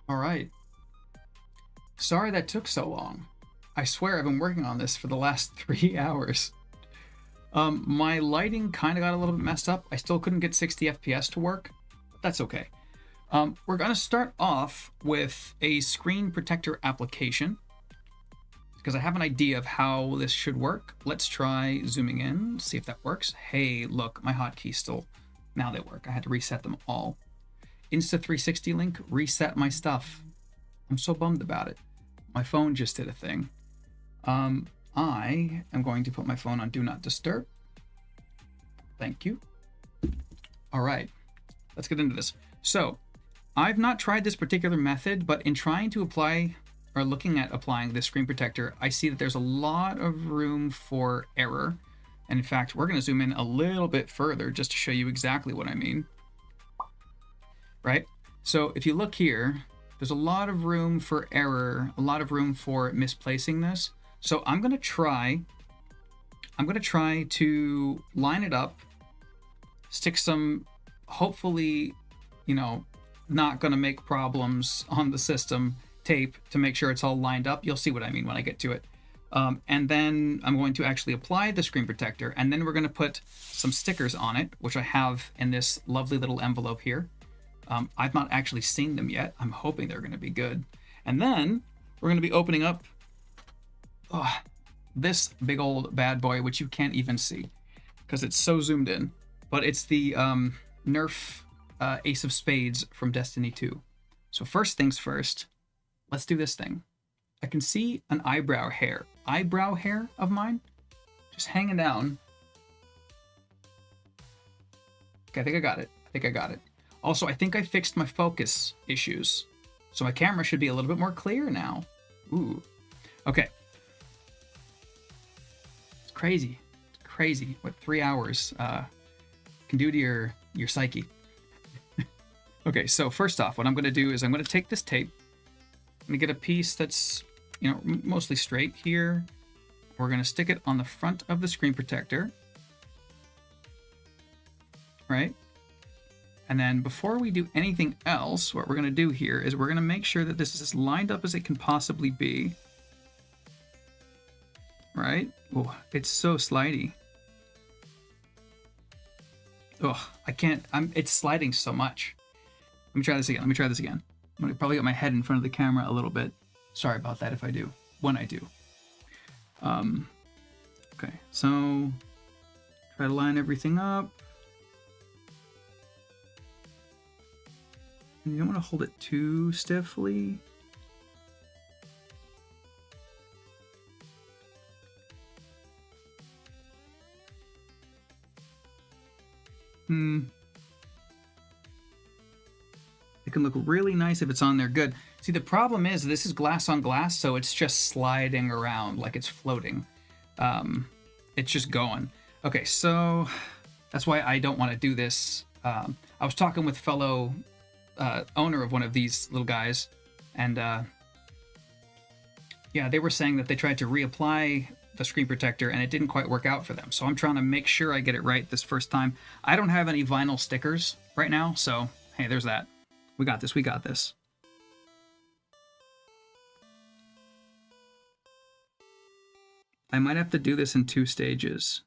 All right. Sorry that took so long. I swear I've been working on this for the last 3 hours. My lighting kind of got a little bit messed up. I still couldn't get 60 FPS to work, but that's okay. We're going to start off with a screen protector application because I have an idea of how this should work. Let's try zooming in, see if that works. Hey, look, my hotkeys still, now they work. I had to reset them all. Insta360 link, reset my stuff. I'm so bummed about it. My phone just did a thing. I am going to put my phone on Do Not Disturb. Thank you. All right, let's get into this. So, I've not tried this particular method, but in trying to apply or looking at applying this screen protector, I see that there's a lot of room for error. And in fact, we're going to zoom in a little bit further just to show you exactly what I mean. Right? So if you look here, there's a lot of room for error, a lot of room for misplacing this. So I'm going to try to line it up, stick some, hopefully, not going to make problems on the system tape to make sure it's all lined up. You'll see what I mean when I get to it. And then I'm going to actually apply the screen protector, and then we're going to put some stickers on it, which I have in this lovely little envelope here. I've not actually seen them yet. I'm hoping they're going to be good. And then we're going to be opening up this big old bad boy, which you can't even see because it's so zoomed in. But it's the Nerf Ace of Spades from Destiny 2. So first things first, let's do this thing. I can see an eyebrow hair of mine just hanging down. Okay, I think I got it. Also, I think I fixed my focus issues. So my camera should be a little bit more clear now. Ooh. Okay. It's crazy. It's crazy what 3 hours can do to your psyche. Okay, so first off, what I'm going to do is I'm going to take this tape. I'm going to get a piece that's, mostly straight here. We're going to stick it on the front of the screen protector. Right? And then before we do anything else, what we're going to do here is we're going to make sure that this is as lined up as it can possibly be. Right? Oh, it's so slidey. Oh, I can't, it's sliding so much. Let me try this again. I'm going to probably get my head in front of the camera a little bit. Sorry about that if I do. When I do. Okay, so try to line everything up. And you don't want to hold it too stiffly. It can look really nice if it's on there good. See, the problem is this is glass on glass, so it's just sliding around like it's floating. It's just going. Okay, so that's why I don't want to do this. I was talking with fellow owner of one of these little guys, and yeah, they were saying that they tried to reapply the screen protector and it didn't quite work out for them. So I'm trying to make sure I get it right this first time. I don't have any vinyl stickers right now, so hey, there's that. We got this. I might have to do this in 2 stages.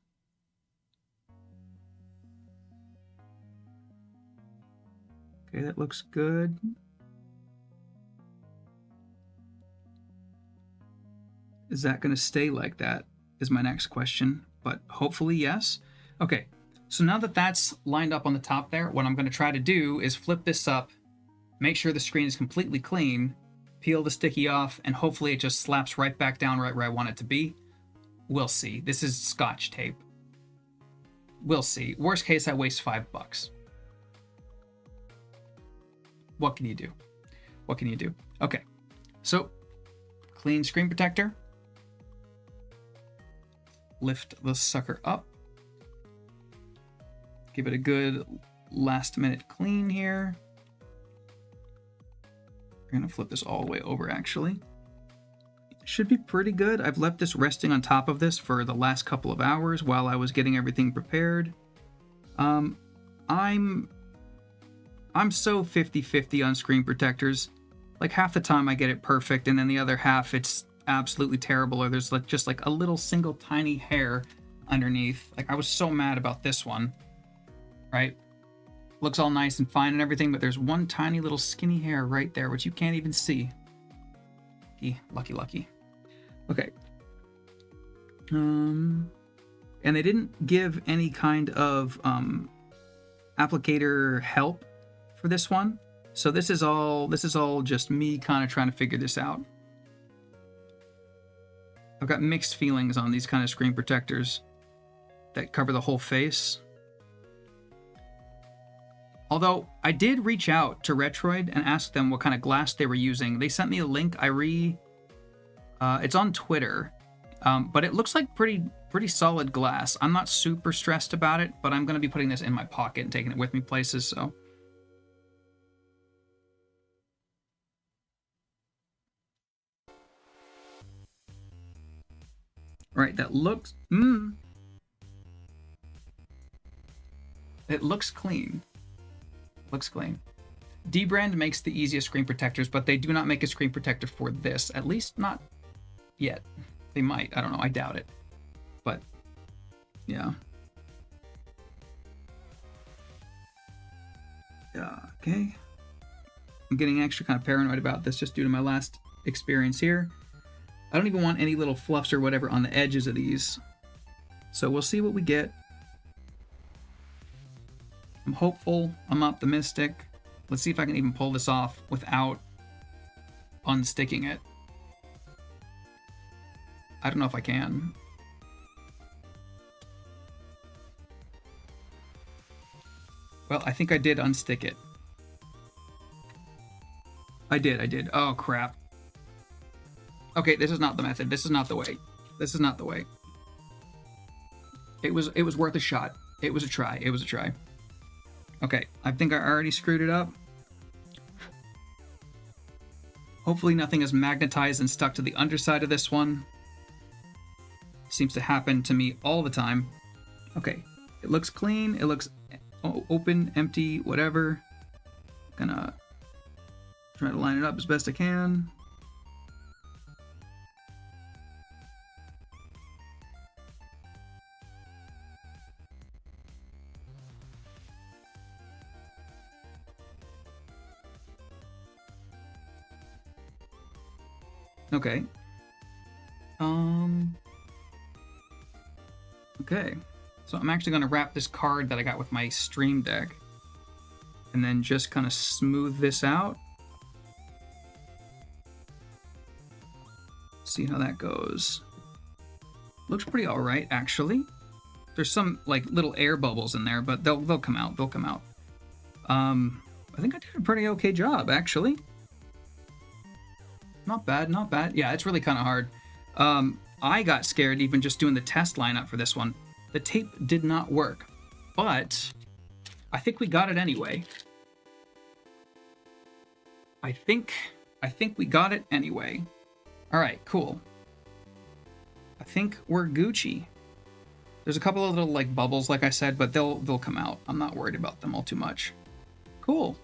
Okay, that looks good. Is that going to stay like that is my next question, but hopefully yes. Okay, so now that that's lined up on the top there, what I'm going to try to do is flip this up, make sure the screen is completely clean, peel the sticky off, and hopefully it just slaps right back down right where I want it to be. We'll see. This is Scotch tape. We'll see. Worst case, I waste $5. What can you do? What can you do? Okay, so clean screen protector. Lift the sucker up. Give it a good last minute clean here. We're gonna flip this all the way over actually. Should be pretty good. I've left this resting on top of this for the last couple of hours while I was getting everything prepared. I'm so 50-50 on screen protectors. like half the time I get it perfect, and then the other half it's absolutely terrible, or there's like just like a little single tiny hair underneath. Like I was so mad about this one, right? Looks all nice and fine and everything, but there's one tiny little skinny hair right there, which you can't even see. Lucky. Okay. And they didn't give any kind of applicator help for this one. So this is all just me kind of trying to figure this out. I've got mixed feelings on these kind of screen protectors that cover the whole face. Although I did reach out to Retroid and ask them what kind of glass they were using. They sent me a link. It's on Twitter, but it looks like pretty solid glass. I'm not super stressed about it, but I'm going to be putting this in my pocket and taking it with me places, so. Right, that looks, it looks clean. Looks clean. D-Brand makes the easiest screen protectors, but they do not make a screen protector for this. At least not yet. They might. I don't know. I doubt it. But, yeah. Okay. I'm getting extra kind of paranoid about this just due to my last experience here. I don't even want any little fluffs or whatever on the edges of these. So we'll see what we get. I'm hopeful. I'm optimistic. Let's see if I can even pull this off without unsticking it. I don't know if I can. Well, I think I did unstick it. I did. Oh, crap. Okay, this is not the method. This is not the way. This is not the way. It was worth a shot. It was a try. Okay, I think I already screwed it up. Hopefully nothing is magnetized and stuck to the underside of this one. Seems to happen to me all the time. Okay, it looks clean. It looks open, empty, whatever. Gonna try to line it up as best I can. Okay. Okay. So I'm actually going to wrap this card that I got with my Stream Deck and then just kind of smooth this out. See how that goes. Looks pretty all right, actually. There's some like little air bubbles in there, but they'll come out. They'll come out. I think I did a pretty okay job, actually. Not bad, not bad. Yeah, it's really kind of hard. I got scared even just doing the test lineup for this one. The tape did not work, but I think we got it anyway. I think we got it anyway. All right, cool. I think we're Gucci. There's a couple of little like bubbles, like I said, but they'll come out. I'm not worried about them all too much. Cool.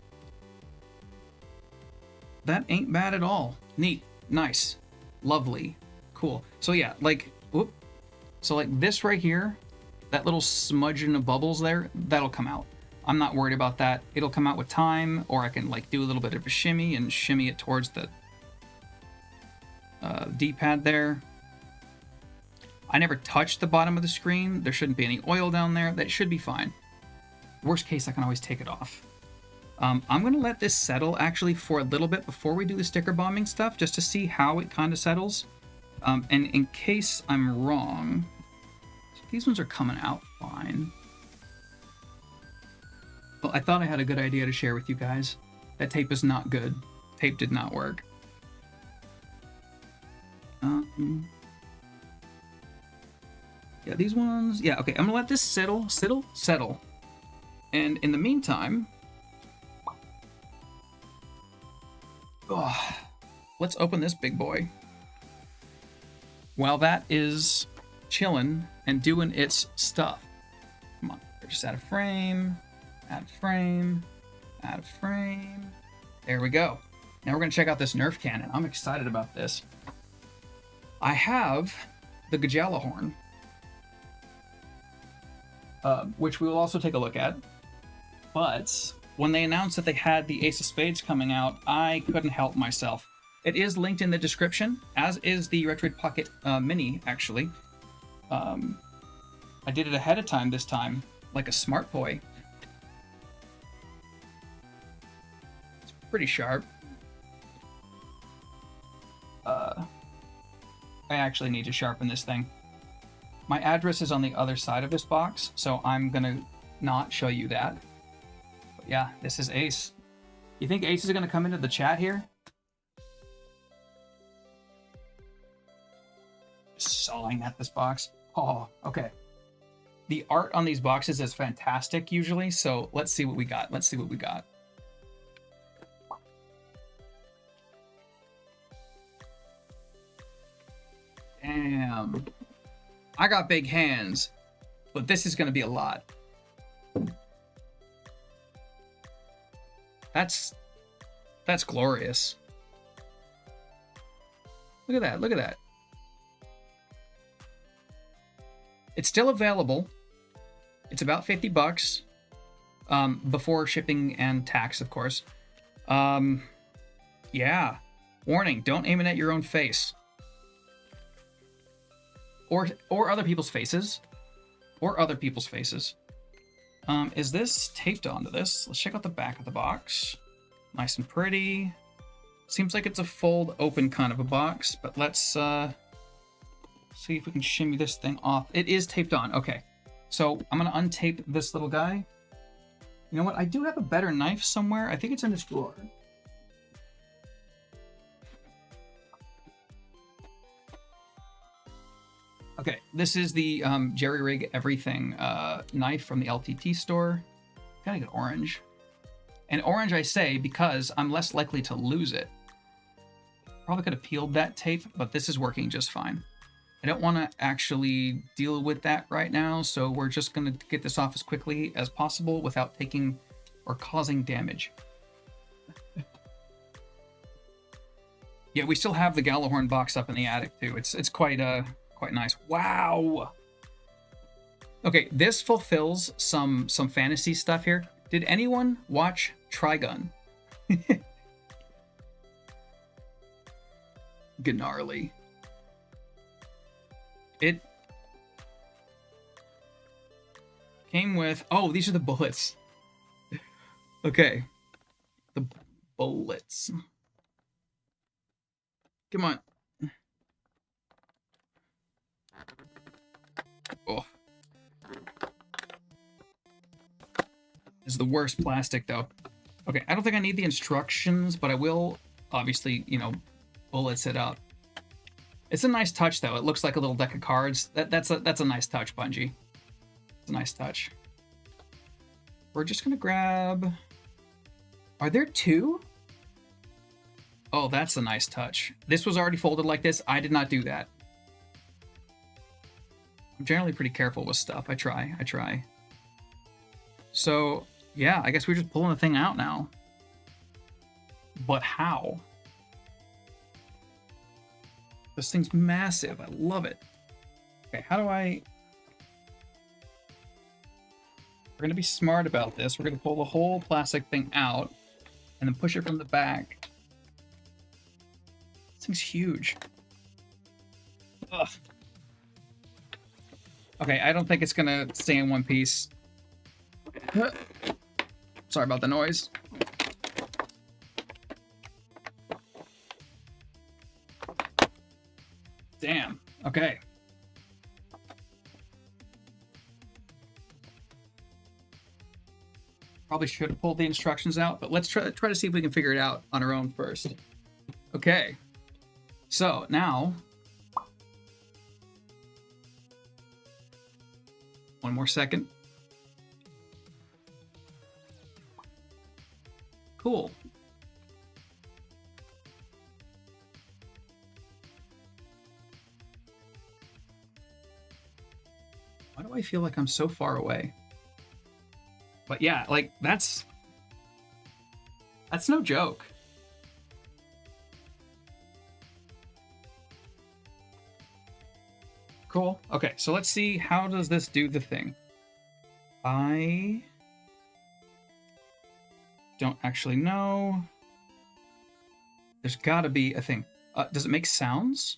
That ain't bad at all. Neat, nice, lovely, cool. So yeah, like, whoop. So like this right here, that little smudging of bubbles there, that'll come out. I'm not worried about that. It'll come out with time, or I can like do a little bit of a shimmy and shimmy it towards the D-pad there. I never touched the bottom of the screen. There shouldn't be any oil down there. That should be fine. Worst case, I can always take it off. I'm going to let this settle actually for a little bit before we do the sticker bombing stuff, just to see how it kind of settles. And in case I'm wrong, so these ones are coming out fine. Well, I thought I had a good idea to share with you guys. That tape is not good. Tape did not work. Yeah, these ones. Yeah, okay. I'm gonna let this settle. And in the meantime, let's open this big boy. While that is chilling and doing its stuff. Come on, just add a frame, add a frame, add a frame. There we go. Now we're going to check out this Nerf cannon. I'm excited about this. I have the Gajalahorn, which we will also take a look at. But when they announced that they had the Ace of Spades coming out, I couldn't help myself. It is linked in the description, as is the Retroid Pocket Mini, actually. I did it ahead of time this time, like a smart boy. It's pretty sharp. I actually need to sharpen this thing. My address is on the other side of this box, so I'm gonna not show you that. But yeah, this is Ace. You think Ace is gonna come into the chat here? Sawing at this box. Oh, okay. The art on these boxes is fantastic usually, so let's see what we got. Let's see what we got. Damn. I got big hands, but this is going to be a lot. That's glorious. Look at that. Look at that. It's still available. It's about $50 before shipping and tax, of course. Yeah. Warning, don't aim it at your own face. Or other people's faces. Or other people's faces. Is this taped onto this? Let's check out the back of the box. Nice and pretty. Seems like it's a fold open kind of a box, but let's see if we can shimmy this thing off. It is taped on. Okay. So I'm going to untape this little guy. You know what? I do have a better knife somewhere. I think it's in this drawer. Okay, this is the Jerry Rig Everything knife from the LTT store. Kind of get orange. And orange I say because I'm less likely to lose it. Probably could have peeled that tape, but this is working just fine. I don't want to actually deal with that right now, so we're just going to get this off as quickly as possible without taking or causing damage. Yeah, we still have the Gajalahorn box up in the attic too. It's quite nice. Wow. Okay, this fulfills some fantasy stuff here. Did anyone watch Trigun? Gnarly. It came with... Oh, these are the bullets. Okay. The bullets. Come on. Oh. This is the worst plastic, though. Okay, I don't think I need the instructions, but I will, obviously, you know, bullets it up. It's a nice touch, though. It looks like a little deck of cards. That's a nice touch, Bungie. It's a nice touch. We're just gonna grab... Are there two? Oh, that's a nice touch. This was already folded like this. I did not do that. I'm generally pretty careful with stuff. I try. So, yeah, I guess we're just pulling the thing out now. But how? This thing's massive. I love it. Okay, how do I... We're going to be smart about this. We're going to pull the whole plastic thing out and then push it from the back. This thing's huge. Ugh. Okay, I don't think it's going to stay in one piece. Sorry about the noise. Damn. Okay. Probably should have pulled the instructions out, but let's try to see if we can figure it out on our own first. Okay. So now, one more second. Cool. Why do I feel like I'm so far away? But yeah, like that's no joke. Cool. Okay, so let's see, how does this do the thing? I don't actually know. There's gotta be a thing. Does it make sounds?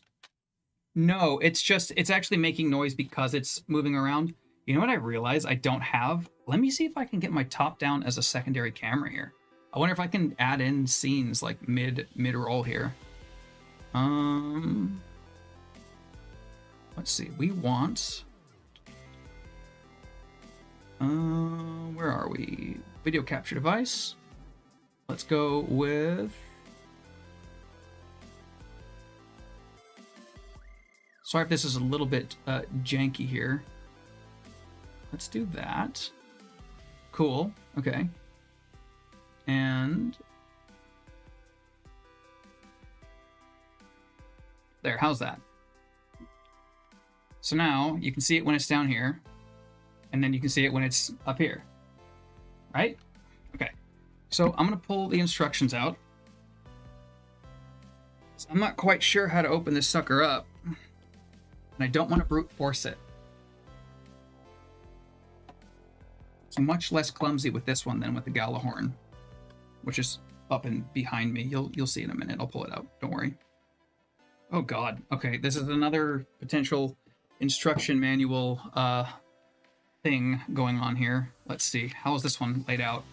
No, it's actually making noise because it's moving around. You know what I realize I don't have? Let me see if I can get my top down as a secondary camera here. I wonder if I can add in scenes like mid-roll here. Let's see. We want... where are we? Video capture device. Let's go with... Sorry if this is a little bit janky here. Let's do that. Cool. Okay. And... there, how's that? So now you can see it when it's down here, and then you can see it when it's up here, right? Okay. So I'm gonna pull the instructions out. So I'm not quite sure how to open this sucker up, and I don't want to brute force it. It's much less clumsy with this one than with the Galahorn, which is up and behind me. You'll see in a minute. I'll pull it out. Don't worry. Oh God. Okay, this is another potential instruction manual thing going on here. Let's see. How is this one laid out?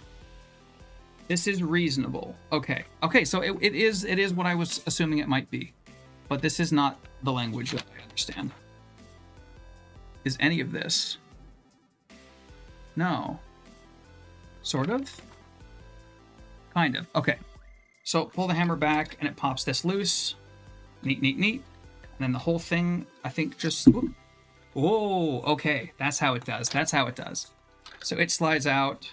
This is reasonable. Okay. Okay, so it is what I was assuming it might be. But this is not the language that I understand. Is any of this? No. Sort of? Kind of. Okay. So pull the hammer back and it pops this loose. Neat, neat, neat. And then the whole thing, I think, just... whoa, okay. That's how it does. That's how it does. So it slides out.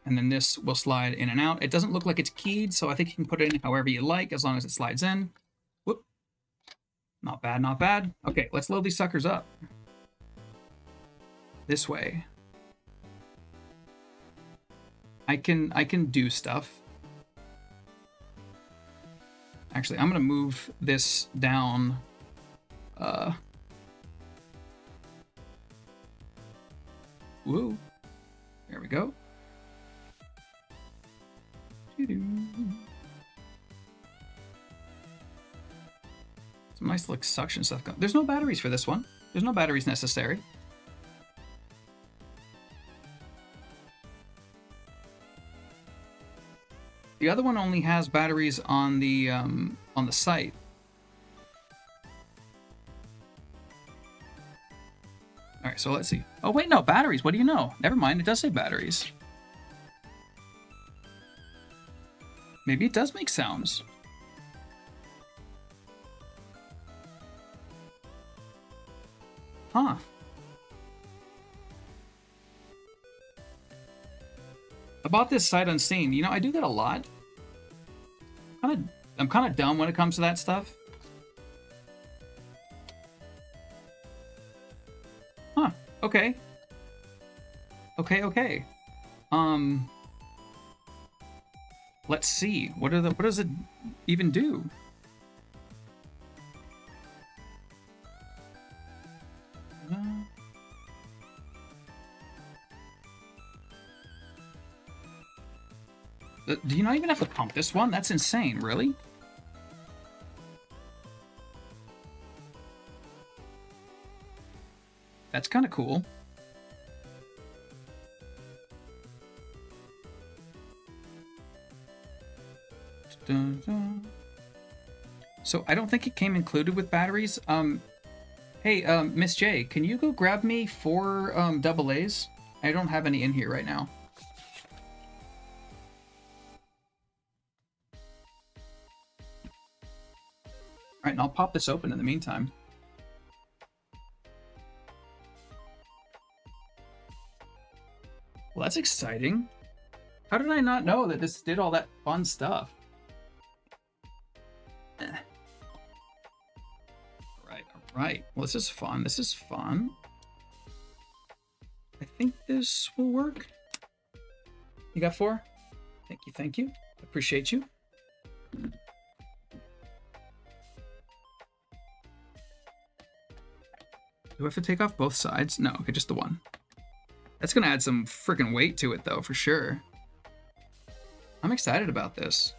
And then this will slide in and out. It doesn't look like it's keyed, so I think you can put it in however you like, as long as it slides in. Whoop. Not bad, not bad. Okay, let's load these suckers up. This way. I can do stuff. Actually, I'm gonna move this down. Woo. There we go. Some nice like suction stuff going. There's no batteries for this one. There's no batteries necessary. The other one only has batteries on the site. All right, so let's see. Oh wait, no, batteries. What do you know? Never mind, it does say batteries. Maybe it does make sounds. Huh. I bought this sight unseen. You know, I do that a lot. I'm kind of dumb when it comes to that stuff. Huh. Okay. Okay. Let's see. What does it even do? Do you not even have to pump this one? That's insane, really? That's kind of cool. So I don't think it came included with batteries. Hey, Miss J, can you go grab me 4 AA's? I don't have any in here right now. All right, and I'll pop this open in the meantime. Well, that's exciting. How did I not know that this did all that fun stuff? All right. Well, this is fun. This is fun. I think this will work. You got 4? Thank you. Thank you. Appreciate you. Do I have to take off both sides? No, okay, just the one. That's gonna add some freaking weight to it though, for sure. I'm excited about this.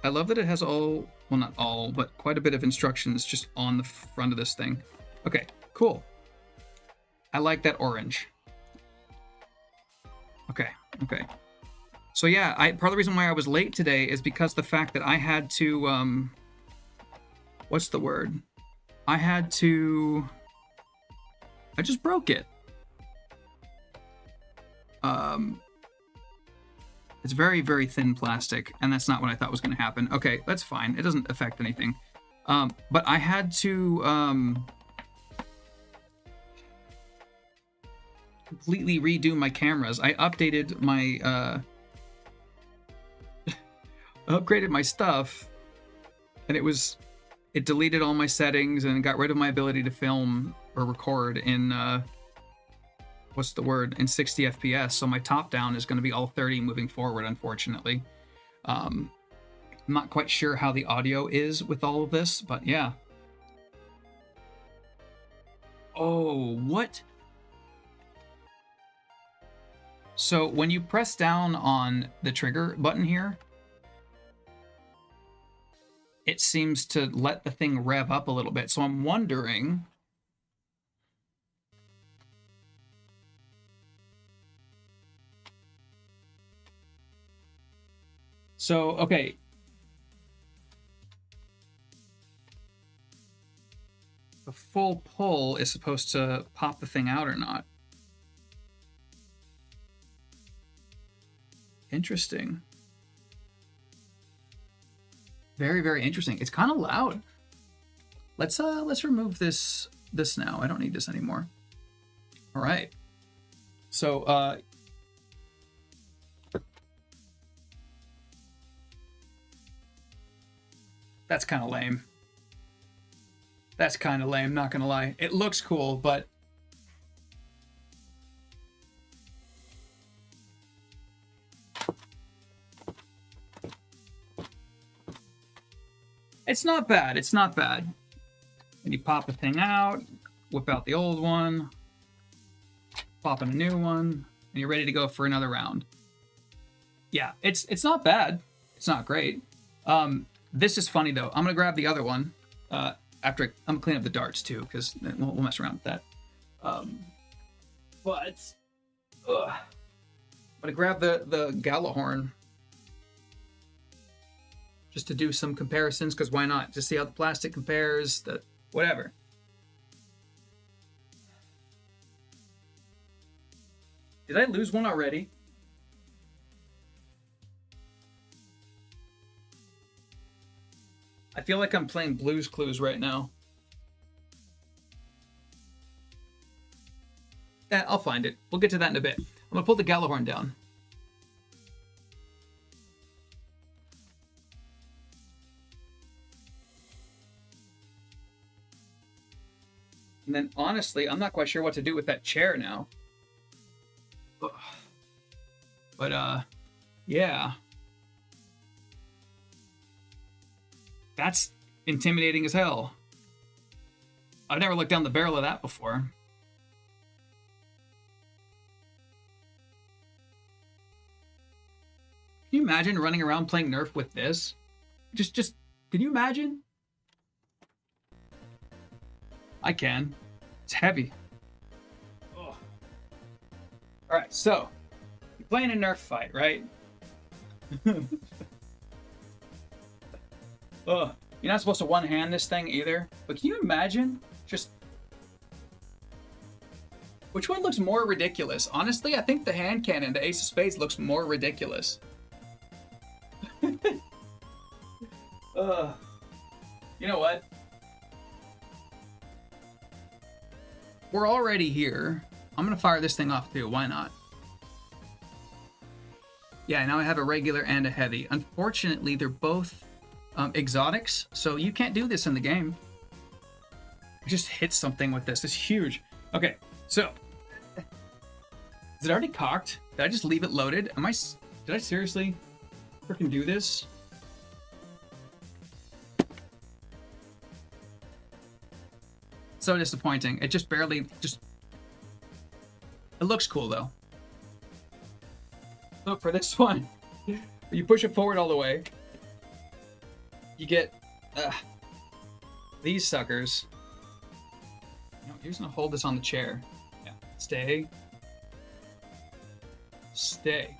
I love that it has all, well, not all, but quite a bit of instructions just on the front of this thing. Okay, cool. I like that orange. Okay. So yeah, part of the reason why I was late today is because the fact that I had to, what's the word? I just broke it. It's very, very thin plastic, and that's not what I thought was going to happen. Okay, that's fine. It doesn't affect anything. But I had to completely redo my cameras. I updated my upgraded my stuff, and it deleted all my settings and got rid of my ability to film or record in what's the word, in 60 FPS. So my top down is going to be all 30 moving forward, unfortunately. I'm not quite sure how the audio is with all of this, but yeah. Oh, what? So when you press down on the trigger button here, it seems to let the thing rev up a little bit. So I'm wondering... So, okay. The full pull is supposed to pop the thing out or not. Interesting. Very, very interesting. It's kind of loud. Let's remove this now. I don't need this anymore. All right. So, that's kind of lame. That's kind of lame, not gonna lie. It looks cool, but... It's not bad, it's not bad. And you pop the thing out, whip out the old one, pop in a new one, and you're ready to go for another round. Yeah, it's not bad. It's not great. This is funny though. I'm gonna grab the other one after I'm gonna clean up the darts too, because we'll mess around with that. But I'm gonna grab the Gallahorn just to do some comparisons, because why not? Just see how the plastic compares, whatever. Did I lose one already? I feel like I'm playing Blue's Clues right now. Yeah, I'll find it. We'll get to that in a bit. I'm gonna pull the Gallahorn down. And then honestly, I'm not quite sure what to do with that chair now. But yeah. That's intimidating as hell. I've never looked down the barrel of that before. Can you imagine running around playing Nerf with this? Just, can you imagine? I can. It's heavy. Ugh. All right, so you're playing a Nerf fight, right? Ugh. You're not supposed to one-hand this thing either. But can you imagine just... Which one looks more ridiculous? Honestly, I think the hand cannon, the Ace of Spades, looks more ridiculous. You know what? We're already here. I'm gonna fire this thing off too. Why not? Yeah, now I have a regular and a heavy. Unfortunately, they're both exotics, so you can't do this in the game. I just hit something with this. It's huge. Okay, so is it already cocked? Did I just leave it loaded? Did I seriously freaking do this? So disappointing. It just barely, just... It looks cool, though. Look, for this one, you push it forward all the way. You get these suckers. You know, you're just gonna hold this on the chair. Yeah. Stay. Stay.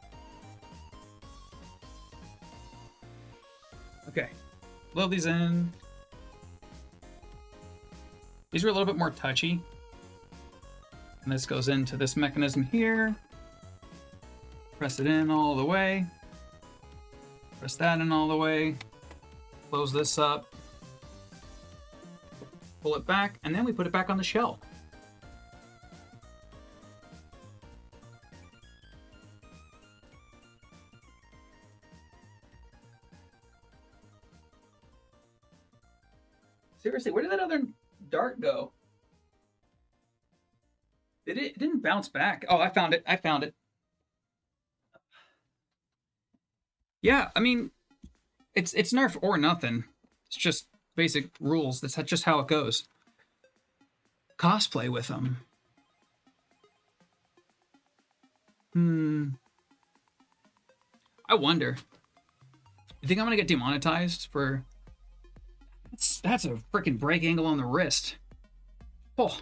Okay. Load these in. These are a little bit more touchy. And this goes into this mechanism here. Press it in all the way. Press that in all the way. Close this up. Pull it back, and then we put it back on the shelf. Seriously, where did that other dart go? It didn't bounce back. Oh, I found it. I found it. Yeah, I mean, it's Nerf or nothing. It's just basic rules. That's just how it goes. Cosplay with them. I wonder. You think I'm gonna get demonetized for... That's a freaking break angle on the wrist. Oh.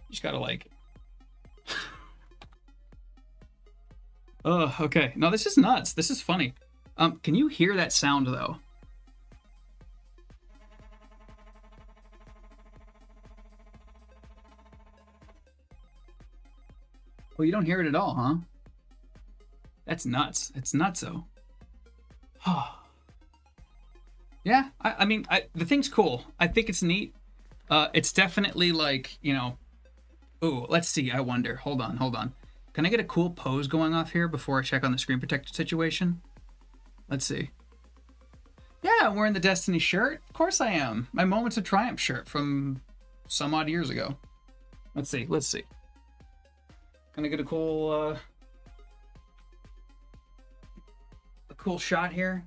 You just gotta like... Oh, okay. No, this is nuts. This is funny. Can you hear that sound though? Oh, you don't hear it at all, huh? That's nuts. It's nutso. Yeah, I mean, the thing's cool. I think it's neat. It's definitely like, you know... Ooh, let's see. I wonder. Hold on. Can I get a cool pose going off here before I check on the screen protector situation? Let's see. Yeah, I'm wearing the Destiny shirt. Of course I am. My Moments of Triumph shirt from some odd years ago. Let's see. Can I get a cool shot here?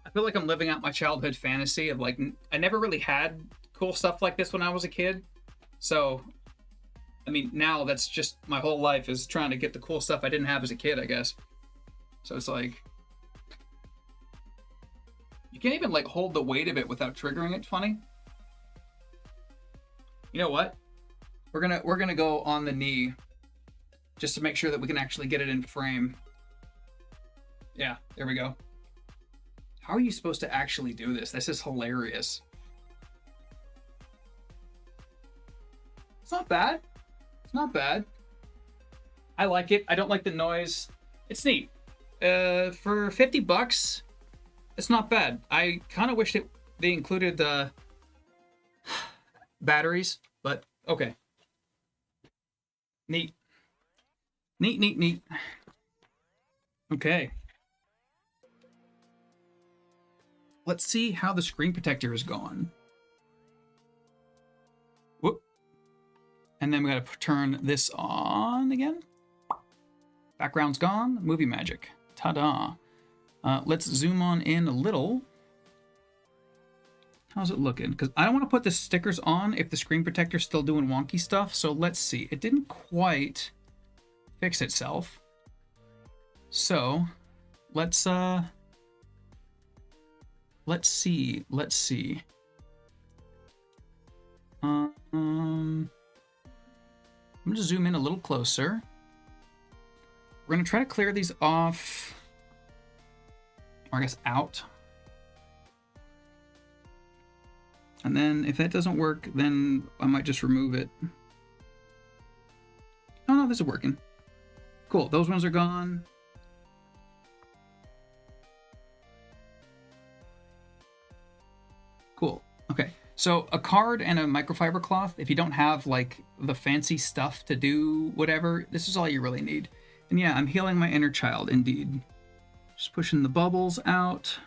I feel like I'm living out my childhood fantasy of like, I never really had cool stuff like this when I was a kid. So, I mean, now that's just my whole life is trying to get the cool stuff I didn't have as a kid, I guess. So it's like, you can't even like hold the weight of it without triggering it. Funny. You know what? We're gonna go on the knee just to make sure that we can actually get it in frame. Yeah, there we go. How are you supposed to actually do this? This is hilarious. It's not bad. It's not bad. I like it. I don't like the noise. It's neat. For 50 bucks, it's not bad. I kind of wish that they included the batteries, but okay. Neat. Neat. Okay. Let's see how the screen protector is going. Whoop. And then we gotta turn this on again. Background's gone. Movie magic. Ta-da. Let's zoom on in a little. How's it looking? Because I don't want to put the stickers on if the screen protector's still doing wonky stuff. So let's see. It didn't quite fix itself. So let's see. I'm gonna zoom in a little closer. We're gonna try to clear these off, or I guess out. And then if that doesn't work, then I might just remove it. Oh no, this is working. Cool, those ones are gone. Cool, okay. So a card and a microfiber cloth, if you don't have like the fancy stuff to do whatever, this is all you really need. And yeah, I'm healing my inner child, indeed. Just pushing the bubbles out.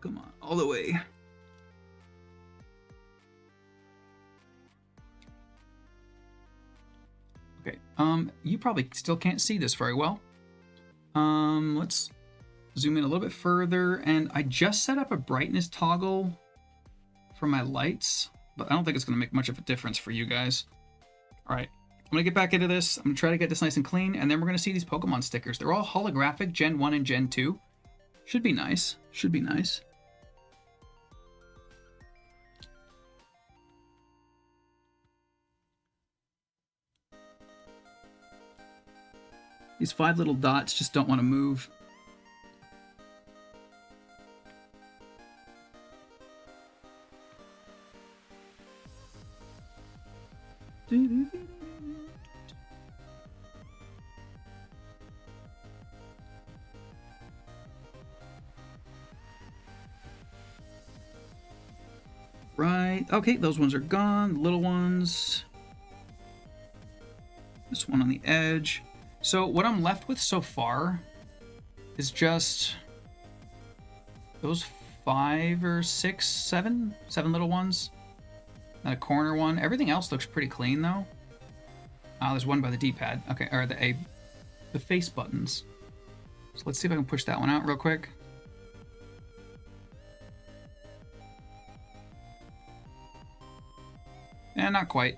Come on, all the way. Okay, you probably still can't see this very well. Let's zoom in a little bit further, and I just set up a brightness toggle for my lights, but I don't think it's going to make much of a difference for you guys. All right, I'm going to get back into this. I'm going to try to get this nice and clean, and then we're going to see these Pokemon stickers. They're all holographic, Gen 1 and Gen 2. Should be nice. Should be nice. These 5 little dots just don't want to move. Right. Okay, those ones are gone. The little ones. This one on the edge. So what I'm left with so far is just those 5 or 6, 7 little ones. And a corner one. Everything else looks pretty clean though. Ah, there's one by the D-pad. Okay, or the face buttons. So let's see if I can push that one out real quick. And not quite.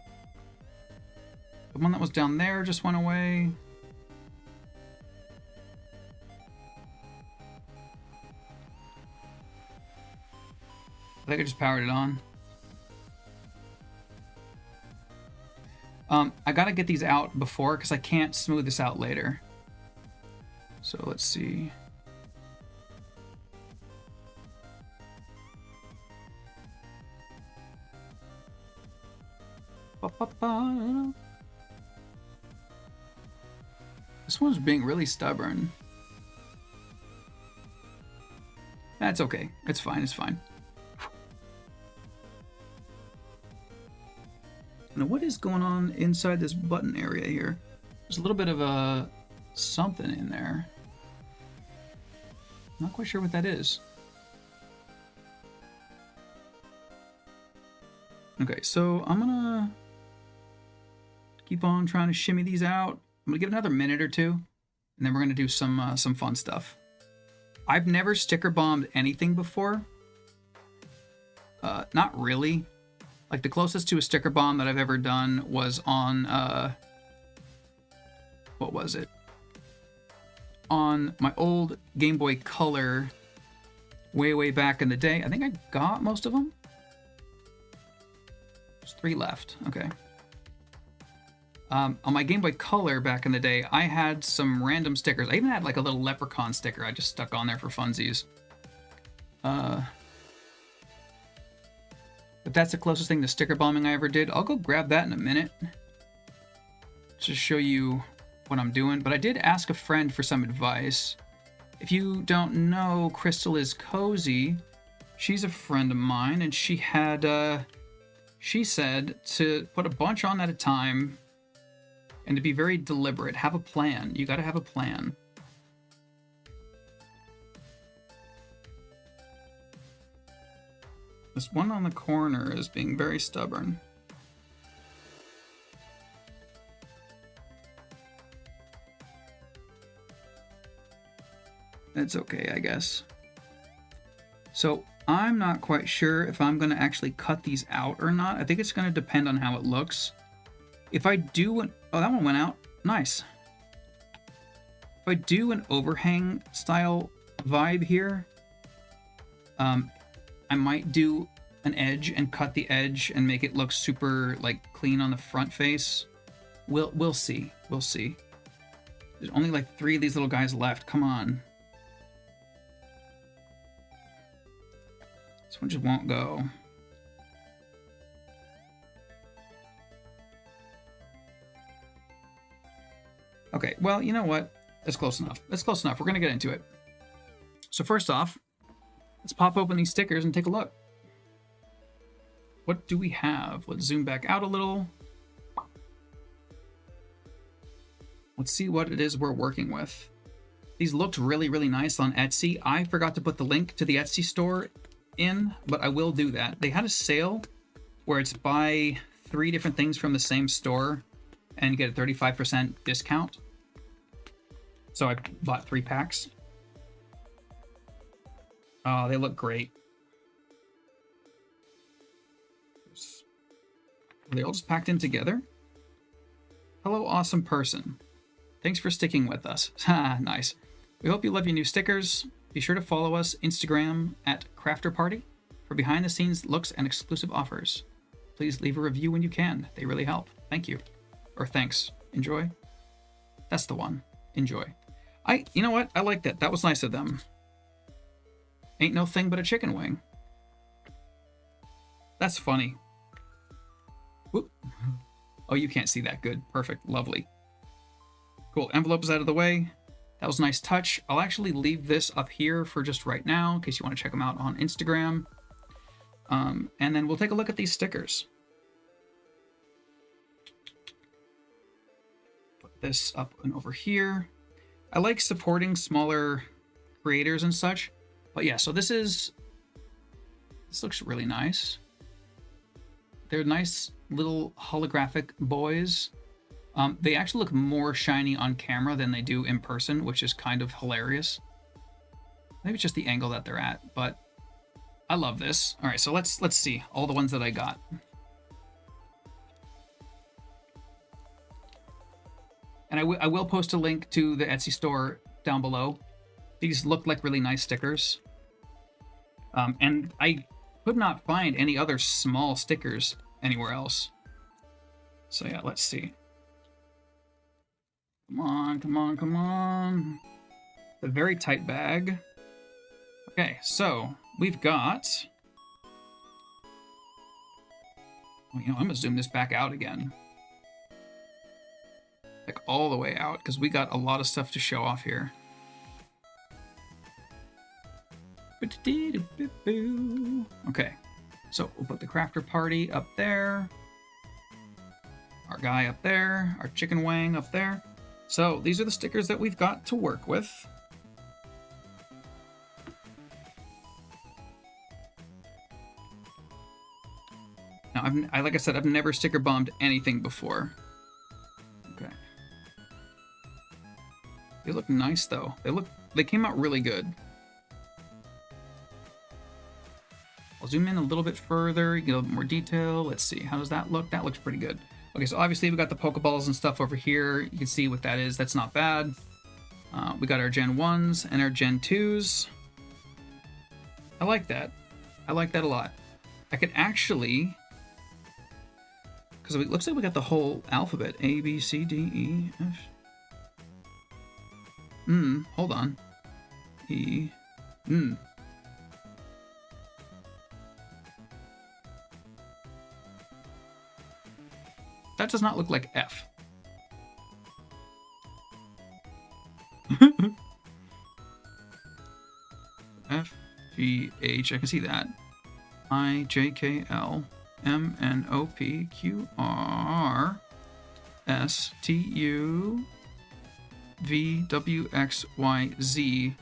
The one that was down there just went away. I think I just powered it on. I gotta get these out before because I can't smooth this out later. So let's see. This one's being really stubborn. That's okay. It's fine. It's fine. Now, what is going on inside this button area here? There's a little bit of a something in there. Not quite sure what that is. Okay, so I'm gonna keep on trying to shimmy these out. I'm gonna give it another minute or two, and then we're gonna do some fun stuff. I've never sticker bombed anything before. Not really. Like the closest to a sticker bomb that I've ever done was on what was it? On my old Game Boy Color way back in the day. I think I got most of them. There's 3 left. Okay. On my Game Boy Color back in the day, I had some random stickers. I even had like a little leprechaun sticker I just stuck on there for funsies. But that's the closest thing to sticker bombing I ever did. I'll go grab that in a minute to show you what I'm doing. But I did ask a friend for some advice. If you don't know, Crystal is Cozy. She's a friend of mine, and she had, she said to put a bunch on at a time and to be very deliberate. Have a plan. You got to have a plan. This one on the corner is being very stubborn. It's okay, I guess. So I'm not quite sure if I'm going to actually cut these out or not. I think it's going to depend on how it looks. If I do an... Oh, that one went out. Nice. If I do an overhang style vibe here, I might do an edge and cut the edge and make it look super like clean on the front face. We'll see. We'll see. There's only like 3 of these little guys left. Come on. This one just won't go. Okay, well, you know what? That's close enough. That's close enough. We're going to get into it. So first off, let's pop open these stickers and take a look. What do we have? Let's zoom back out a little. Let's see what it is we're working with. These looked really, really nice on Etsy. I forgot to put the link to the Etsy store in, but I will do that. They had a sale where it's buy 3 different things from the same store and get a 35% discount. So I bought 3 packs. Oh, they look great. Are they all just packed in together? Hello, awesome person. Thanks for sticking with us. Ha, nice. We hope you love your new stickers. Be sure to follow us Instagram at Crafter Party for behind the scenes looks and exclusive offers. Please leave a review when you can. They really help. Thank you. Or thanks. Enjoy. That's the one. Enjoy. You know what? I like that. That was nice of them. Ain't no thing but a chicken wing. That's funny. Whoop. Oh, you can't see that. Good. Perfect. Lovely. Cool. Envelope is out of the way. That was a nice touch. I'll actually leave this up here for just right now in case you want to check them out on Instagram. And then we'll take a look at these stickers. Put this up and over here. I like supporting smaller creators and such. But yeah, so this looks really nice. They're nice little holographic boys. They actually look more shiny on camera than they do in person, which is kind of hilarious. Maybe it's just the angle that they're at, but I love this. All right, so let's see all the ones that I got. And I will post a link to the Etsy store down below. These look like really nice stickers. And I could not find any other small stickers anywhere else. So yeah, let's see. Come on, come on, come on. A very tight bag. Okay, so we've got... Well, I'm gonna zoom this back out again. Like all the way out, because we got a lot of stuff to show off here. Okay, so we'll put the crafter party up there. Our guy up there. Our chicken wing up there. So these are the stickers that we've got to work with. Now, like I said, I've never sticker bombed anything before. Okay. They look nice though. They came out really good. I'll zoom in a little bit further, get a little bit more detail. Let's see, how does that look? That looks pretty good. Okay, so obviously we've got the Pokeballs and stuff over here. You can see what that is. That's not bad. We got our Gen 1s and our Gen 2s. I like that. I like that a lot. I could actually... Because it looks like we got the whole alphabet. A, B, C, D, E, F. Hold on. E, That does not look like F. F, G, H, I can see that. I, J, K, L, M, N, O, P, Q, R, S, T, U, V, W, X, Y, Z,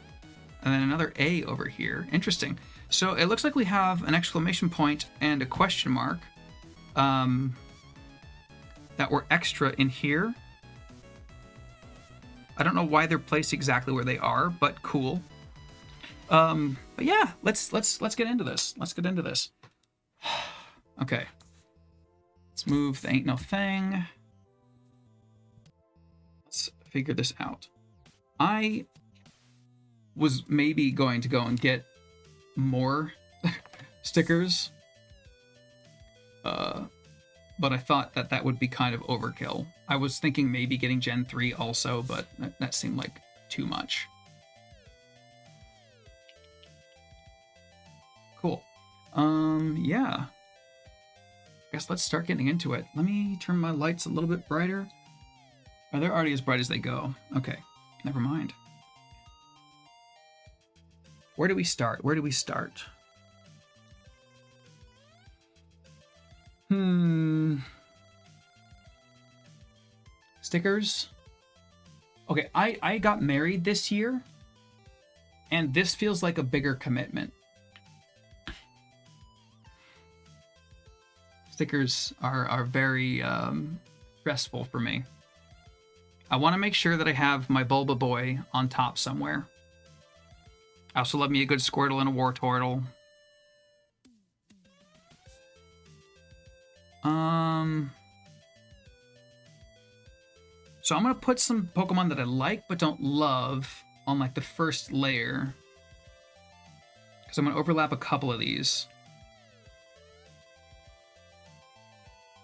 and then another A over here. Interesting. So it looks like we have an exclamation point and a question mark. That were extra in here. I don't know why they're placed exactly where they are, but cool. But yeah, let's get into this. Let's get into this. Okay. Let's move the ain't no thing. Let's figure this out. I was maybe going to go and get more stickers. But I thought that would be kind of overkill. I was thinking maybe getting Gen 3 also, but that seemed like too much. Cool. Yeah. Guess let's start getting into it. Let me turn my lights a little bit brighter. Oh, they're already as bright as they go. Okay, never mind. Where do we start? Where do we start? Stickers. Okay, I got married this year, and this feels like a bigger commitment. Stickers are very stressful for me. I want to make sure that I have my Bulba Boy on top somewhere. I also love me a good Squirtle and a Wartortle. So I'm gonna put some Pokemon that I like but don't love on like the first layer, because I'm gonna overlap a couple of these.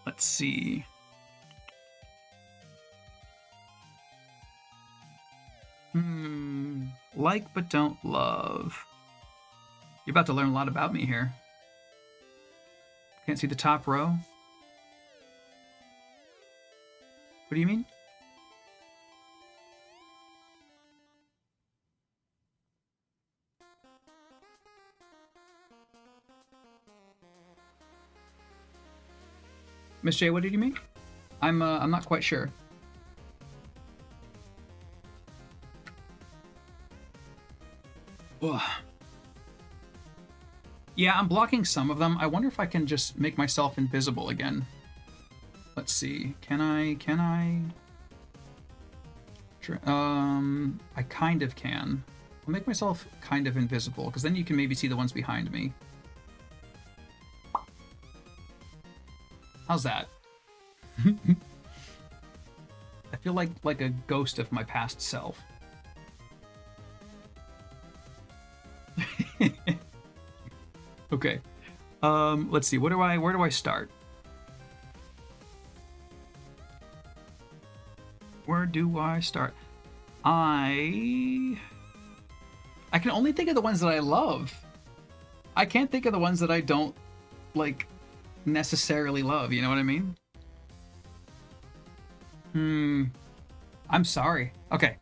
Let's see. Like but don't love. You're about to learn a lot about me here. Can't see the top row. What do you mean? Miss J, what did you mean? I'm not quite sure. Ugh. Yeah, I'm blocking some of them. I wonder if I can just make myself invisible again. Let's see. Can I? I kind of can. I'll make myself kind of invisible, because then you can maybe see the ones behind me. How's that? I feel like a ghost of my past self. Okay. Let's see. Where do I start? Where do I start? I can only think of the ones that I love. I can't think of the ones that I don't like necessarily love, you know what I mean? I'm sorry. Okay.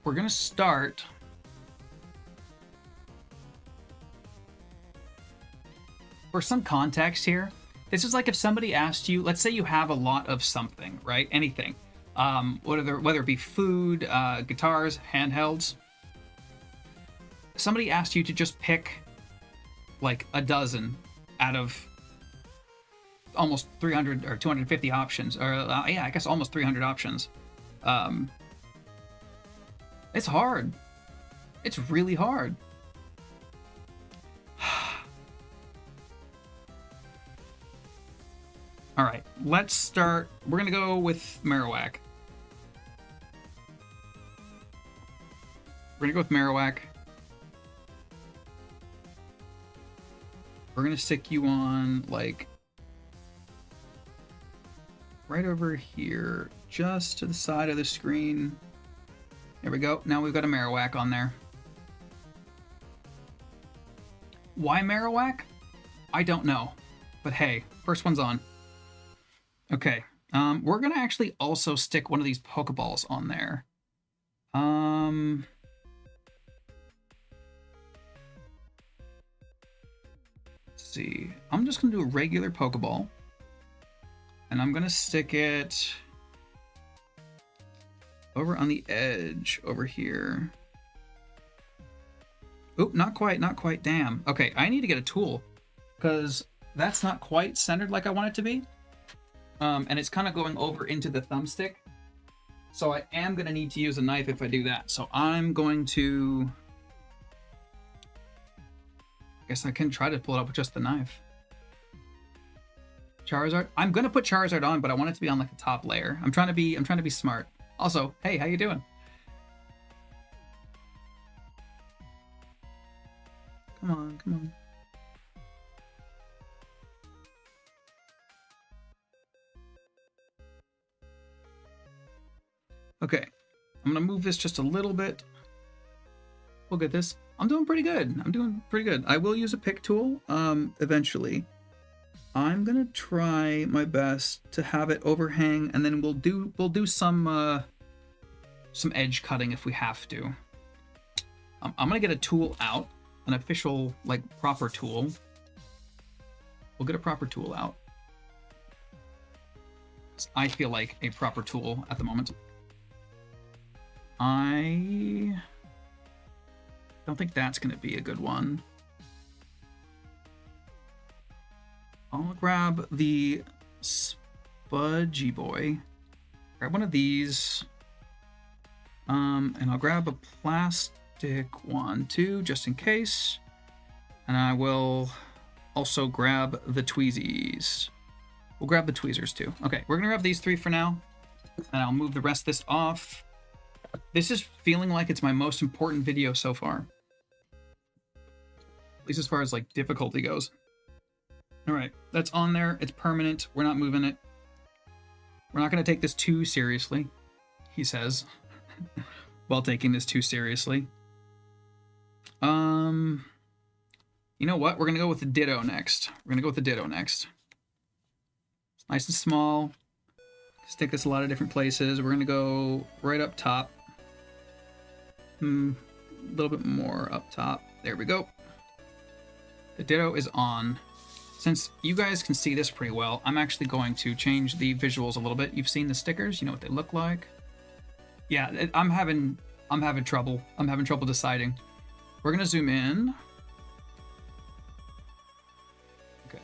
We're gonna start. For some context here, this is like if somebody asked you, let's say you have a lot of something, right? Anything. Whether it be food, guitars, handhelds. Somebody asked you to just pick like a dozen out of almost 300 or 250 options, or yeah, I guess almost 300 options. It's hard. It's really hard. All right, let's start. We're gonna go with Marowak. We're gonna stick you on like right over here, just to the side of the screen. There we go. Now we've got a Marowak on there. Why Marowak? I don't know. But hey, first one's on. Okay. We're gonna actually also stick one of these Pokeballs on there. Let's see. I'm just gonna do a regular Pokeball. And I'm gonna stick it over on the edge over here. Oop, not quite. Damn. Okay, I need to get a tool, because that's not quite centered like I want it to be. And it's kind of going over into the thumbstick. So I am going to need to use a knife if I do that. So I'm going to... I guess I can try to pull it up with just the knife. Charizard. I'm going to put Charizard on, but I want it to be on like the top layer. I'm trying to be smart. Also, hey, how you doing? Come on. Okay, I'm gonna move this just a little bit. We'll get this. I'm doing pretty good. I will use a pick tool eventually. I'm gonna try my best to have it overhang, and then we'll do some edge cutting if we have to. I'm gonna get a tool out, an official like proper tool. We'll get a proper tool out. I feel like a proper tool at the moment. I don't think that's going to be a good one. I'll grab the Spudgy Boy. Grab one of these. And I'll grab a plastic. Stick 1, 2, just in case. And I will also grab the tweezies. We'll grab the tweezers too. Okay, we're gonna grab these 3 for now. And I'll move the rest of this off. This is feeling like it's my most important video so far. At least as far as like difficulty goes. Alright, that's on there. It's permanent. We're not moving it. We're not gonna take this too seriously, he says. While taking this too seriously. You know what? We're gonna go with the Ditto next. It's nice and small. Stick this a lot of different places. We're gonna go right up top. A little bit more up top. There we go. The Ditto is on. Since you guys can see this pretty well, I'm actually going to change the visuals a little bit. You've seen the stickers. You know what they look like. Yeah, I'm having trouble. I'm having trouble deciding. We're gonna zoom in. Okay.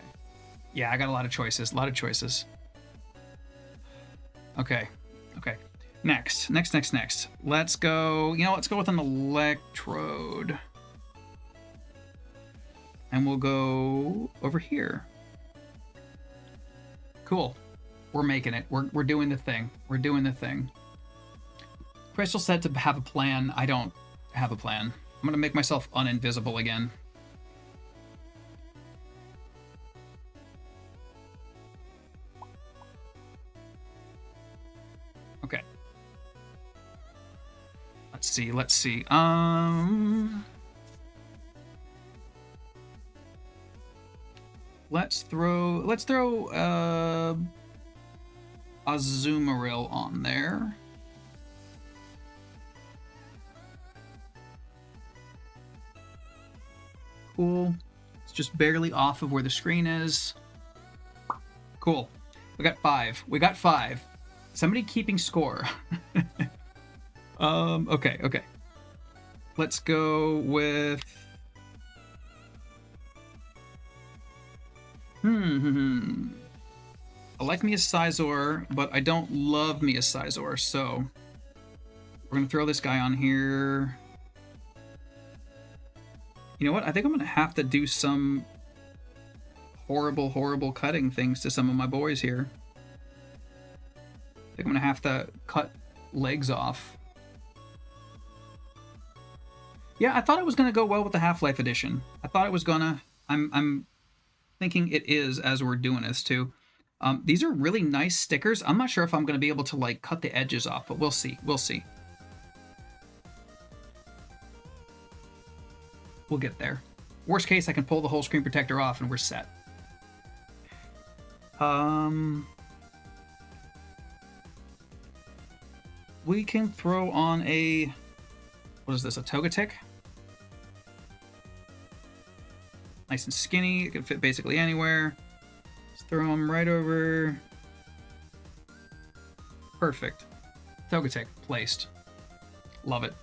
Yeah, I got a lot of choices. Okay. Next. Let's go. You know, let's go with an electrode. And we'll go over here. Cool. We're making it. We're doing the thing. Crystal said to have a plan. I don't have a plan. I'm gonna make myself uninvisible again. Okay. Let's see. Let's throw Azumarill on there. Cool. It's just barely off of where the screen is. Cool. We got 5. Somebody keeping score. Okay. Let's go with... I like me a Scizor, but I don't love me a Scizor, so... We're gonna throw this guy on here. You know what? I think I'm gonna have to do some horrible cutting things to some of my boys here. I think I'm gonna have to cut legs off. Yeah, I thought it was gonna go well with the Half-Life edition. I thought it was gonna. I'm thinking it is as we're doing this too. These are really nice stickers. I'm not sure if I'm gonna be able to like cut the edges off, but we'll see. We'll get there. Worst case, I can pull the whole screen protector off and we're set. We can throw on a... What is this, a Togetic? Nice and skinny. It can fit basically anywhere. Let's throw them right over. Perfect. Togetic placed. Love it.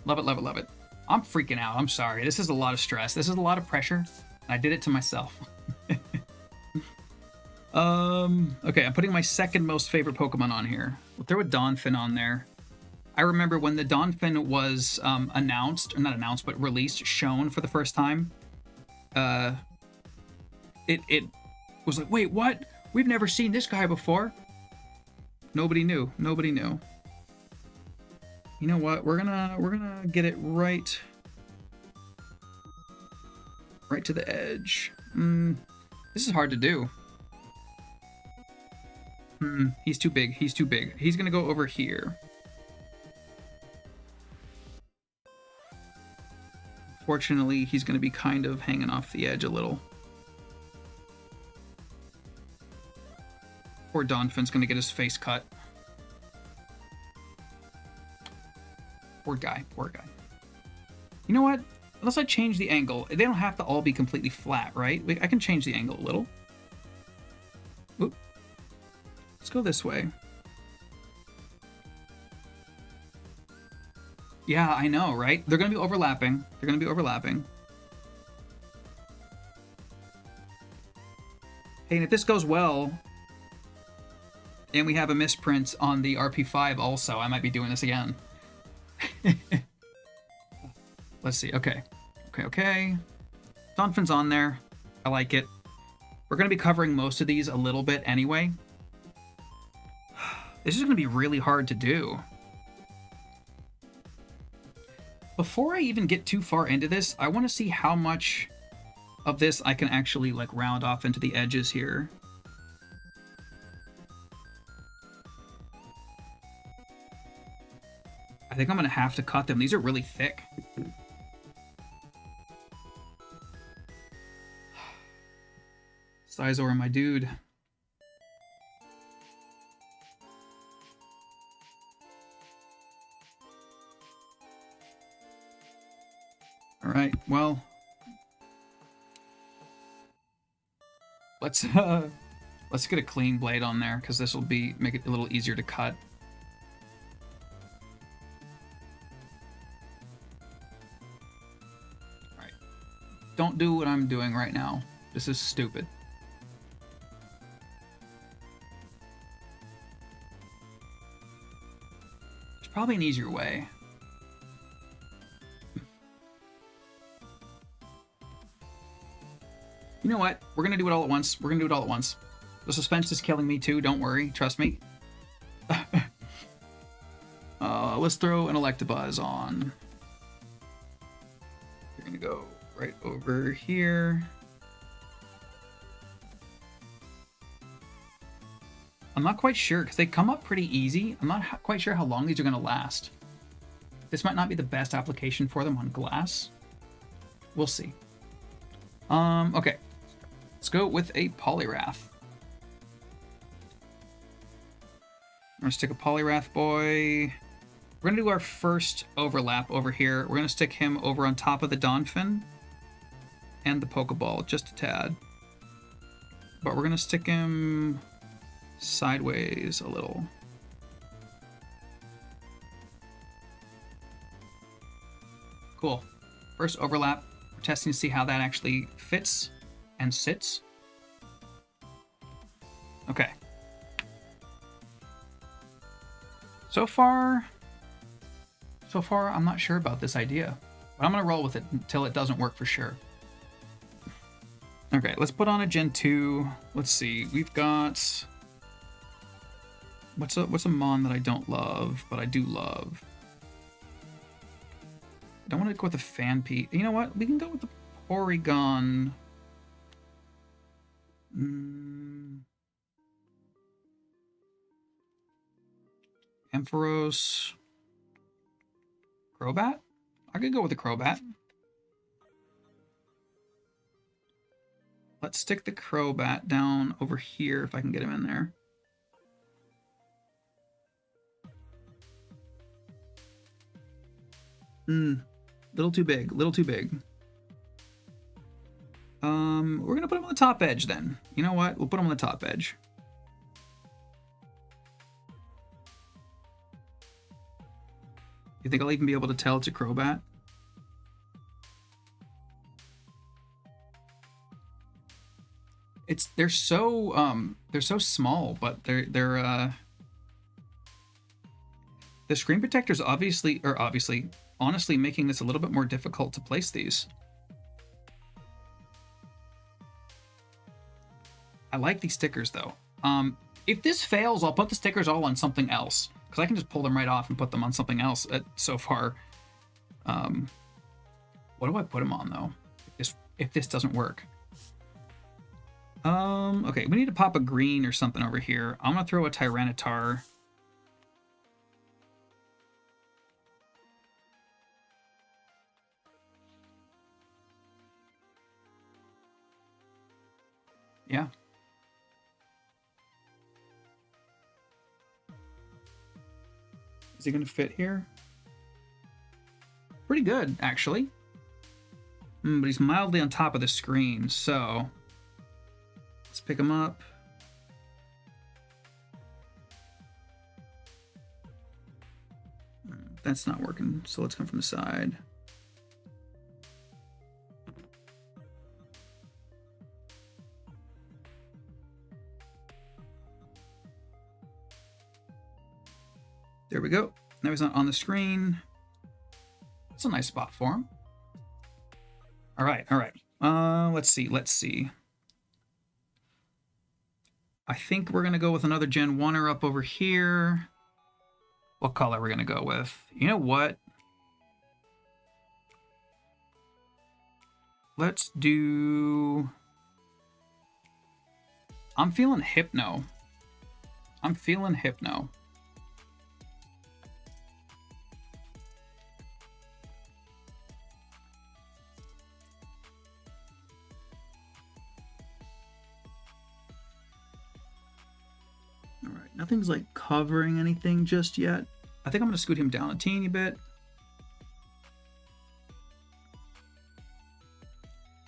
Love it. I'm freaking out. I'm sorry. This is a lot of stress. This is a lot of pressure. And I did it to myself. Okay, I'm putting my second most favorite Pokemon on here. We'll throw a Donphin on there. I remember when the Donphin was announced, or not announced, but released, shown for the first time. It was like, wait, what? We've never seen this guy before. Nobody knew. You know what? We're gonna get it right to the edge. This is hard to do. He's too big. He's gonna go over here. Fortunately, he's gonna be kind of hanging off the edge a little. Poor Donphin's gonna get his face cut. Poor guy. You know what? Unless I change the angle, they don't have to all be completely flat, right? I can change the angle a little. Oop. Let's go this way. Yeah, I know, right? They're going to be overlapping. Hey, and if this goes well, and we have a misprint on the RP5 also, I might be doing this again. let's see. Okay. Okay. Donphin's on there. I like it. We're going to be covering most of these a little bit anyway. This is going to be really hard to do. Before I even get too far into this, I want to see how much of this I can actually like round off into the edges here. I think I'm going to have to cut them. These are really thick. Sizor, my dude. All right, well, let's get a clean blade on there because this will make it a little easier to cut. All right, don't do what I'm doing right now. This is stupid. There's probably an easier way. You know what? We're going to do it all at once. We're going to do it all at once. The suspense is killing me too. Don't worry. Trust me. Let's throw an Electabuzz on. You're going to go right over here. I'm not quite sure because they come up pretty easy. I'm not quite sure how long these are going to last. This might not be the best application for them on glass. We'll see. Okay. Let's go with a Poliwrath. I'm going to stick a Poliwrath boy. We're going to do our first overlap over here. We're going to stick him over on top of the Donphin and the Pokeball, just a tad. But we're going to stick him sideways a little. Cool. First overlap. We're testing to see how that actually fits and sits. Okay. So far, I'm not sure about this idea, but I'm gonna roll with it until it doesn't work for sure. Okay, let's put on a Gen 2. Let's see, we've got what's a Mon that I don't love, but I do love. I don't want to go with the Fanpete. You know what? We can go with the Porygon. Ampharos. Crobat? I could go with the Crobat. Let's stick the Crobat down over here if I can get him in there. Little too big, little too big. We're gonna put him on the top edge then. You know what? We'll put him on the top edge. You think I'll even be able to tell it's a Crobat? They're so small, but they're the screen protector's honestly making this a little bit more difficult to place these. I like these stickers though. If this fails, I'll put the stickers all on something else because I can just pull them right off and put them on something else. So far, what do I put them on though? If this doesn't work. Okay, we need to pop a green or something over here. I'm gonna throw a Tyranitar. Yeah. Is he gonna fit here? Pretty good, actually. But he's mildly on top of the screen, so let's pick him up. That's not working, so let's come from the side. There we go. Now he's not on the screen. That's a nice spot for him. All right, all right. Let's see. I think we're gonna go with another Gen 1er up over here. What color are we gonna go with? You know what? Let's do... I'm feeling Hypno. I'm feeling Hypno. All right, nothing's like covering anything just yet. I think I'm gonna scoot him down a teeny bit.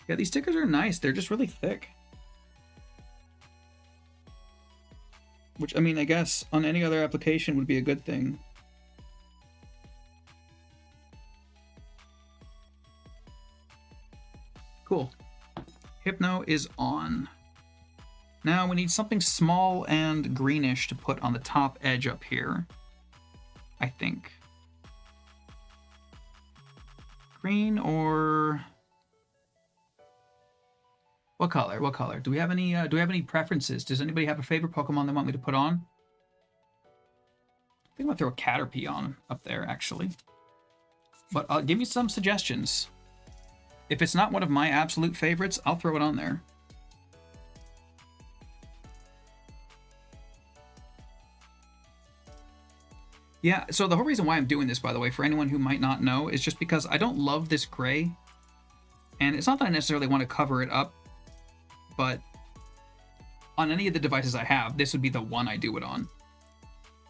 Yeah, these stickers are nice. They're just really thick. Which, I mean, I guess on any other application would be a good thing. Cool. Hypno is on. Now we need something small and greenish to put on the top edge up here. I think. Green or... What color? What color? Do we have any preferences? Does anybody have a favorite Pokemon they want me to put on? I think I'm gonna throw a Caterpie on up there, actually. But give me some suggestions. If it's not one of my absolute favorites, I'll throw it on there. Yeah, so the whole reason why I'm doing this, by the way, for anyone who might not know, is just because I don't love this gray. And it's not that I necessarily want to cover it up, but on any of the devices I have, this would be the one I do it on.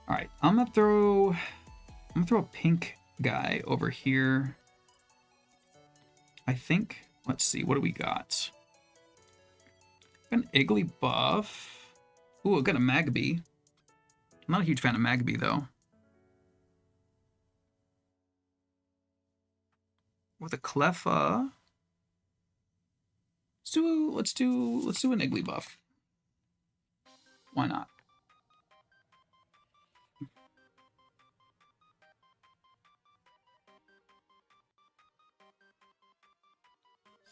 All right, I'm gonna throw a pink guy over here. I think, let's see, what do we got? An Igglybuff. Ooh, I got a Magby. I'm not a huge fan of Magby though. With a Cleffa. Let's do an Igglybuff. Why not?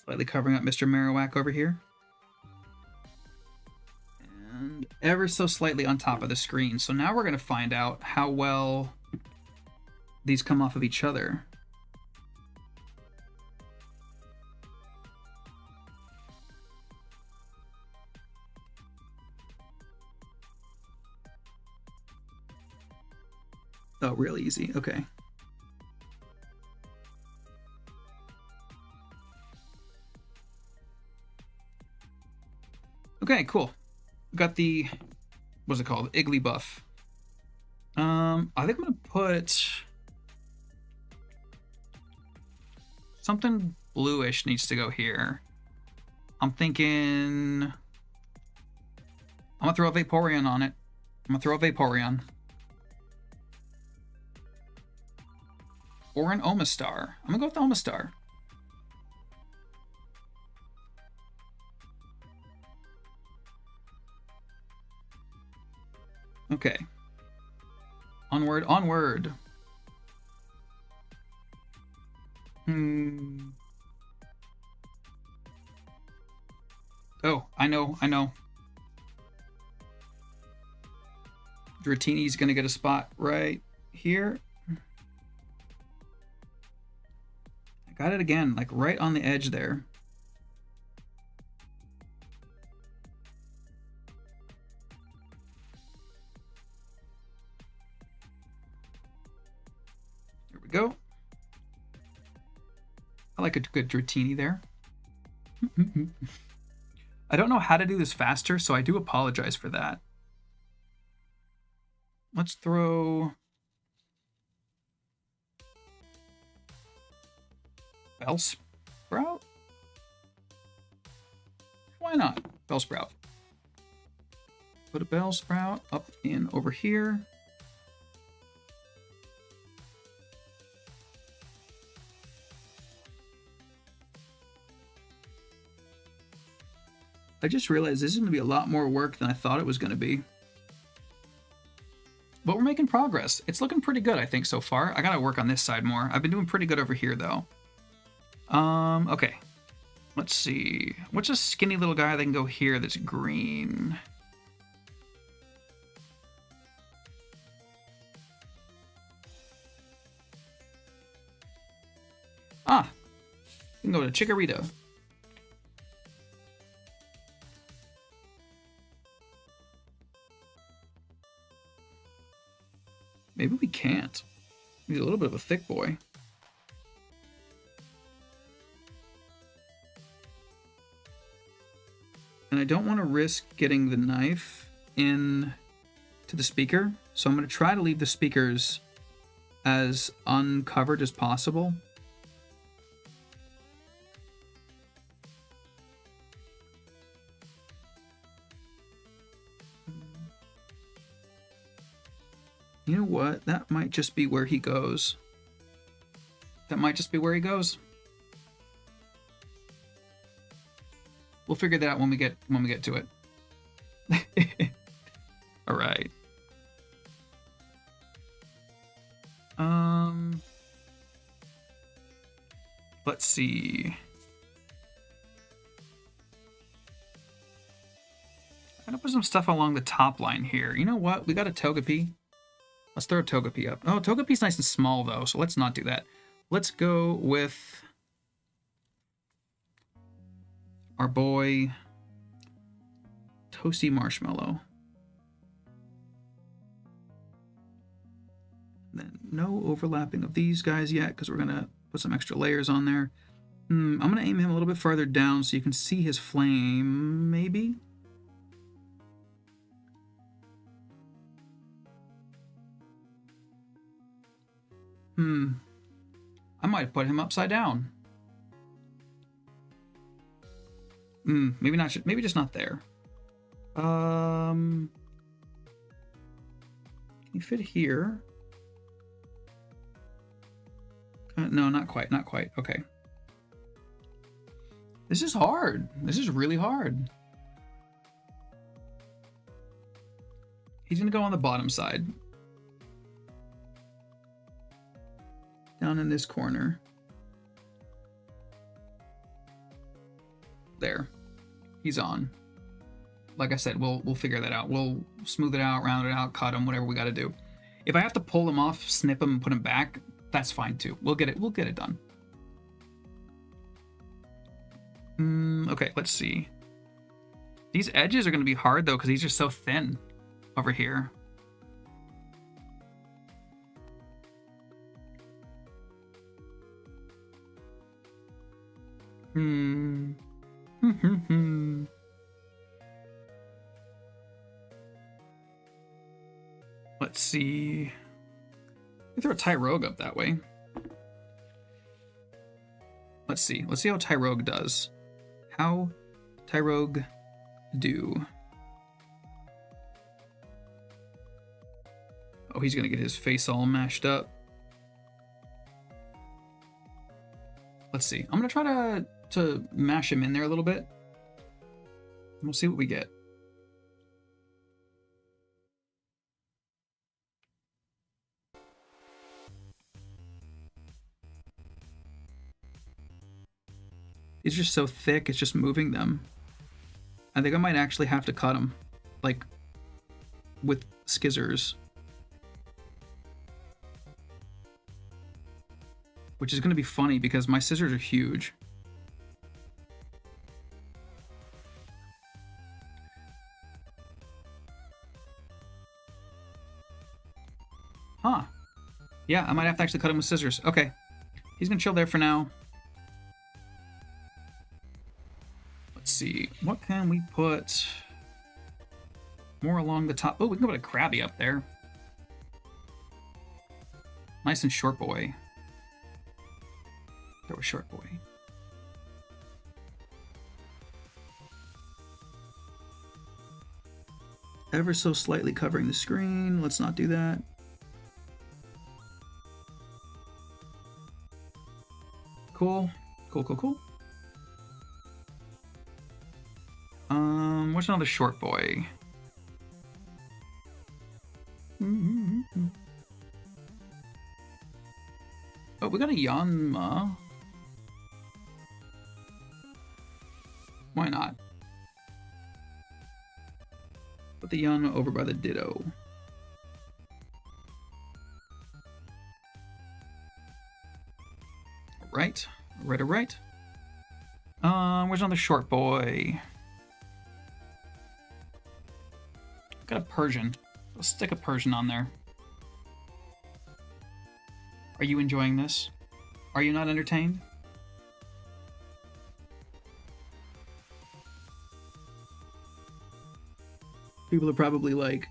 Slightly covering up Mr. Marowak over here. And ever so slightly on top of the screen. So now we're going to find out how well these come off of each other. Oh, real easy. Okay. Okay, cool. Got the, what's it called? Igglybuff. I think I'm gonna put something bluish needs to go here. I'm thinking I'm gonna throw a Vaporeon on it. I'm gonna throw a Vaporeon. Or an Omastar. I'm gonna go with the Omastar. Okay. Onward, onward. Oh, I know. Dratini's gonna get a spot right here. I got it again, like right on the edge there. There we go. I like a good Dratini there. I don't know how to do this faster, so I do apologize for that. Let's throw Bellsprout? Why not? Bellsprout. Put a Bellsprout up in over here. I just realized this is going to be a lot more work than I thought it was going to be. But we're making progress. It's looking pretty good, I think, so far. I got to work on this side more. I've been doing pretty good over here, though. Okay. Let's see. What's a skinny little guy that can go here that's green? Ah, we can go to Chikorita. Maybe we can't. He's a little bit of a thick boy. And I don't want to risk getting the knife in to the speaker, so I'm going to try to leave the speakers as uncovered as possible. You know what? That might just be where he goes. That might just be where he goes. We'll figure that out when we get to it. All right. Let's see. I'm gonna put some stuff along the top line here. You know what? We got a Togepi. Let's throw a Togepi up. Oh, Togepi's nice and small though, so let's not do that. Let's go with our boy Toasty Marshmallow. Then no overlapping of these guys yet, because we're gonna put some extra layers on there. I'm gonna aim him a little bit farther down so you can see his flame, maybe? I might put him upside down. Maybe not. Maybe just not there. Can you fit here? No, not quite. Not quite. Okay. This is hard. This is really hard. He's gonna go on the bottom side. Down in this corner. There. He's on. Like I said, we'll figure that out. We'll smooth it out, round it out, cut him, whatever we got to do. If I have to pull him off, snip him, and put him back, that's fine too. We'll get it done. Okay, let's see. These edges are going to be hard though because these are so thin over here. Let's see. We throw a Tyrogue up that way. Let's see. Let's see how Tyrogue does. How Tyrogue do. Oh, he's gonna get his face all mashed up. Let's see. I'm gonna try to mash him in there a little bit. And we'll see what we get. These are so thick, it's just moving them. I think I might actually have to cut them, like, with scissors. Which is going to be funny because my scissors are huge. Huh. Yeah, I might have to actually cut him with scissors. Okay. He's going to chill there for now. Let's see. What can we put more along the top? Oh, we can put a Krabby up there. Nice and short boy. There was short boy. Ever so slightly covering the screen. Let's not do that. Cool. Cool, cool, cool. What's another short boy? Oh, we got a Yanma. Why not? Put the Yanma over by the Ditto. Alright. Alright. Where's another short boy? Got a Persian. Let's stick a Persian on there. Are you enjoying this? Are you not entertained? People are probably like,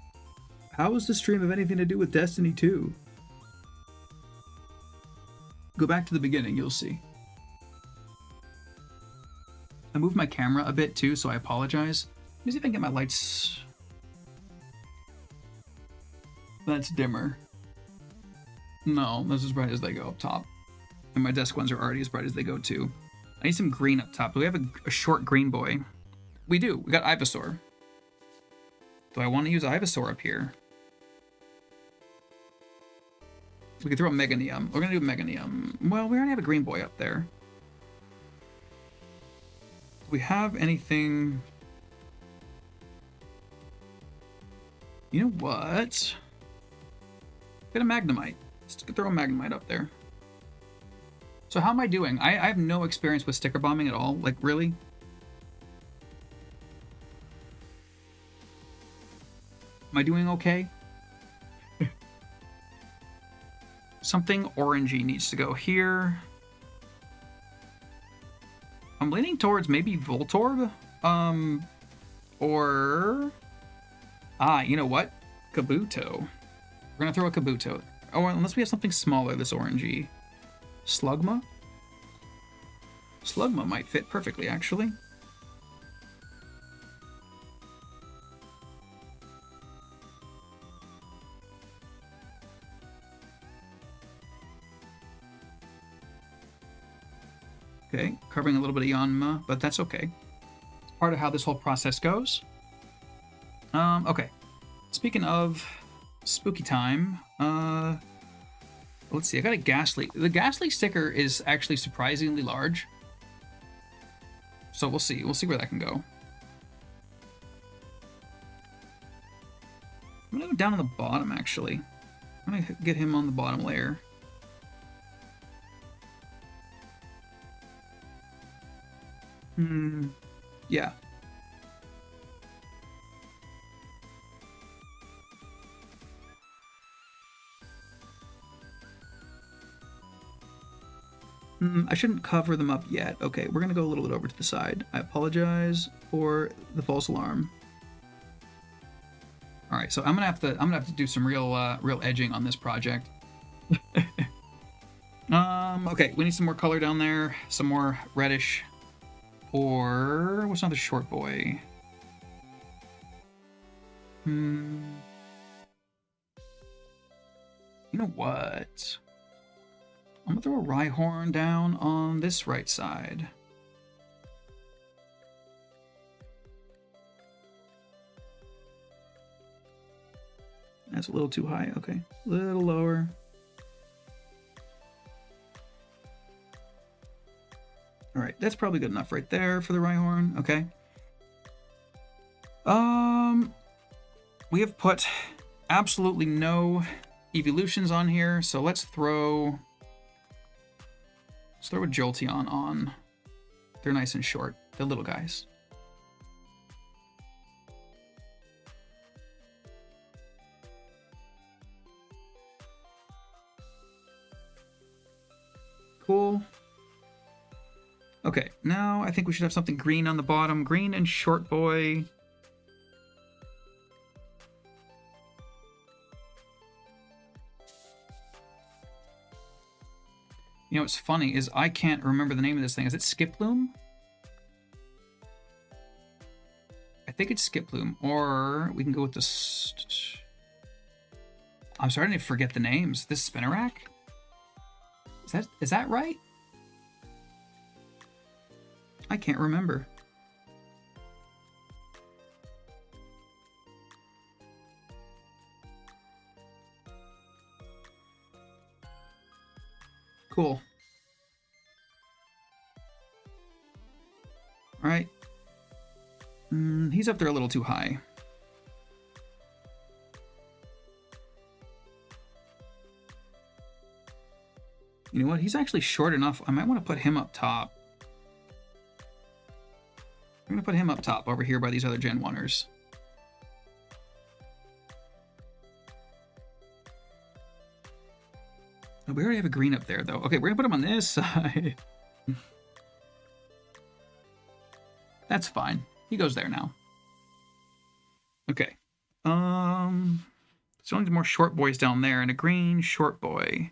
how is the stream have anything to do with Destiny 2? Go back to the beginning, you'll see. I moved my camera a bit too, so I apologize. Let me see if I can get my lights. That's dimmer. No, that's as bright as they go up top. And my desk ones are already as bright as they go too. I need some green up top. Do we have a short green boy? We do. We got Ivysaur. Do I want to use Ivysaur up here? We could throw a Meganium. We're going to do a Meganium. Well, we already have a green boy up there. Do we have anything? You know what? Get a Magnemite. Let's throw a Magnemite up there. So how am I doing? I have no experience with sticker bombing at all. Like, really? Am I doing okay? Something orangey needs to go here. I'm leaning towards maybe Voltorb. Or... you know what? Kabuto. We're gonna throw a Kabuto. Oh, unless we have something smaller, this orangey. Slugma? Slugma might fit perfectly, actually. Okay, covering a little bit of Yanma, but that's okay. It's part of how this whole process goes. Okay. Speaking of spooky time, let's see, I got a Ghastly. The Ghastly sticker is actually surprisingly large. So we'll see. We'll see where that can go. I'm gonna go down on the bottom, actually. I'm gonna get him on the bottom layer. Yeah. I shouldn't cover them up yet. Okay, we're gonna go a little bit over to the side. I apologize for the false alarm. All right, so I'm gonna have to do some real edging on this project. Okay, we need some more color down there, some more reddish. Or what's another short boy? You know what? I'm gonna throw a Rhyhorn down on this right side. That's a little too high. Okay, a little lower. All right, that's probably good enough right there for the Rhyhorn. Okay. We have put absolutely no evolutions on here, so let's throw a Jolteon on. They're nice and short. They're little guys. Cool. Okay, now I think we should have something green on the bottom. Green and short boy. You know what's funny is I can't remember the name of this thing. Is it Skiploom? I think it's Skiploom. Or we can go with this. I'm starting to forget the names. This Spinarak? Is that right? I can't remember. Cool. All right. He's up there a little too high. You know what? He's actually short enough. I might want to put him up top. I'm going to put him up top over here by these other Gen 1ers. Oh, we already have a green up there, though. Okay, we're going to put him on this side. That's fine. He goes there now. Okay. So only more short boys down there, and a green short boy.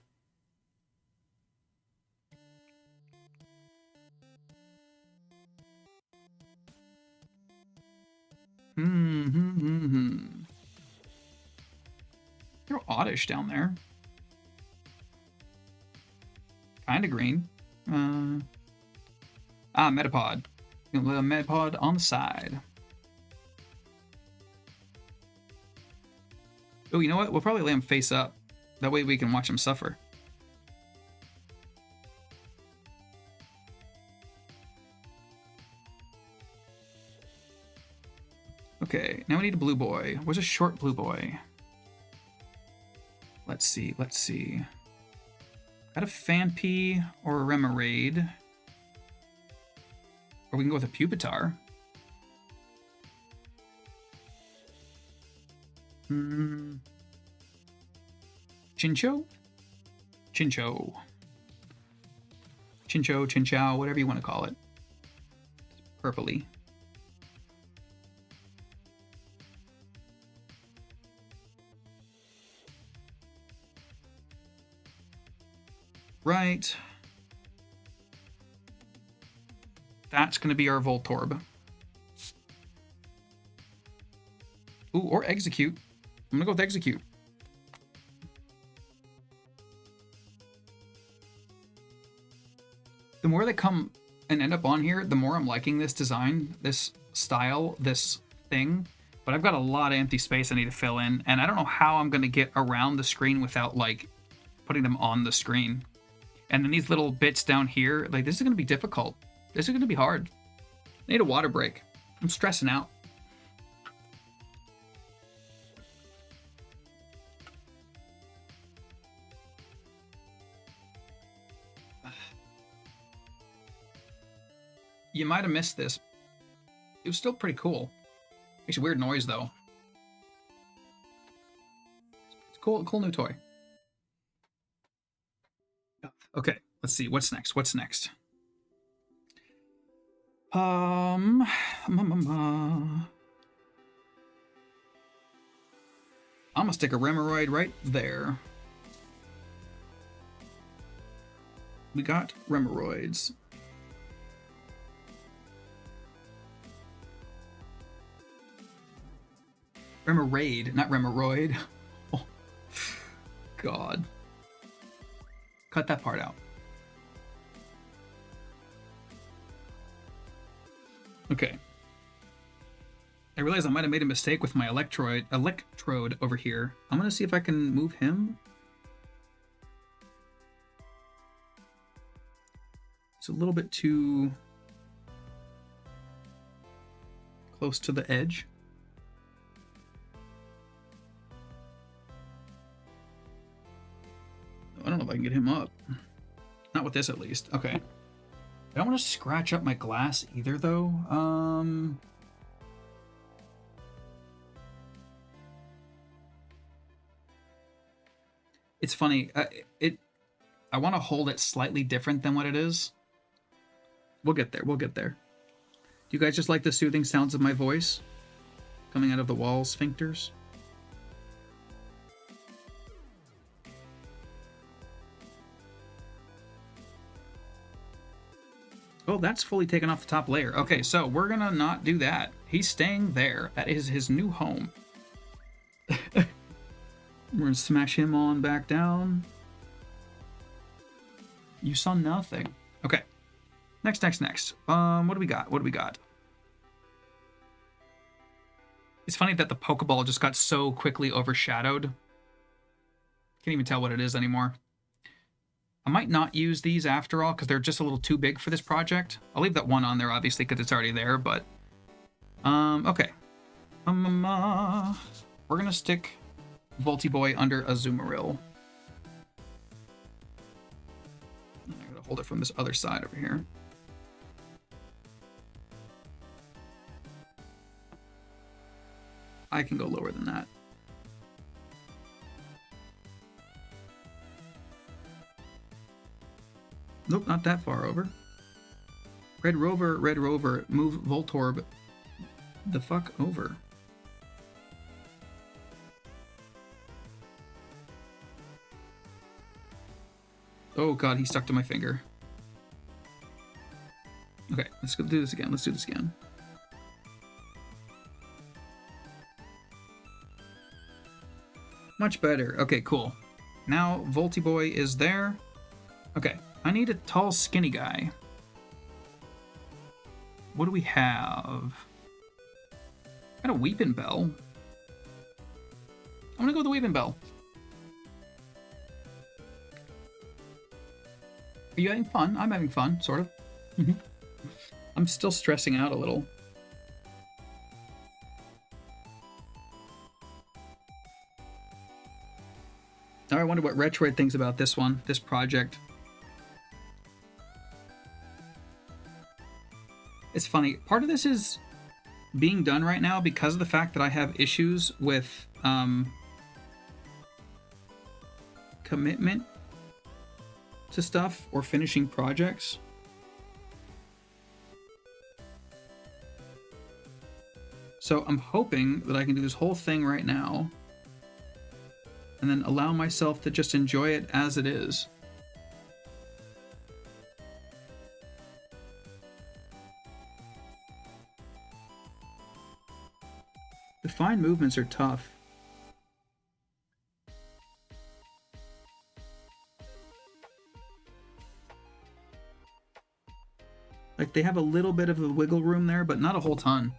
They're oddish down there. Kind of green. Metapod. A little Metapod on the side. Oh, you know what? We'll probably lay him face up. That way we can watch him suffer. Okay, now we need a blue boy. Where's a short blue boy? Let's see, let's see. Got a Fanpy or a Remoraid. Or we can go with a Pupitar. Chincho? Chincho. Chincho, Chinchou, whatever you want to call it. Purpley. Right. That's going to be our Voltorb. Ooh, or Execute. I'm going to go with Execute. The more they come and end up on here, the more I'm liking this design, this style, this thing. But I've got a lot of empty space I need to fill in, and I don't know how I'm going to get around the screen without, like, putting them on the screen. And then these little bits down here, like, this is going to be difficult. This is going to be hard. I need a water break. I'm stressing out. You might have missed this. It was still pretty cool. Makes a weird noise, though. It's cool, cool new toy. Okay, let's see. What's next? What's next? I'm gonna stick a Remoraid right there. We got Remoraid's. Remoraid, not Remoraid. Oh, God. Cut that part out. Okay. I realize I might have made a mistake with my electrode over here. I'm gonna see if I can move him. It's a little bit too close to the edge. I don't know if I can get him up. Not with this, at least. Okay. I don't want to scratch up my glass either, though. It's funny. I want to hold it slightly different than what it is. We'll get there. We'll get there. Do you guys just like the soothing sounds of my voice coming out of the wall sphincters? Oh, that's fully taken off the top layer. Okay, so we're gonna not do that. He's staying there. That is his new home. We're gonna smash him on back down. You saw nothing. Okay. Next. What do we got? What do we got? It's funny that the Pokeball just got so quickly overshadowed. Can't even tell what it is anymore. I might not use these after all because they're just a little too big for this project. I'll leave that one on there, obviously, because it's already there, but Okay. We're gonna stick Volty Boy under Azumarill. I'm gonna hold it from this other side over here. I can go lower than that. Nope, not that far over. Red Rover, move Voltorb the fuck over. Oh god, he stuck to my finger. Okay, let's go do this again. Let's do this again. Much better. Okay, cool. Now Volty Boy is there. Okay, I need a tall, skinny guy. What do we have? Got a Weepin' Bell. I'm gonna go with the Weepin' Bell. Are you having fun? I'm having fun, sort of. I'm still stressing out a little. Now I wonder what Retroid thinks about this one, this project. It's funny. Part of this is being done right now because of the fact that I have issues with commitment to stuff or finishing projects. So I'm hoping that I can do this whole thing right now and then allow myself to just enjoy it as it is. The fine movements are tough. Like, they have a little bit of a wiggle room there, but not a whole ton.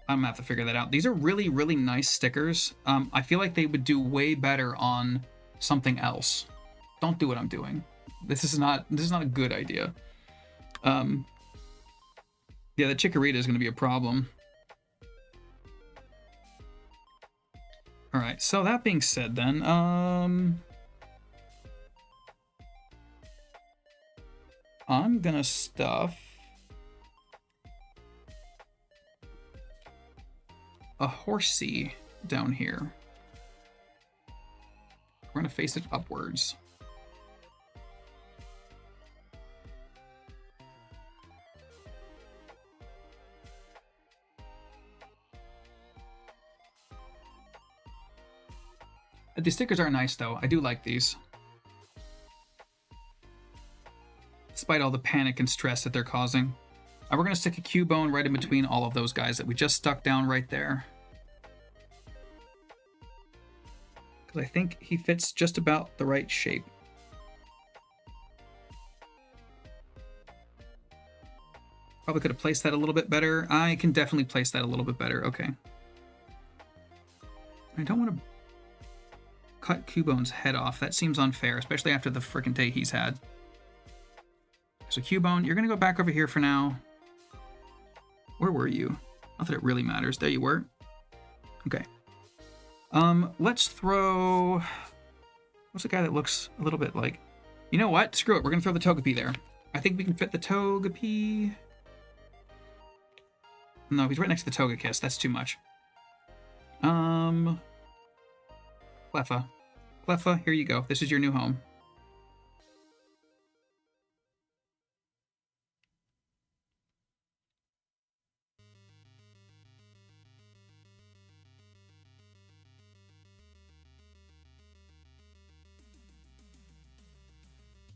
I'm gonna have to figure that out. These are really, really nice stickers. I feel like they would do way better on something else. Don't do what I'm doing. This is not a good idea. Yeah, the Chikorita is gonna be a problem. All right, so that being said then, I'm gonna stuff a horsey down here. We're gonna face it upwards. These stickers are nice though. I do like these. Despite all the panic and stress that they're causing. We're gonna stick a Cubone right in between all of those guys that we just stuck down right there. Because I think he fits just about the right shape. Probably could have placed that a little bit better. I can definitely place that a little bit better. Okay. I don't want to cut Cubone's head off. That seems unfair, especially after the frickin' day he's had. So Cubone, you're gonna go back over here for now. Where were you? Not that it really matters. There you were. Okay. Let's throw... What's the guy that looks a little bit like... You know what? Screw it. We're gonna throw the Togepi there. I think we can fit the Togepi... No, he's right next to the Togekiss. That's too much. Cleffa. Cleffa, here you go. This is your new home.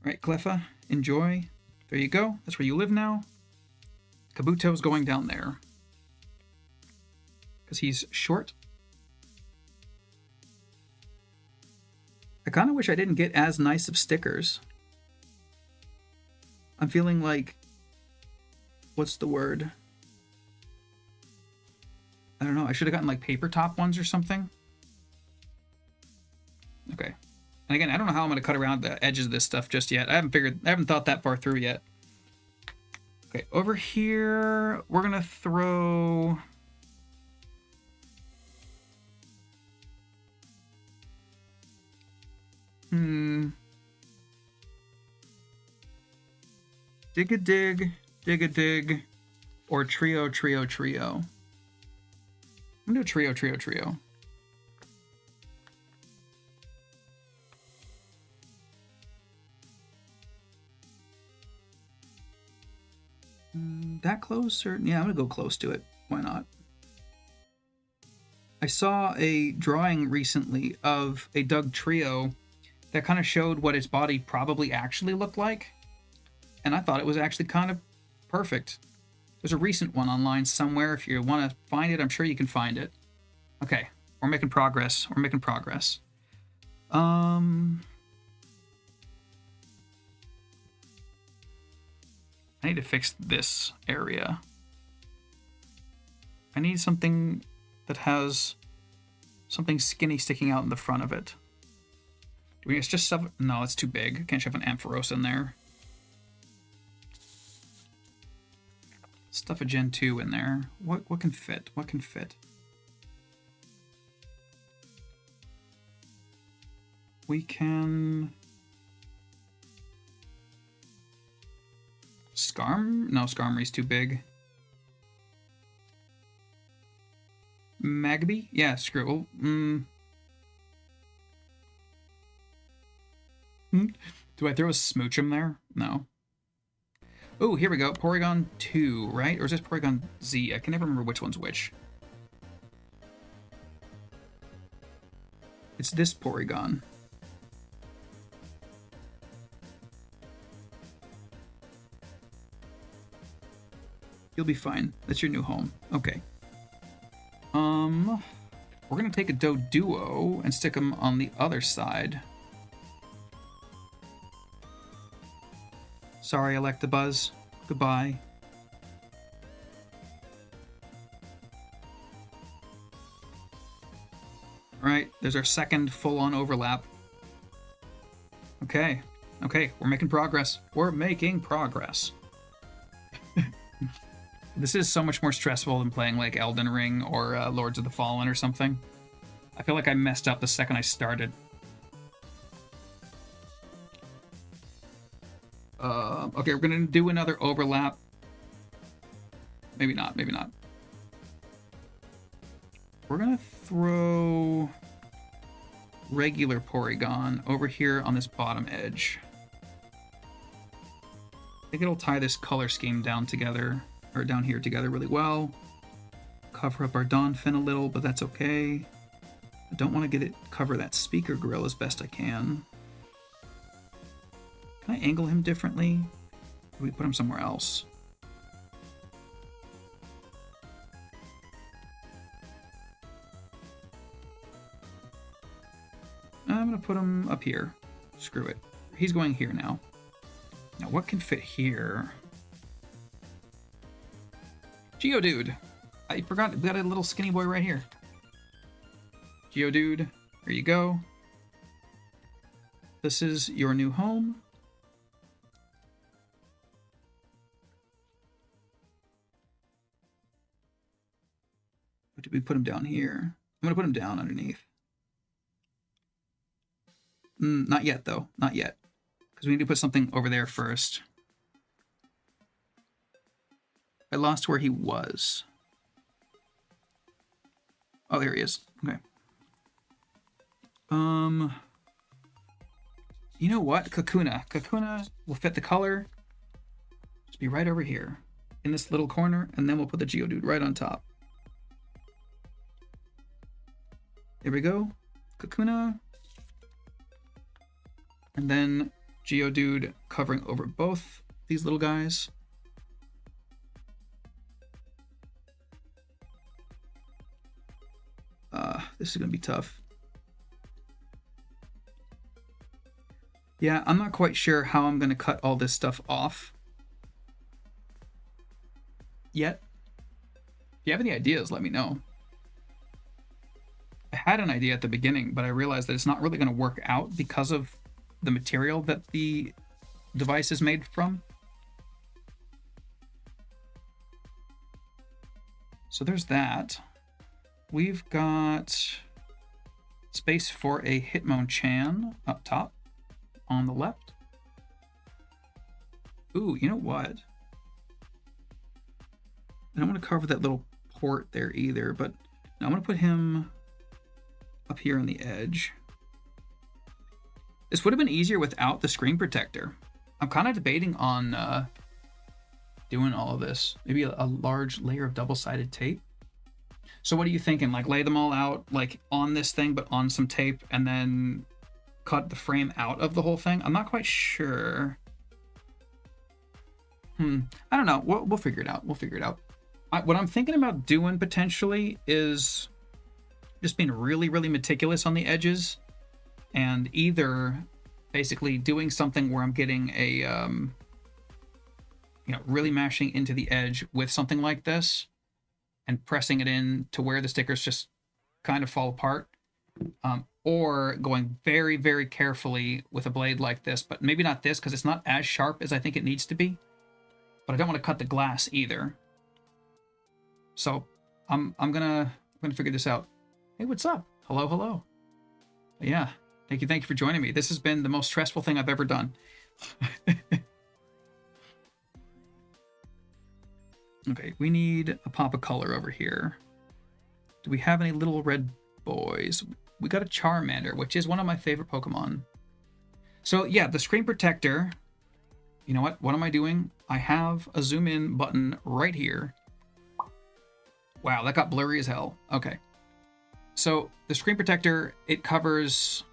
All right, Cleffa, enjoy. There you go. That's where you live now. Kabuto's going down there. Because he's short. I kind of wish I didn't get as nice of stickers. I'm feeling like... What's the word? I don't know. I should have gotten like paper top ones or something. Okay. And again, I don't know how I'm going to cut around the edges of this stuff just yet. I haven't thought that far through yet. Okay, over here, we're gonna throw... Dig-a-dig, dig-a-dig, or trio, trio, trio. I'm gonna do trio, trio, trio. That close? Or yeah, I'm gonna go close to it. Why not? I saw a drawing recently of a Doug trio that kind of showed what its body probably actually looked like. And I thought it was actually kind of perfect. There's a recent one online somewhere. If you want to find it, I'm sure you can find it. Okay, we're making progress. We're making progress. I need to fix this area. I need something that has something skinny sticking out in the front of it. Do we just stuff? No, it's too big. I can't shove an Ampharos in there. Stuff a Gen 2 in there. What can fit? What can fit? We can... Skarm? No, Skarmory's too big. Magby? Yeah, screw it. Do I throw a Smoochum there? No. Oh, here we go. Porygon 2, right? Or is this Porygon Z? I can never remember which one's which. It's this Porygon. You'll be fine. That's your new home. Okay. We're gonna take a Doduo and stick him on the other side. Sorry, Electabuzz. Goodbye. Alright, there's our second full-on overlap. Okay. Okay, we're making progress. We're making progress. This is so much more stressful than playing like Elden Ring or Lords of the Fallen or something. I feel like I messed up the second I started. Okay, we're gonna do another overlap. Maybe not, maybe not. We're gonna throw regular Porygon over here on this bottom edge. I think it'll tie this color scheme down together, or down here together really well. Cover up our Donphin a little, but that's okay. I don't want to get it cover that speaker grill as best I can. Can I angle him differently? Or do we put him somewhere else? I'm gonna put him up here. Screw it. He's going here now. Now what can fit here? Geodude! I forgot, we got a little skinny boy right here. Geodude, there you go. This is your new home. Or did we put him down here? I'm gonna put him down underneath. Not yet though, not yet. Because we need to put something over there first. I lost where he was. Oh, there he is. Okay. You know what? Kakuna. Kakuna will fit the color. Just be right over here in this little corner, and then we'll put the Geodude right on top. There we go. Kakuna. And then Geodude covering over both these little guys. This is going to be tough. Yeah, I'm not quite sure how I'm going to cut all this stuff off yet. If you have any ideas, let me know. I had an idea at the beginning, but I realized that it's not really going to work out because of the material that the device is made from. So there's that. We've got space for a Hitmonchan up top on the left. Ooh, you know what? I don't want to cover that little port there either, but I'm going to put him up here on the edge. This would have been easier without the screen protector. I'm kind of debating on doing all of this. Maybe a large layer of double-sided tape. So what are you thinking? Like lay them all out like on this thing, but on some tape, and then cut the frame out of the whole thing? I'm not quite sure. I don't know. We'll figure it out. We'll figure it out. What I'm thinking about doing potentially is just being really, really meticulous on the edges, and either basically doing something where I'm getting a, really mashing into the edge with something like this and pressing it in to where the stickers just kind of fall apart, or going very, very carefully with a blade like this, but maybe not this because it's not as sharp as I think it needs to be, but I don't want to cut the glass either. So I'm gonna figure this out. Hey, what's up? Hello, hello. Yeah, thank you for joining me. This has been the most stressful thing I've ever done. Okay, we need a pop of color over here. Do we have any little red boys? We got a Charmander, which is one of my favorite Pokemon. So yeah, the screen protector, you know what? What am I doing? I have a zoom in button right here. Wow, that got blurry as hell. Okay. So the screen protector, it covers,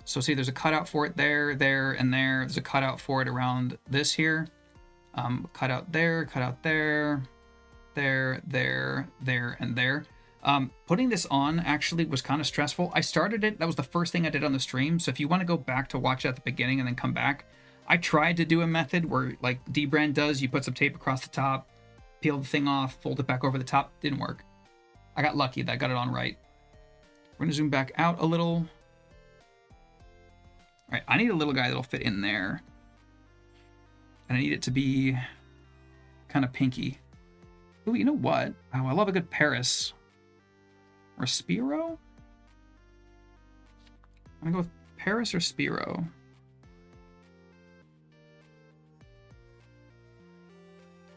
so see there's a cutout for it there, and there. There's a cutout for it around this here. Cutout there, there, and there. Putting this on actually was kind of stressful. I started it, that was the first thing I did on the stream, so if you want to go back to watch it at the beginning and then come back, I tried to do a method where, like D-Brand does, you put some tape across the top, peel the thing off, fold it back over the top. Didn't work. I got lucky that I got it on right. We're going to zoom back out a little. All right, I need a little guy that'll fit in there. And I need it to be kind of pinky. Ooh, you know what? Oh, I love a good Paris. Or Spearow? I'm going to go with Paris or Spearow.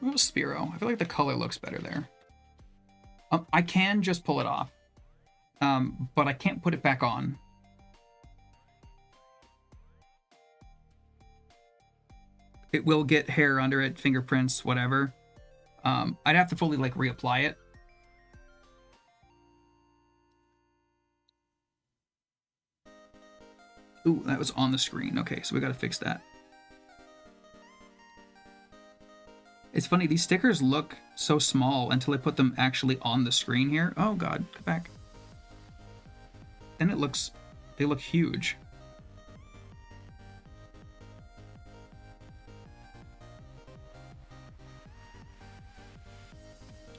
What was Spearow? I feel like the color looks better there. I can just pull it off, but I can't put it back on. It will get hair under it, fingerprints, whatever. I'd have to fully like reapply it. Ooh, that was on the screen. Okay, so we got to fix that. It's funny, these stickers look so small until I put them actually on the screen here. Oh god, come back. Then they look huge.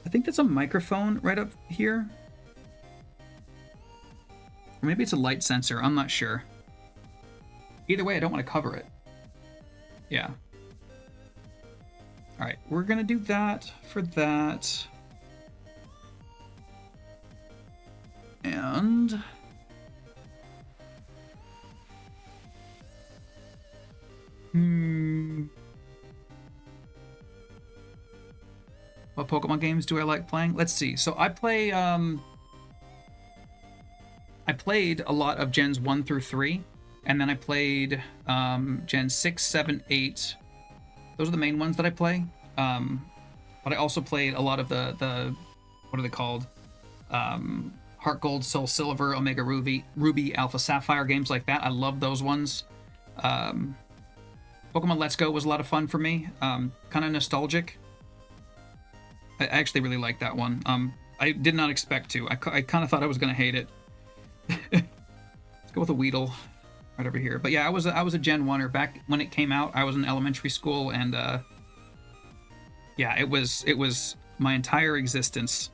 I think that's a microphone right up here. Or maybe it's a light sensor, I'm not sure. Either way, I don't want to cover it. Yeah. All right, we're gonna do that for that. And what Pokemon games do I like playing? Let's see. So I play I played a lot of Gens 1 through 3, and then I played Gen 6, 7, 8. Those are the main ones that I play. But I also played a lot of the what are they called? Heart Gold, Soul Silver, Omega Ruby, Alpha Sapphire, games like that. I love those ones. Pokemon Let's Go was a lot of fun for me. Kind of nostalgic. I actually really like that one. I did not expect to. I kind of thought I was going to hate it. Let's go with a Weedle right over here. But yeah, I was a Gen 1er back when it came out. I was in elementary school, and yeah, it was my entire existence.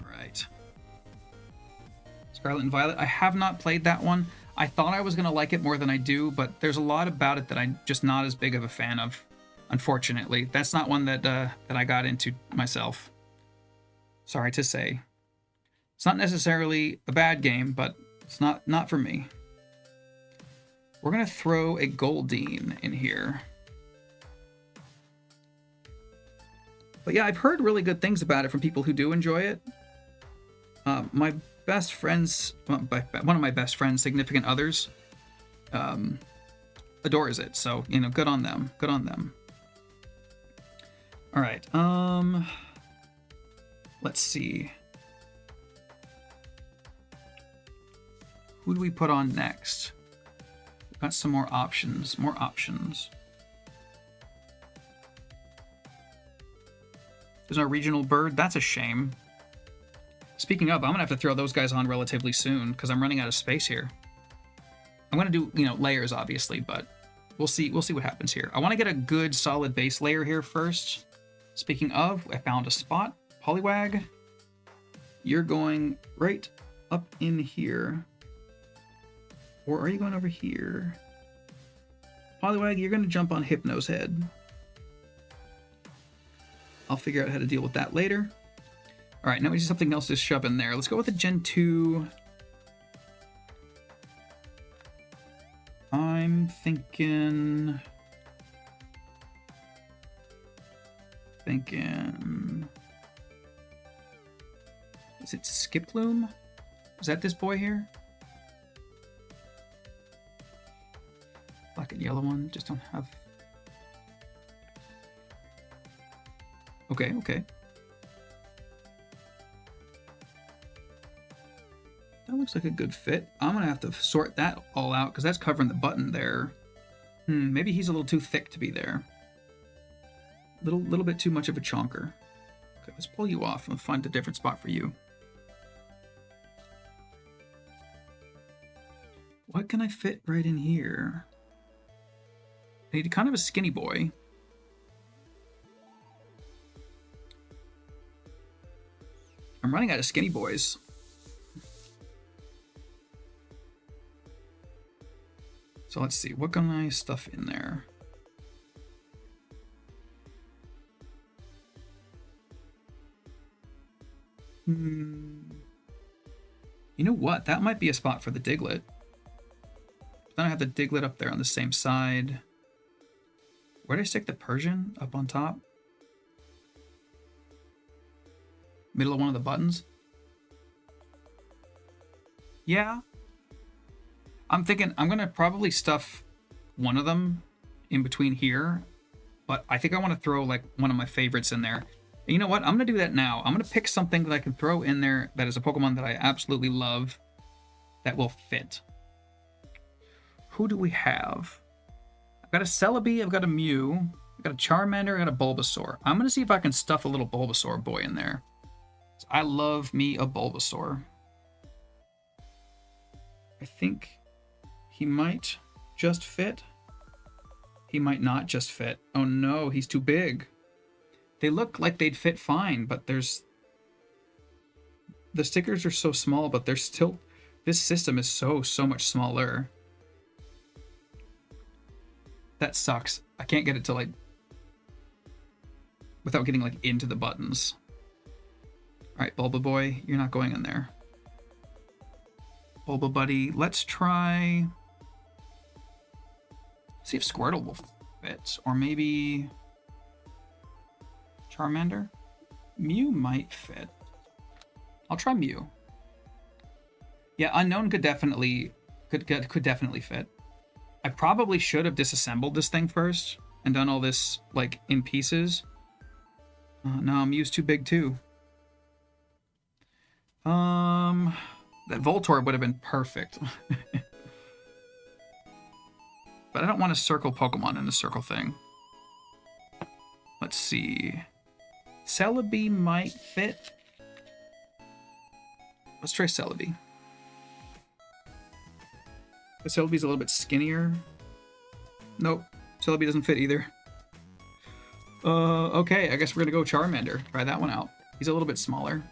All right. Scarlet and Violet. I have not played that one. I thought I was going to like it more than I do, but there's a lot about it that I'm just not as big of a fan of, unfortunately. That's not one that that I got into myself. Sorry to say. It's not necessarily a bad game, but it's not for me. We're going to throw a Goldeen in here. But yeah, I've heard really good things about it from people who do enjoy it. My best friends, one of my best friends' significant others, adores it. So, you know, good on them. Good on them. All right. Let's see. Who do we put on next? We've got some more options. More options. There's no regional bird. That's a shame. Speaking of, I'm gonna have to throw those guys on relatively soon because I'm running out of space here. I'm gonna do, you know, layers obviously, but we'll see what happens here. I want to get a good solid base layer here first. Speaking of, I found a spot. Poliwag, you're going right up in here. Or are you going over here? Poliwag, you're gonna jump on Hypno's head. I'll figure out how to deal with that later. All right, now we need something else to shove in there. Let's go with the Gen 2. I'm thinking... Is it Skiploom? Is that this boy here? Black and yellow one, just don't have... Okay, okay. That looks like a good fit. I'm gonna have to sort that all out because that's covering the button there. Maybe he's a little too thick to be there. Little bit too much of a chonker. Okay, let's pull you off and find a different spot for you. What can I fit right in here? I need kind of a skinny boy. I'm running out of skinny boys. So let's see, what can I stuff in there? You know what? That might be a spot for the Diglett. Then I have the Diglett up there on the same side. Where did I stick the Persian? Up on top? Middle of one of the buttons? Yeah. I'm thinking I'm going to probably stuff one of them in between here. But I think I want to throw like one of my favorites in there. And you know what? I'm going to do that now. I'm going to pick something that I can throw in there that is a Pokemon that I absolutely love that will fit. Who do we have? I've got a Celebi, I've got a Mew, I've got a Charmander, I've got a Bulbasaur. I'm going to see if I can stuff a little Bulbasaur boy in there. I love me a Bulbasaur. I think he might just fit. He might not just fit. Oh no, he's too big. They look like they'd fit fine, but there's... The stickers are so small, but they're still... This system is so much smaller. That sucks. I can't get it to like... Without getting like into the buttons. Alright, Bulba Boy, you're not going in there. Bulba Buddy, let's try... See if Squirtle will fit. Or maybe... Charmander? Mew might fit. I'll try Mew. Yeah, Unknown could definitely fit. I probably should have disassembled this thing first and done all this like in pieces. No, Mew's too big too. That Voltorb would have been perfect. But I don't want to circle Pokemon in the circle thing. Let's see. Celebi might fit. Let's try Celebi. The Celebi's a little bit skinnier. Nope, Celebi doesn't fit either. Okay, I guess we're gonna go Charmander. Try that one out. He's a little bit smaller.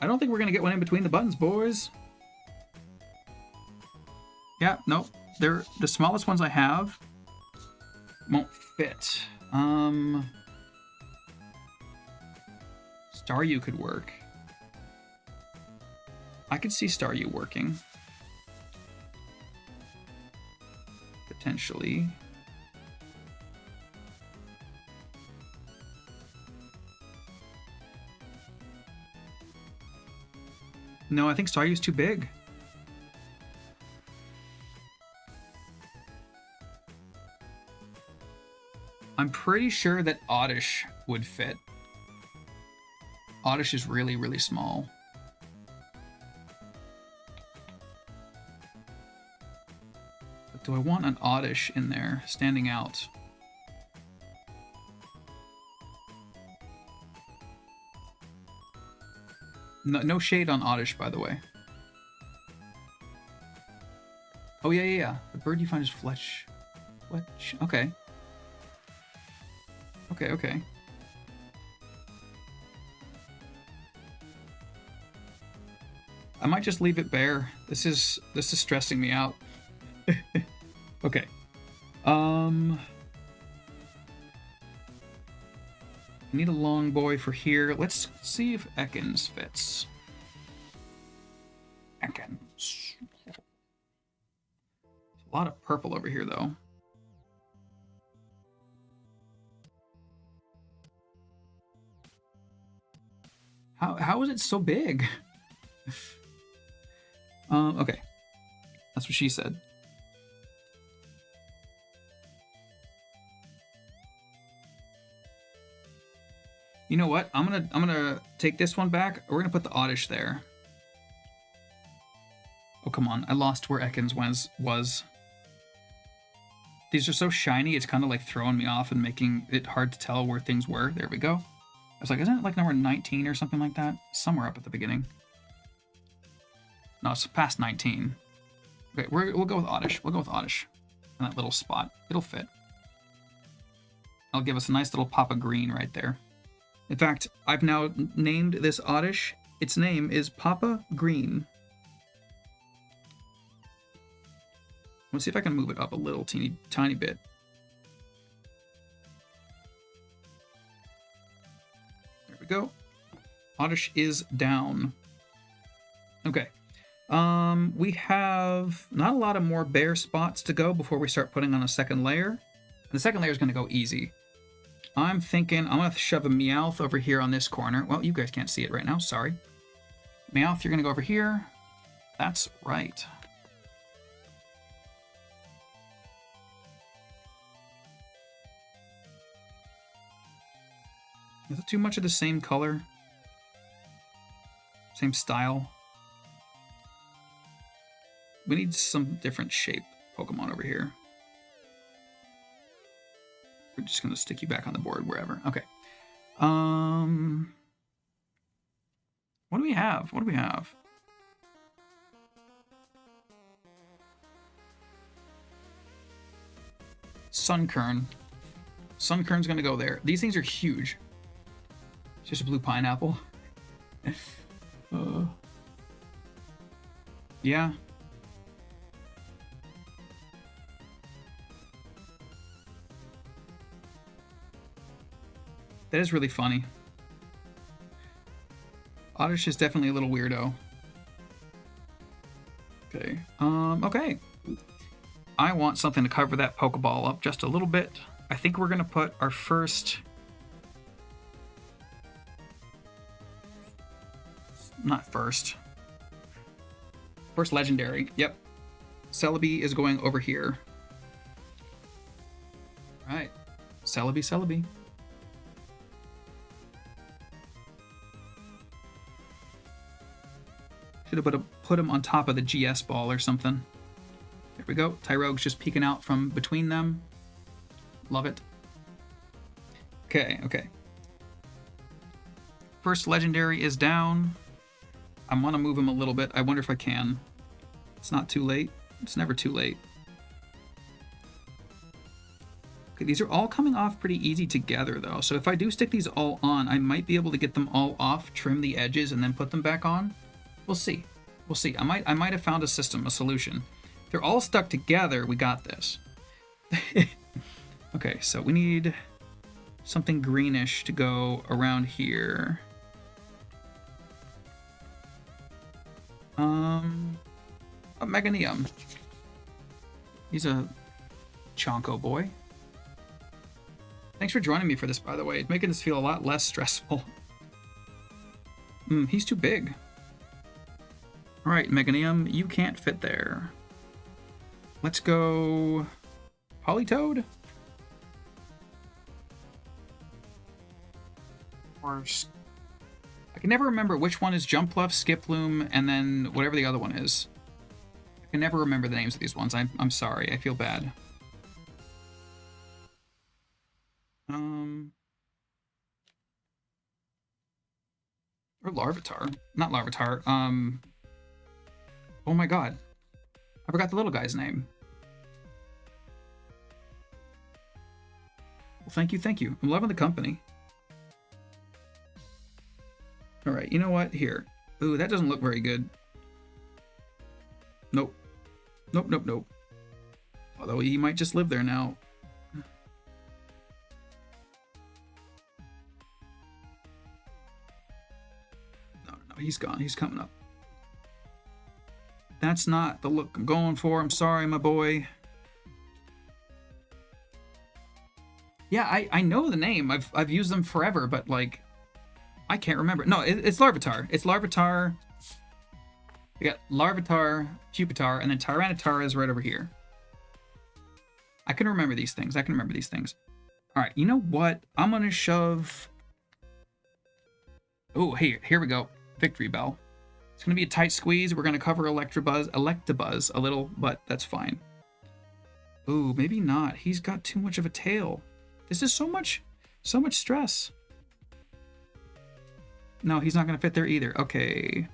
I don't think we're gonna get one in between the buttons, boys. Yeah, nope. They're the smallest ones I have. Won't fit. Staryu could work. I could see Staryu working. Potentially. No, I think Staryu's too big. I'm pretty sure that Oddish would fit. Oddish is really, really small. But do I want an Oddish in there, standing out? No shade on Oddish, by the way. Oh, yeah. The bird you find is Fletch. Okay. Okay. I might just leave it bare. This is stressing me out. Okay. I need a long boy for here. Let's see if Ekans fits. Ekans. A lot of purple over here, though. How is it so big? Okay. That's what she said. You know what? I'm gonna take this one back. We're gonna put the Oddish there. Oh, come on. I lost where Ekans was. These are so shiny, it's kind of like throwing me off and making it hard to tell where things were. There we go. I was like, isn't it like number 19 or something like that? Somewhere up at the beginning. No, it's past 19. Okay, we'll go with Oddish. We'll go with Oddish in that little spot. It'll fit. It'll give us a nice little pop of green right there. In fact, I've now named this Oddish. Its name is Papa Green. Let's see if I can move it up a little tiny bit. There we go. Oddish is down. Okay. We have not a lot of more bare spots to go before we start putting on a second layer. And the second layer is going to go easy. I'm thinking I'm going to shove a Meowth over here on this corner. Well, you guys can't see it right now. Sorry. Meowth, you're going to go over here. That's right. Is it too much of the same color? Same style? We need some different shape Pokemon over here. We're just going to stick you back on the board wherever. Okay. What do we have? Sunkern. Sunkern's going to go there. These things are huge. It's just a blue pineapple. Yeah. That is really funny. Oddish is definitely a little weirdo. Okay. Okay. I want something to cover that Pokeball up just a little bit. I think we're gonna put our first... Not first. First legendary. Yep. Celebi is going over here. All right. Celebi. Should have put him on top of the GS ball or something. There we go. Tyrogue's just peeking out from between them. Love it. Okay. First legendary is down. I want to move him a little bit. I wonder if I can. It's not too late. It's never too late. Okay, these are all coming off pretty easy together, though. So if I do stick these all on, I might be able to get them all off, trim the edges, and then put them back on. We'll see. We'll see. I might have found a system, a solution. If they're all stuck together, we got this. Okay, so we need something greenish to go around here. A Meganium. He's a Chonko boy. Thanks for joining me for this, by the way. It's making this feel a lot less stressful. He's too big. Alright, Meganium, you can't fit there. Let's go... Politoad? Or... I can never remember which one is Jumpluff, Skiploom, and then whatever the other one is. I can never remember the names of these ones. I'm sorry. I feel bad. Or Larvitar. Not Larvitar. Oh my god. I forgot the little guy's name. Well, thank you, thank you. I'm loving the company. Alright, you know what? Here. Ooh, that doesn't look very good. Nope. Nope, nope, nope. Although he might just live there now. No, he's gone. He's coming up. That's not the look I'm going for. I'm sorry, my boy. Yeah, I know the name. I've used them forever, but like I can't remember. No, it's Larvitar. It's Larvitar. We got Larvitar, Pupitar, and then Tyranitar is right over here. I can remember these things. All right, you know what? I'm gonna shove. Oh, hey, here we go. Victory Bell. It's gonna be a tight squeeze. We're gonna cover Electabuzz a little, but that's fine. Ooh, maybe not. He's got too much of a tail. This is so much stress. No, he's not gonna fit there either. Okay.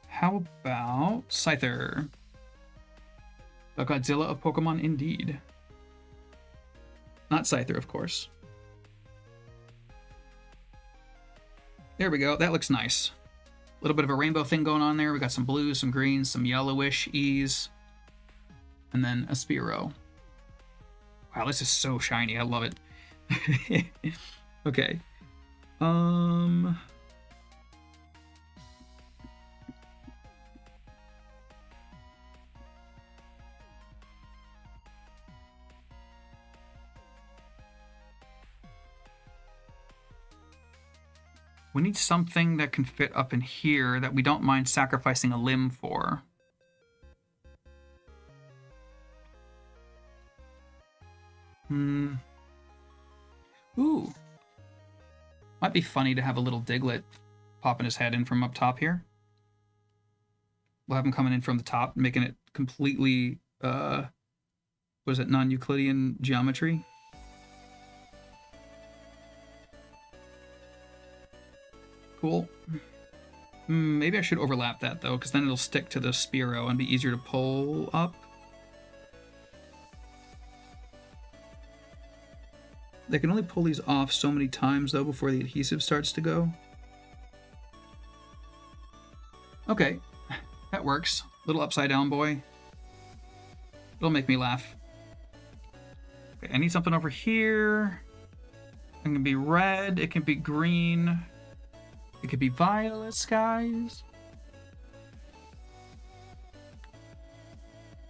How about Scyther? The Godzilla of Pokemon, indeed. Not Scyther, of course. There we go. That looks nice. A little bit of a rainbow thing going on there. We got some blues, some greens, some yellowish E's, and then a Spearow. Wow, this is so shiny. I love it. Okay. We need something that can fit up in here that we don't mind sacrificing a limb for. Ooh. Might be funny to have a little Diglett popping his head in from up top here. We'll have him coming in from the top, making it completely, what is it, non-Euclidean geometry? Cool. Maybe I should overlap that, though, because then it'll stick to the Spearow and be easier to pull up. They can only pull these off so many times, though, before the adhesive starts to go. Okay, that works. Little upside down boy. It'll make me laugh. Okay, I need something over here. It can be red, it can be green. It could be violet skies.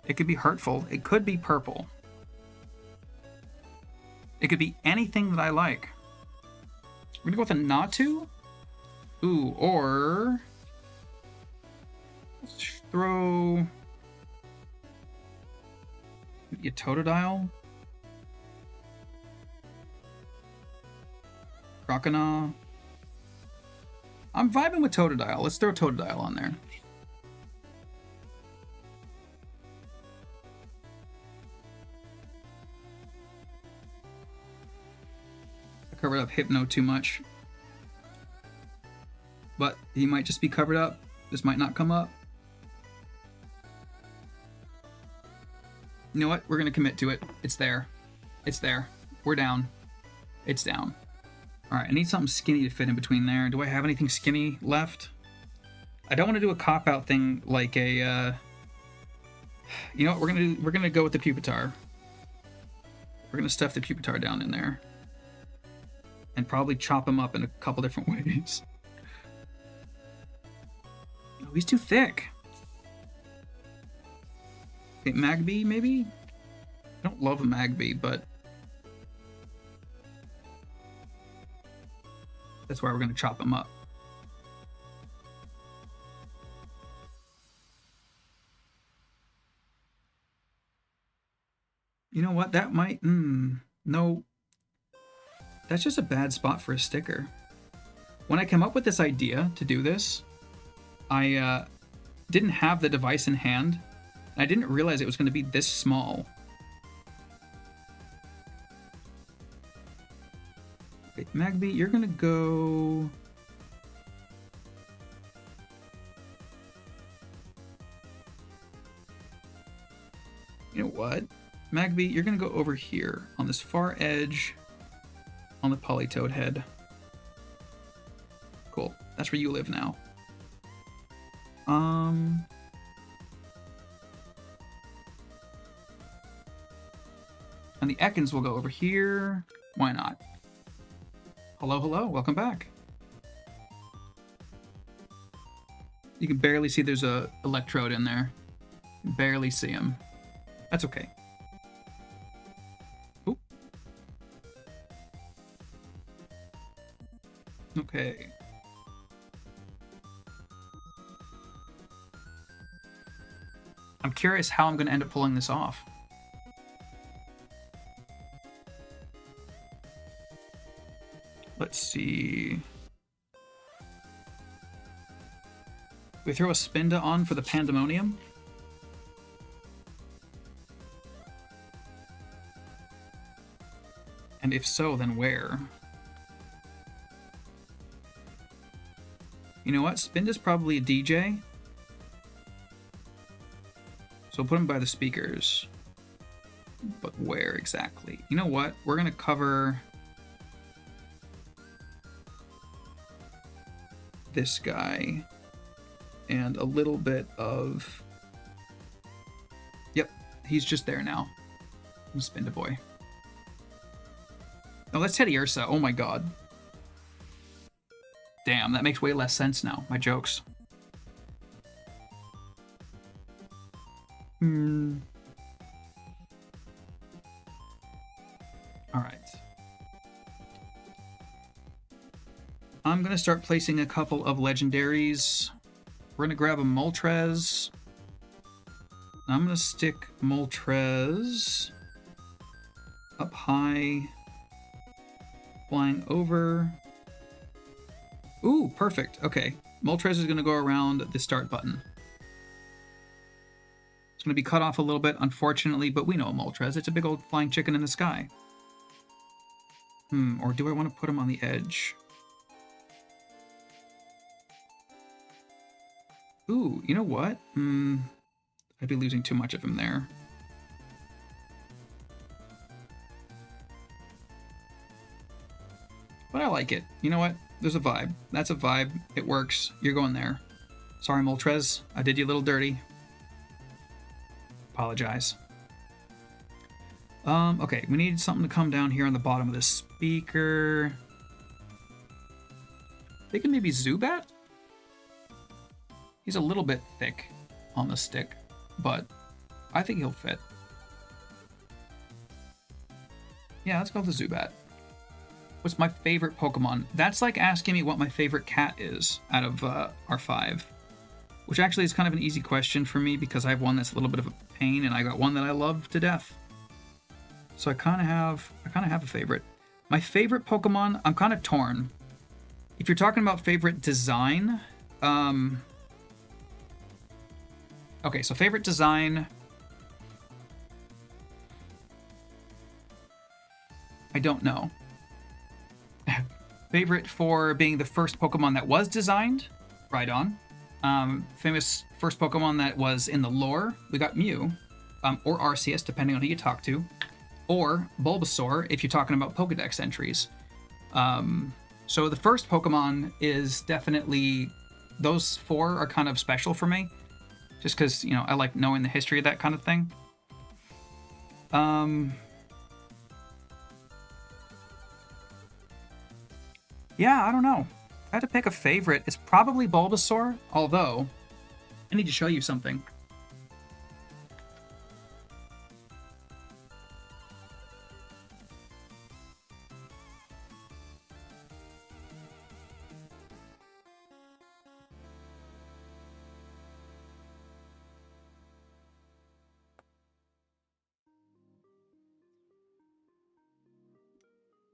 It could be hurtful. It could be purple. It could be anything that I like. We're gonna go with a Natu. Ooh, or let's throw maybe a Totodile. Croconaw. I'm vibing with Totodile. Let's throw Totodile on there. I covered up Hypno too much. But he might just be covered up. This might not come up. You know what? We're going to commit to it. It's there. It's there. We're down. It's down. All right, I need something skinny to fit in between there. Do I have anything skinny left? I don't want to do a cop-out thing like a... You know what? We're gonna go with the Pupitar. We're gonna stuff the Pupitar down in there. And probably chop him up in a couple different ways. Oh, he's too thick. Okay, Magby, maybe? I don't love a Magby, but... That's why we're going to chop him up. You know what? That might... no. That's just a bad spot for a sticker. When I came up with this idea to do this, I didn't have the device in hand. And I didn't realize it was going to be this small. Okay, Magby, you're going to go... You know what? Magby, you're going to go over here on this far edge on the Polytoad head. Cool. That's where you live now. And the Ekans will go over here. Why not? Hello, hello. Welcome back. You can barely see there's a electrode in there. You can barely see him. That's okay. Oop. Okay. I'm curious how I'm going to end up pulling this off. Let's see. We throw a Spinda on for the Pandemonium. And if so, then where? You know what? Spinda's probably a DJ. So we'll put him by the speakers. But where exactly? You know what? We're going to cover this guy and a little bit of... Yep, he's just there now. Spinda boy. Oh, that's Teddy Ursa. Oh my god. Damn, that makes way less sense now. My jokes. Alright. I'm going to start placing a couple of legendaries. We're going to grab a Moltres. I'm going to stick Moltres up high, flying over. Ooh, perfect. Okay. Moltres is going to go around the start button. It's going to be cut off a little bit, unfortunately, but we know Moltres. It's a big old flying chicken in the sky. Or do I want to put him on the edge? Ooh, you know what? I'd be losing too much of him there. But I like it. You know what? There's a vibe. That's a vibe. It works. You're going there. Sorry, Moltres. I did you a little dirty. Apologize. Okay, we need something to come down here on the bottom of this speaker. Thinking maybe Zubat? He's a little bit thick on the stick, but I think he'll fit. Yeah, let's go with the Zubat. What's my favorite Pokemon? That's like asking me what my favorite cat is out of our 5. Which actually is kind of an easy question for me because I have one that's a little bit of a pain and I got one that I love to death. So I kind of have a favorite. My favorite Pokemon, I'm kind of torn. If you're talking about favorite design, okay, so favorite design, I don't know. Favorite for being the first Pokemon that was designed, right on. Famous first Pokemon that was in the lore, we got Mew. or Arceus, depending on who you talk to, or Bulbasaur if you're talking about Pokedex entries. So the first Pokemon is definitely, those 4 are kind of special for me, just because, you know, I like knowing the history of that kind of thing. Yeah, I don't know. If I had to pick a favorite, it's probably Bulbasaur, although I need to show you something.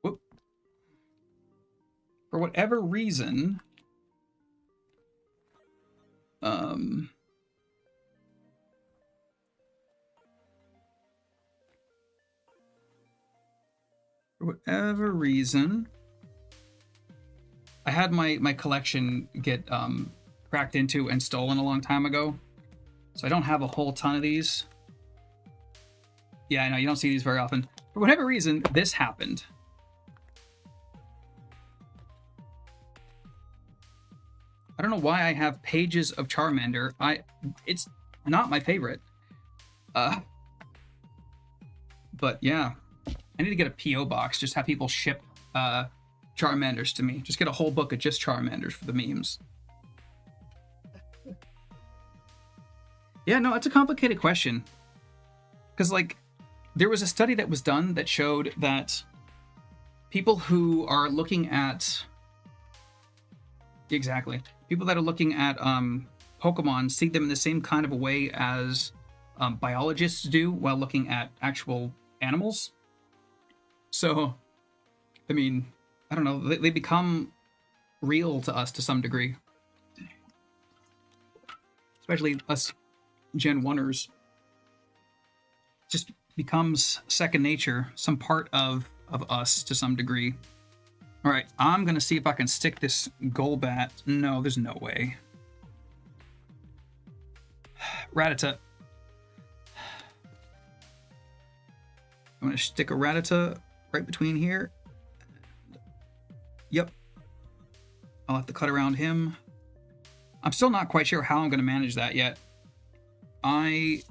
Whoop. For whatever reason, I had my collection get cracked into and stolen a long time ago, so I don't have a whole ton of these. Yeah, I know, you don't see these very often. For whatever reason, this happened. I don't know why I have pages of Charmander. It's not my favorite. But yeah, I need to get a P.O. box. Just have people ship Charmanders to me. Just get a whole book of just Charmanders for the memes. Yeah, no, it's a complicated question. Because, like, there was a study that was done that showed that people who are looking at... Exactly. People that are looking at Pokemon see them in the same kind of a way as biologists do while looking at actual animals. So, I mean, I don't know, they become real to us to some degree. Especially us Gen 1ers. Just becomes second nature, some part of us to some degree. All right, I'm going to see if I can stick this Golbat. No, there's no way. Rattata. I'm going to stick a Rattata right between here. Yep. I'll have to cut around him. I'm still not quite sure how I'm going to manage that yet. I'm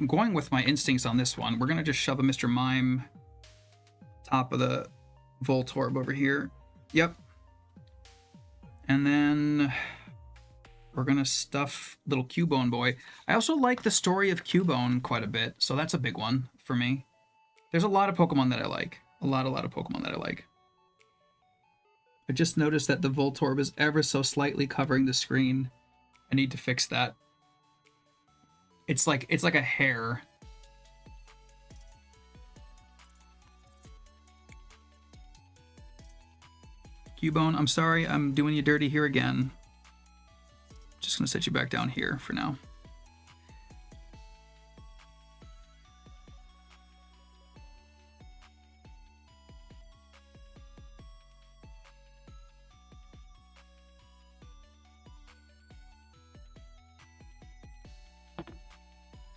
going with my instincts on this one. We're going to just shove a Mr. Mime top of the Voltorb over here. Yep. And then we're going to stuff little Cubone boy. I also like the story of Cubone quite a bit, so that's a big one for me. There's a lot of Pokemon that I like. A lot of Pokemon that I like. I just noticed that the Voltorb is ever so slightly covering the screen. I need to fix that. It's like a hair. Cubone, I'm sorry, I'm doing you dirty here again. Just gonna set you back down here for now.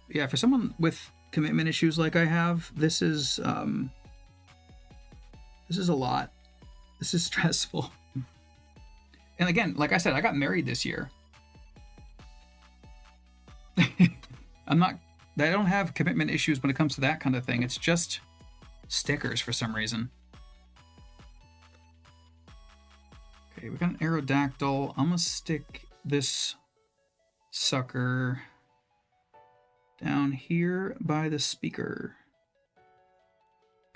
Yeah, for someone with commitment issues like I have, this is a lot. This is stressful. And again, like I said, I got married this year. I don't have commitment issues when it comes to that kind of thing. It's just stickers for some reason. Okay, we got an Aerodactyl. I'm gonna stick this sucker down here by the speaker.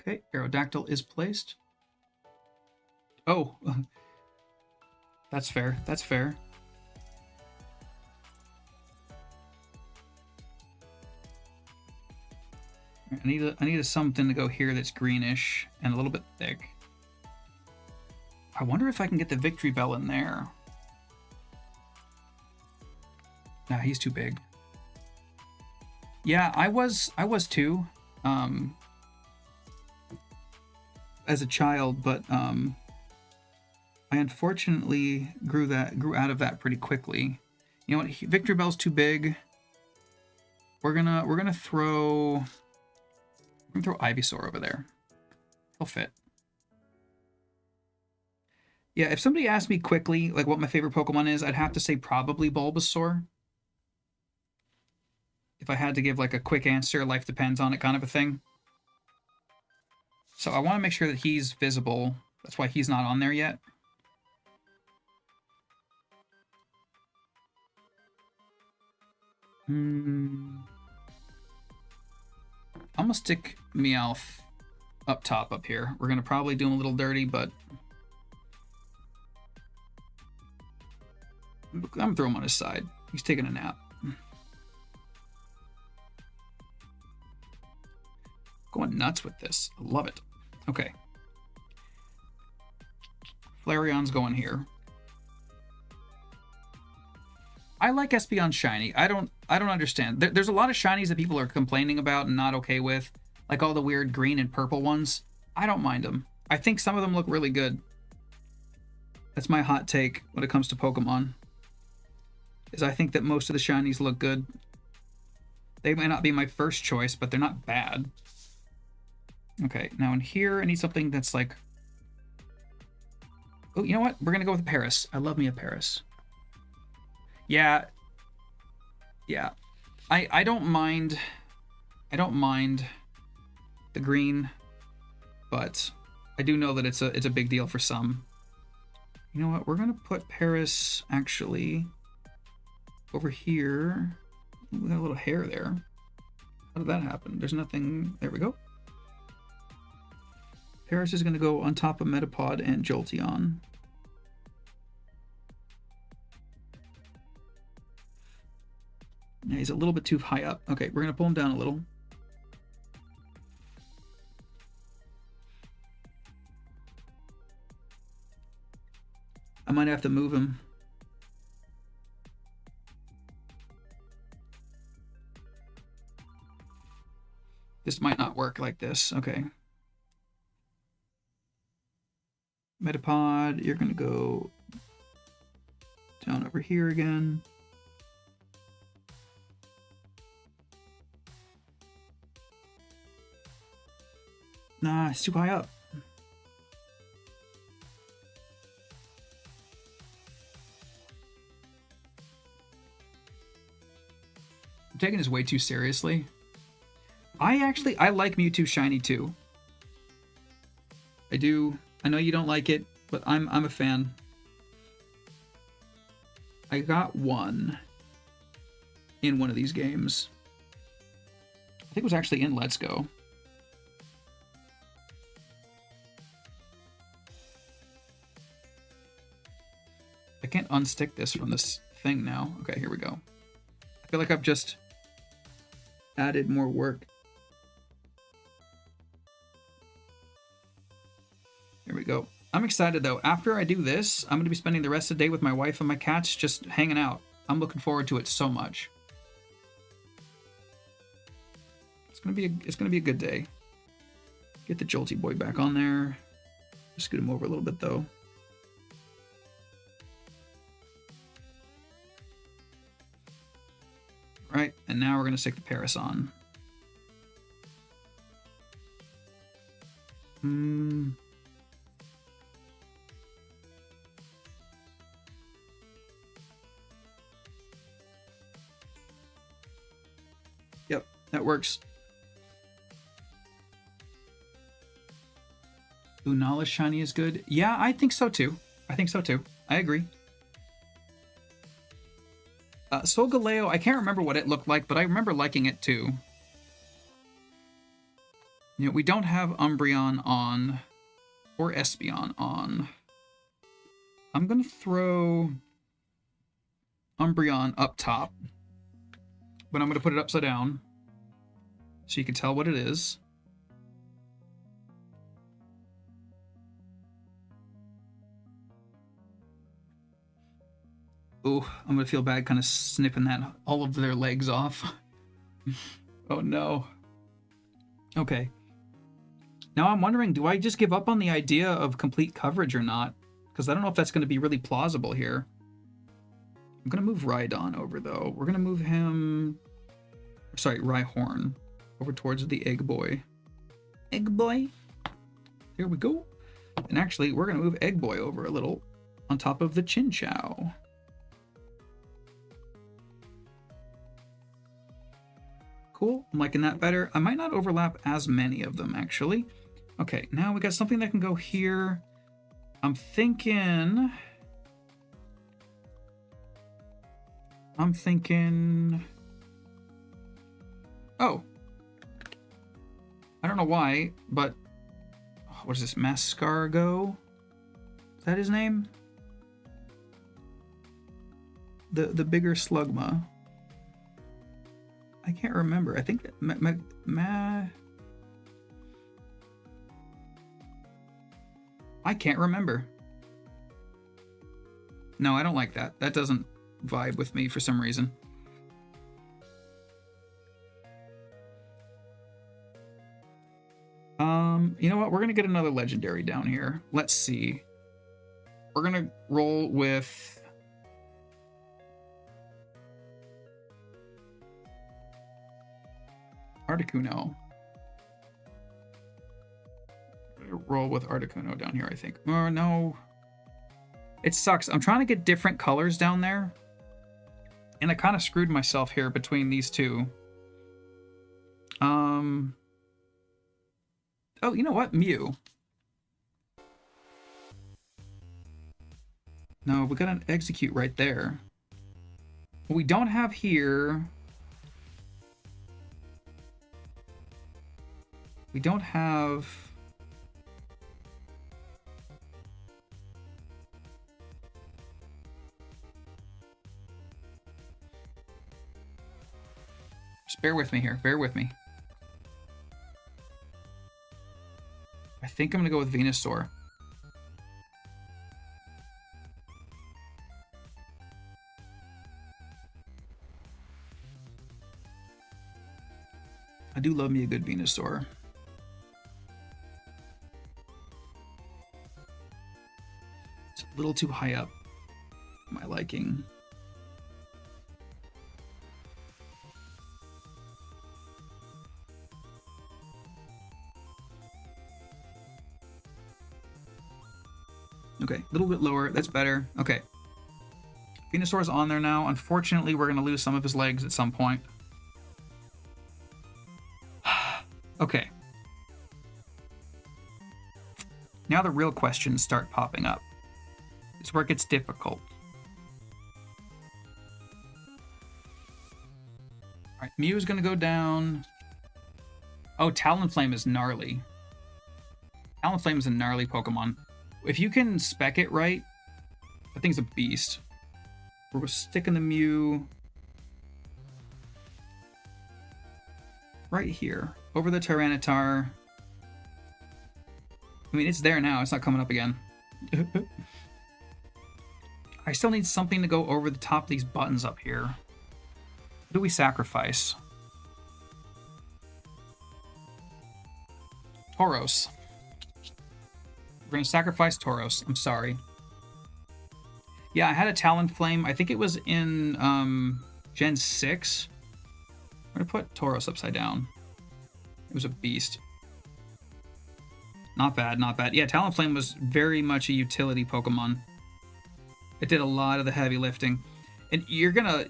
Okay, Aerodactyl is placed. Oh, that's fair. That's fair. I need a something to go here that's greenish and a little bit thick. I wonder if I can get the Victory Bell in there. Nah, he's too big. Yeah, I was too, as a child, but I unfortunately grew out of that pretty quickly. You know what? Victory Bell's too big. We're gonna throw Ivysaur over there. He'll fit. Yeah, if somebody asked me quickly, like, what my favorite Pokemon is, I'd have to say probably Bulbasaur. If I had to give, like, a quick answer, life depends on it kind of a thing. So I want to make sure that he's visible. That's why he's not on there yet. I'm gonna stick Meowth up top up here. We're gonna probably do him a little dirty, but I'm gonna throw him on his side. He's taking a nap. Going nuts with this. I love it. Okay. Flareon's going here. I like Espeon Shiny. I don't understand. There's a lot of shinies that people are complaining about and not okay with, like all the weird green and purple ones. I don't mind them. I think some of them look really good. That's my hot take when it comes to Pokemon. Is I think that most of the shinies look good. They might not be my first choice, but they're not bad. Okay, now in here I need something that's like... Oh, you know what? We're gonna go with a Paris. I love me a Paris. Yeah. I don't mind the green, but I do know that it's a big deal for some. You know what? We're gonna put Paris actually over here. We got a little hair there. How did that happen? There's nothing. There we go. Paris is gonna go on top of Metapod and Jolteon. Yeah, he's a little bit too high up. Okay, we're going to pull him down a little. I might have to move him. This might not work like this. Okay. Metapod, you're going to go down over here again. Nah, it's too high up. I'm taking this way too seriously. I like Mewtwo Shiny too. I do. I know you don't like it, but I'm a fan. I got one in one of these games. I think it was actually in Let's Go. I can't unstick this from this thing now. Okay, here we go. I feel like I've just added more work. There we go. I'm excited though. After I do this, I'm going to be spending the rest of the day with my wife and my cats just hanging out. I'm looking forward to it so much. It's going to be a good day. Get the Jolty boy back on there. Just scoot him over a little bit though. Right, and now we're going to stick the Paris on. Yep, that works. Lunala's Shiny is good. Yeah, I think so too. I agree. Solgaleo, I can't remember what it looked like, but I remember liking it too. You know, we don't have Umbreon on, or Espeon on. I'm going to throw Umbreon up top, but I'm going to put it upside down so you can tell what it is. Ooh, I'm gonna feel bad kind of snipping all of their legs off. Oh no. Okay. Now I'm wondering, do I just give up on the idea of complete coverage or not? Because I don't know if that's going to be really plausible here. I'm going to move Rhydon over though. We're going to move him Sorry, Rhyhorn. Over towards the Egg Boy. Egg Boy. Here we go. And actually, we're going to move Egg Boy over a little on top of the Chinchou. Cool. I'm liking that better. I might not overlap as many of them, actually. Okay, now we got something that can go here. I'm thinking... Oh. I don't know why, but... What is this? Mascargo? Is that his name? The bigger Slugma. I can't remember. I think... I can't remember. No, I don't like that. That doesn't vibe with me for some reason. You know what? We're gonna get another legendary down here. Let's see. We're gonna roll with Articuno. Roll with Articuno down here, I think. Oh, no. It sucks. I'm trying to get different colors down there. And I kind of screwed myself here between these two. Oh, you know what? Mew. No, we got an execute right there. What we don't have here... We don't have... Just bear with me here. Bear with me. I think I'm going to go with Venusaur. I do love me a good Venusaur. It's a little too high up for my liking. Okay, a little bit lower. That's better. Okay. Venusaur's on there now. Unfortunately, we're going to lose some of his legs at some point. Okay. Now the real questions start popping up. This is where it gets difficult. Alright, Mew is going to go down. Oh, Talonflame is gnarly. Talonflame is a gnarly Pokemon. If you can spec it right, that thing's a beast. We're sticking the Mew right here, over the Tyranitar. I mean, it's there now. It's not coming up again. I still need something to go over the top of these buttons up here. What do we sacrifice? Tauros. We're going to sacrifice Tauros. I'm sorry. Yeah, I had a Talonflame. I think it was in Gen 6. I'm going to put Tauros upside down. It was a beast. Not bad, not bad. Yeah, Talonflame was very much a utility Pokemon. It did a lot of the heavy lifting. And you're going to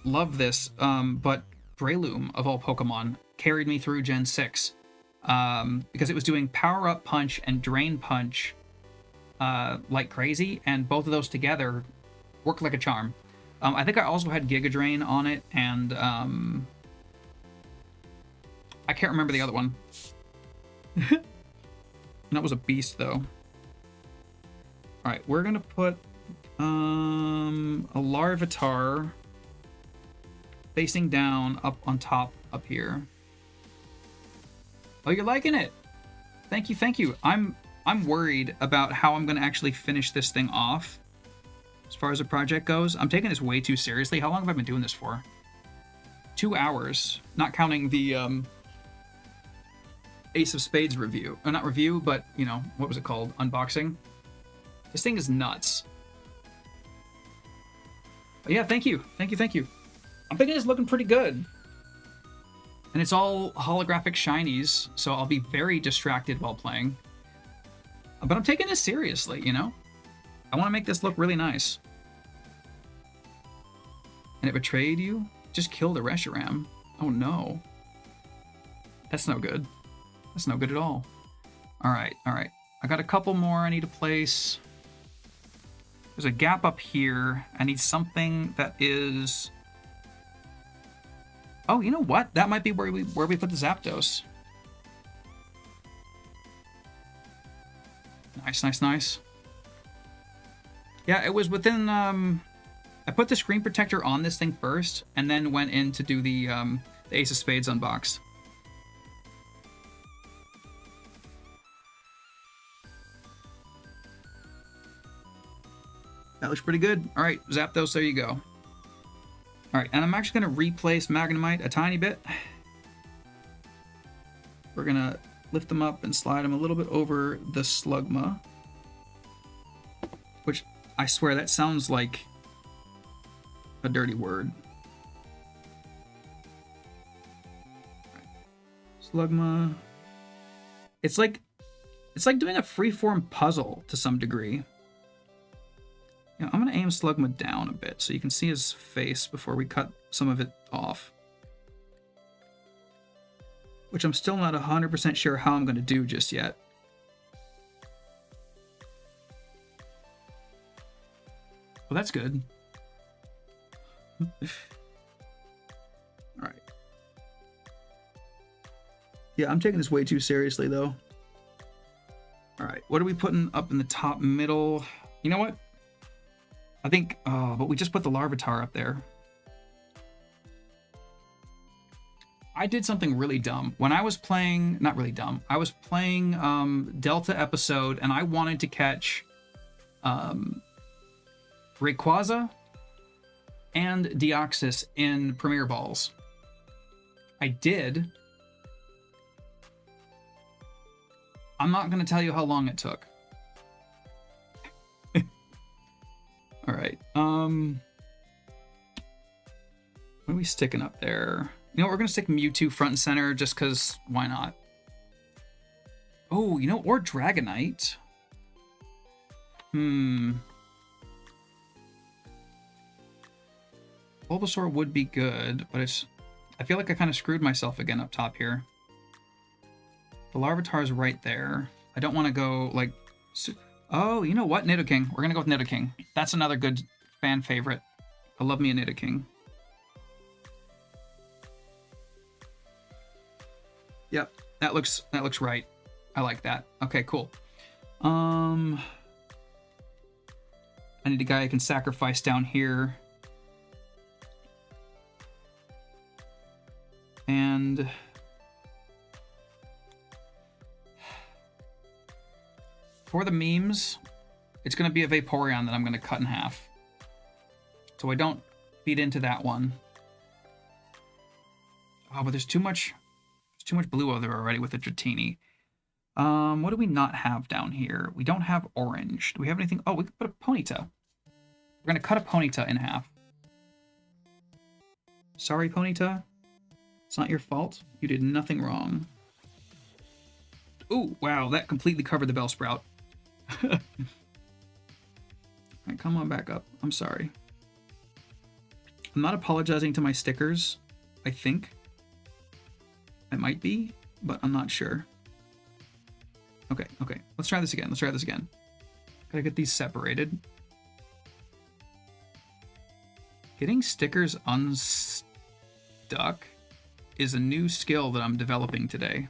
love this, but Breloom, of all Pokemon, carried me through Gen 6. Because it was doing Power Up Punch and Drain Punch like crazy, and both of those together worked like a charm. I think I also had Giga Drain on it, and I can't remember the other one. That was a beast, though. Alright, we're gonna put a Larvitar facing down up on top up here. Oh, you're liking it. Thank you, thank you. I'm worried about how I'm going to actually finish this thing off as far as the project goes. I'm taking this way too seriously. How long have I been doing this for? 2 hours, not counting the Ace of Spades review. Not review, but, you know, what was it called? Unboxing. This thing is nuts. But yeah, thank you. Thank you, thank you. I'm thinking it's looking pretty good. And it's all holographic shinies, so I'll be very distracted while playing. But I'm taking this seriously, you know? I want to make this look really nice. And it betrayed you? Just killed a Reshiram. Oh no. That's no good. That's no good at all. Alright, alright. I got a couple more I need to place. There's a gap up here. I need something that is... Oh, you know what? That might be where we put the Zapdos. Nice, nice, nice. Yeah, it was within... I put the screen protector on this thing first, and then went in to do the Ace of Spades unbox. That looks pretty good. All right, Zapdos, there you go. All right, and I'm actually going to replace Magnemite a tiny bit. We're going to lift them up and slide them a little bit over the Slugma. Which, I swear, that sounds like a dirty word. Slugma. It's like doing a freeform puzzle to some degree. Yeah, I'm going to aim Slugma down a bit so you can see his face before we cut some of it off. Which I'm still not 100% sure how I'm going to do just yet. Well, that's good. Alright. Yeah, I'm taking this way too seriously, though. Alright, what are we putting up in the top middle? You know what? I think, oh, but we just put the Larvitar up there. I did something really dumb. When I was playing, not really dumb, I was playing Delta Episode, and I wanted to catch Rayquaza and Deoxys in Premier Balls. I did. I'm not going to tell you how long it took. All right. What are we sticking up there? You know what? We're going to stick Mewtwo front and center just because why not? Oh, you know, or Dragonite. Bulbasaur would be good, but it's... I feel like I kind of screwed myself again up top here. The Larvitar's right there. I don't want to go, like... Oh, you know what? Nidoking. We're going to go with Nidoking. That's another good fan favorite. I love me a Nidoking. Yep, that looks right. I like that. Okay, cool. I need a guy I can sacrifice down here. And... for the memes, it's going to be a Vaporeon that I'm going to cut in half. So I don't feed into that one. Oh, but there's too much blue over there already with the Dratini. What do we not have down here? We don't have orange. Do we have anything? Oh, we could put a Ponyta. We're going to cut a Ponyta in half. Sorry, Ponyta. It's not your fault. You did nothing wrong. Ooh, wow, that completely covered the Bellsprout. Alright, come on back up. I'm sorry. I'm not apologizing to my stickers, I think. I might be, but I'm not sure. Okay, okay. Let's try this again. Let's try this again. Gotta get these separated. Getting stickers unstuck is a new skill that I'm developing today.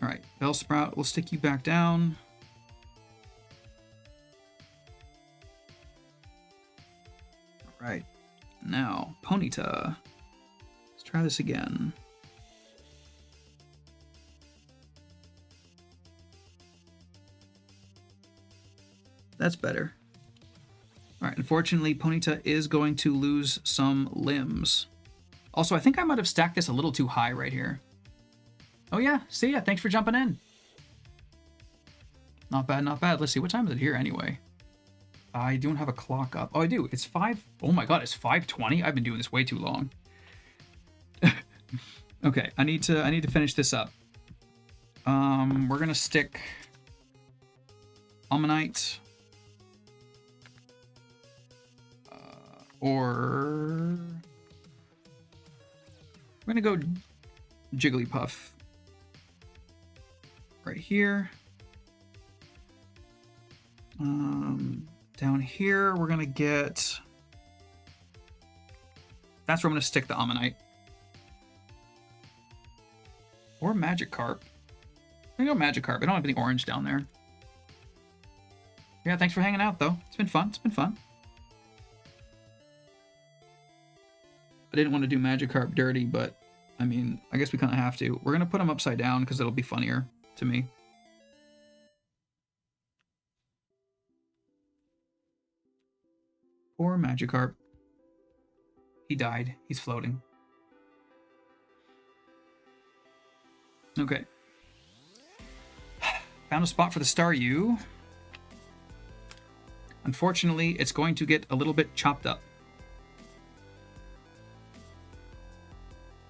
Alright, Bellsprout, we'll stick you back down. Alright, now, Ponyta. Let's try this again. That's better. Alright, unfortunately, Ponyta is going to lose some limbs. Also, I think I might have stacked this a little too high right here. Oh yeah, see ya. Thanks for jumping in. Not bad, not bad. Let's see, what time is it here anyway? I don't have a clock up. Oh, I do. It's 5. Oh my god, it's 5:20. I've been doing this way too long. Okay, I need to finish this up. We're gonna stick Ammonite. Or we're gonna go Jigglypuff right here. Down here we're gonna get. That's where I'm gonna stick the Ammonite or Magikarp. I'm gonna go Magikarp. I don't have any orange down there. Yeah, thanks for hanging out though. It's been fun. It's been fun. I didn't want to do Magikarp dirty, but I mean, I guess we kind of have to. We're going to put him upside down because it'll be funnier to me. Poor Magikarp. He died. He's floating. Okay. Found a spot for the Staryu. Unfortunately, it's going to get a little bit chopped up.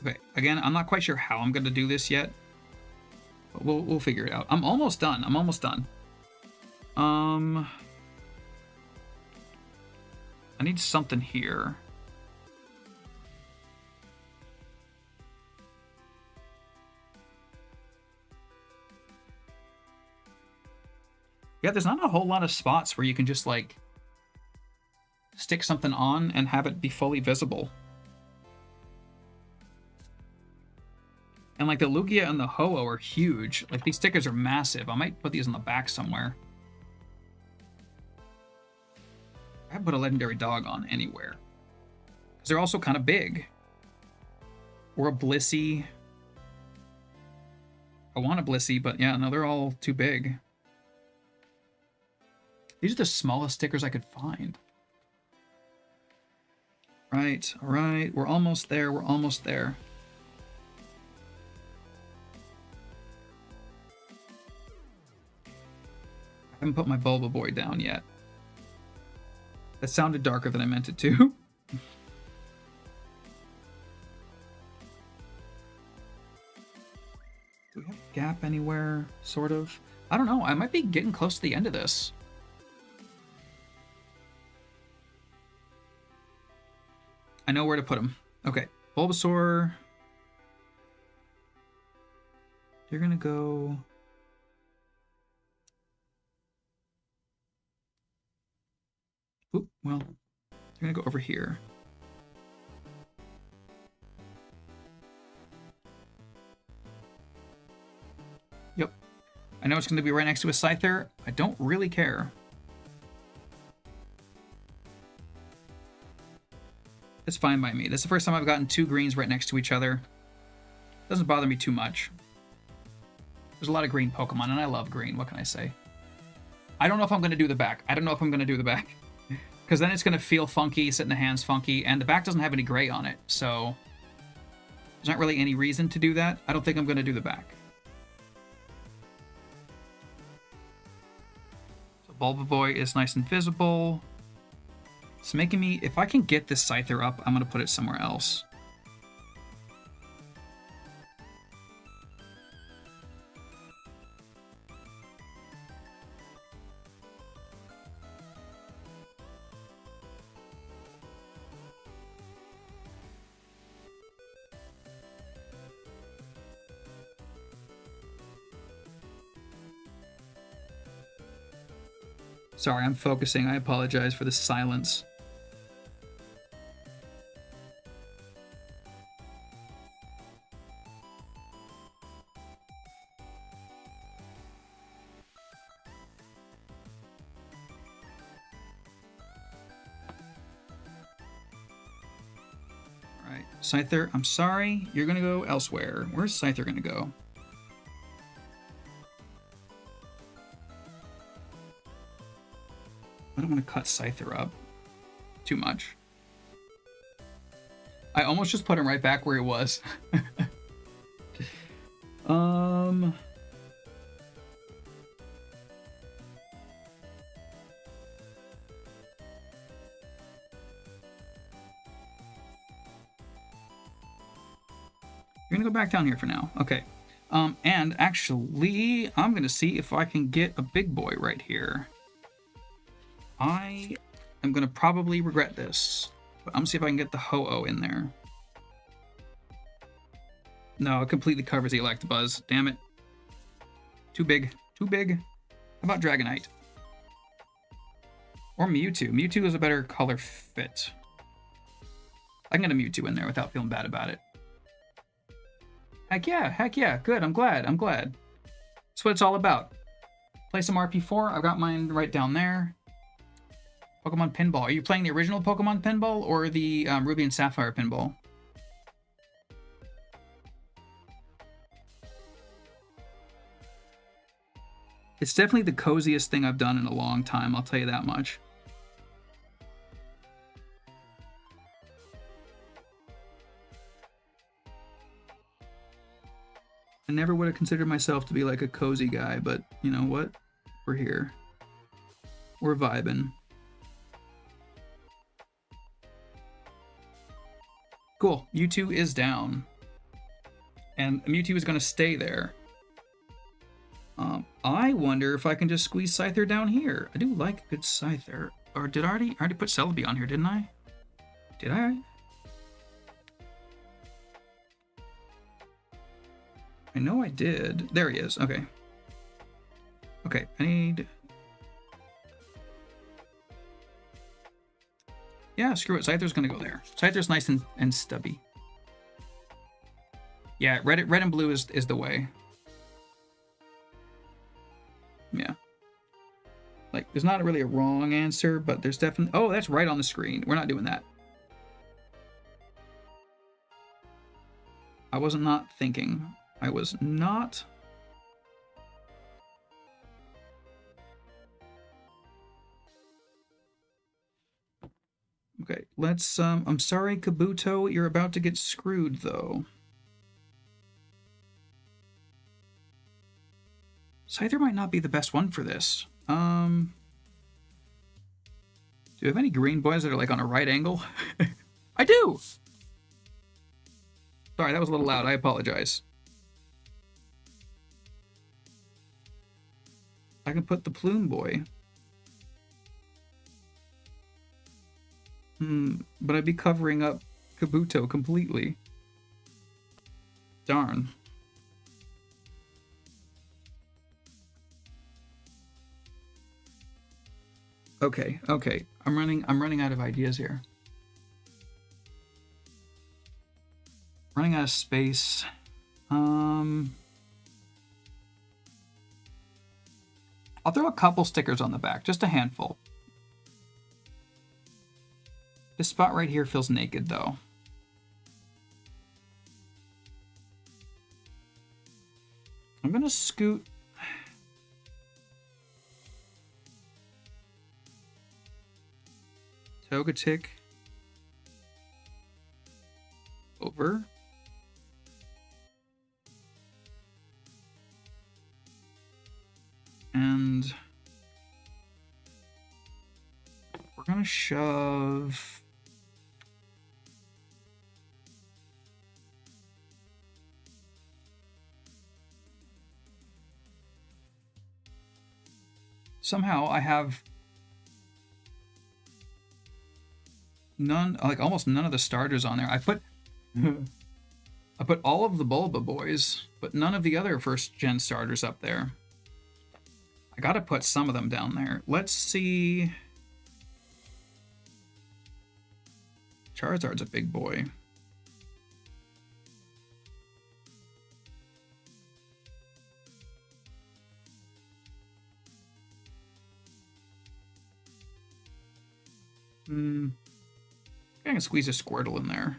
Okay, again, I'm not quite sure how I'm going to do this yet, but we'll figure it out. I'm almost done. I'm almost done. I need something here. Yeah, there's not a whole lot of spots where you can just like stick something on and have it be fully visible. And like the Lugia and the Ho-Oh are huge. Like these stickers are massive. I might put these on the back somewhere. I put a legendary dog on anywhere. Because they're also kind of big. Or a Blissey. I want a Blissey, but yeah, no, they're all too big. These are the smallest stickers I could find. Right, all right. We're almost there. We're almost there. I haven't put my Bulba Boy down yet. That sounded darker than I meant it to. Do we have a gap anywhere? Sort of. I don't know. I might be getting close to the end of this. I know where to put them. Okay. Bulbasaur. You're going to go... Oop, well, you're going to go over here. Yep. I know it's going to be right next to a Scyther. I don't really care. It's fine by me. This is the first time I've gotten two greens right next to each other. Doesn't bother me too much. There's a lot of green Pokemon, and I love green. What can I say? I don't know if I'm going to do the back. I don't know if I'm going to do the back. Because then it's going to feel funky, sit in the hands funky, and the back doesn't have any gray on it, so there's not really any reason to do that. I don't think I'm going to do the back. So Bulba Boy is nice and visible. It's making me... If I can get this Scyther up, I'm going to put it somewhere else. Sorry, I'm focusing. I apologize for the silence. Alright, Scyther, I'm sorry. You're going to go elsewhere. Where's Scyther going to go? I don't want to cut Scyther up too much. I almost just put him right back where he was. You're gonna go back down here for now. Okay. And actually, I'm gonna see if I can get a big boy right here. I am gonna probably regret this, but I'm gonna see if I can get the Ho-Oh in there. No, it completely covers the Electabuzz. Damn it. Too big. Too big. How about Dragonite? Or Mewtwo. Mewtwo is a better color fit. I can get a Mewtwo in there without feeling bad about it. Heck yeah, good, I'm glad. That's what it's all about. Play some RP4, I've got mine right down there. Pokemon Pinball, are you playing the original Pokemon Pinball or the Ruby and Sapphire Pinball? It's definitely the coziest thing I've done in a long time, I'll tell you that much. I never would have considered myself to be like a cozy guy, but you know what? We're here. We're vibing. Cool. Mewtwo is down. And Mewtwo is going to stay there. I wonder if I can just squeeze Scyther down here. I do like a good Scyther. Or did I already put Celebi on here, didn't I? Did I? I know I did. There he is. Okay. Okay, I need... Yeah, screw it. Scyther's gonna go there. Scyther's nice and stubby. Yeah, red and blue is the way. Yeah. Like, there's not really a wrong answer, but there's definitely... Oh, that's right on the screen. We're not doing that. I was not thinking. I was not... Okay, let's... I'm sorry, Kabuto, you're about to get screwed, though. Scyther might not be the best one for this. Do you have any green boys that are, like, on a right angle? I do! Sorry, that was a little loud. I apologize. I can put the Plume Boy. But I'd be covering up Kabuto completely. Darn. Okay. I'm running out of ideas here. Running out of space. I'll throw a couple stickers on the back, just a handful. This spot right here feels naked, though. I'm gonna scoot... Togetic over. And we're gonna shove somehow I have none, like almost none of the starters on there. I put all of the Bulba boys, but none of the other first gen starters up there. I gotta put some of them down there. Let's see. Charizard's a big boy. I can squeeze a Squirtle in there.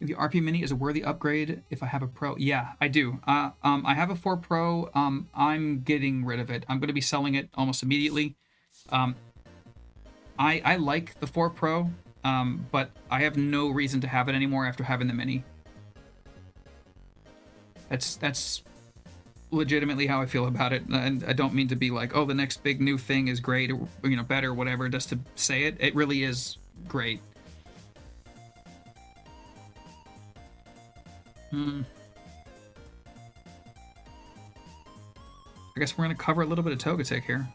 The RP Mini is a worthy upgrade if I have a Pro. Yeah, I do. I have a 4 Pro. I'm getting rid of it. I'm going to be selling it almost immediately. I like the 4 Pro, but I have no reason to have it anymore after having the Mini. That's legitimately how I feel about it, and I don't mean to be like, oh, the next big new thing is great, or, you know, better, whatever, just to say it. It really is great. I guess we're going to cover a little bit of Togetic here.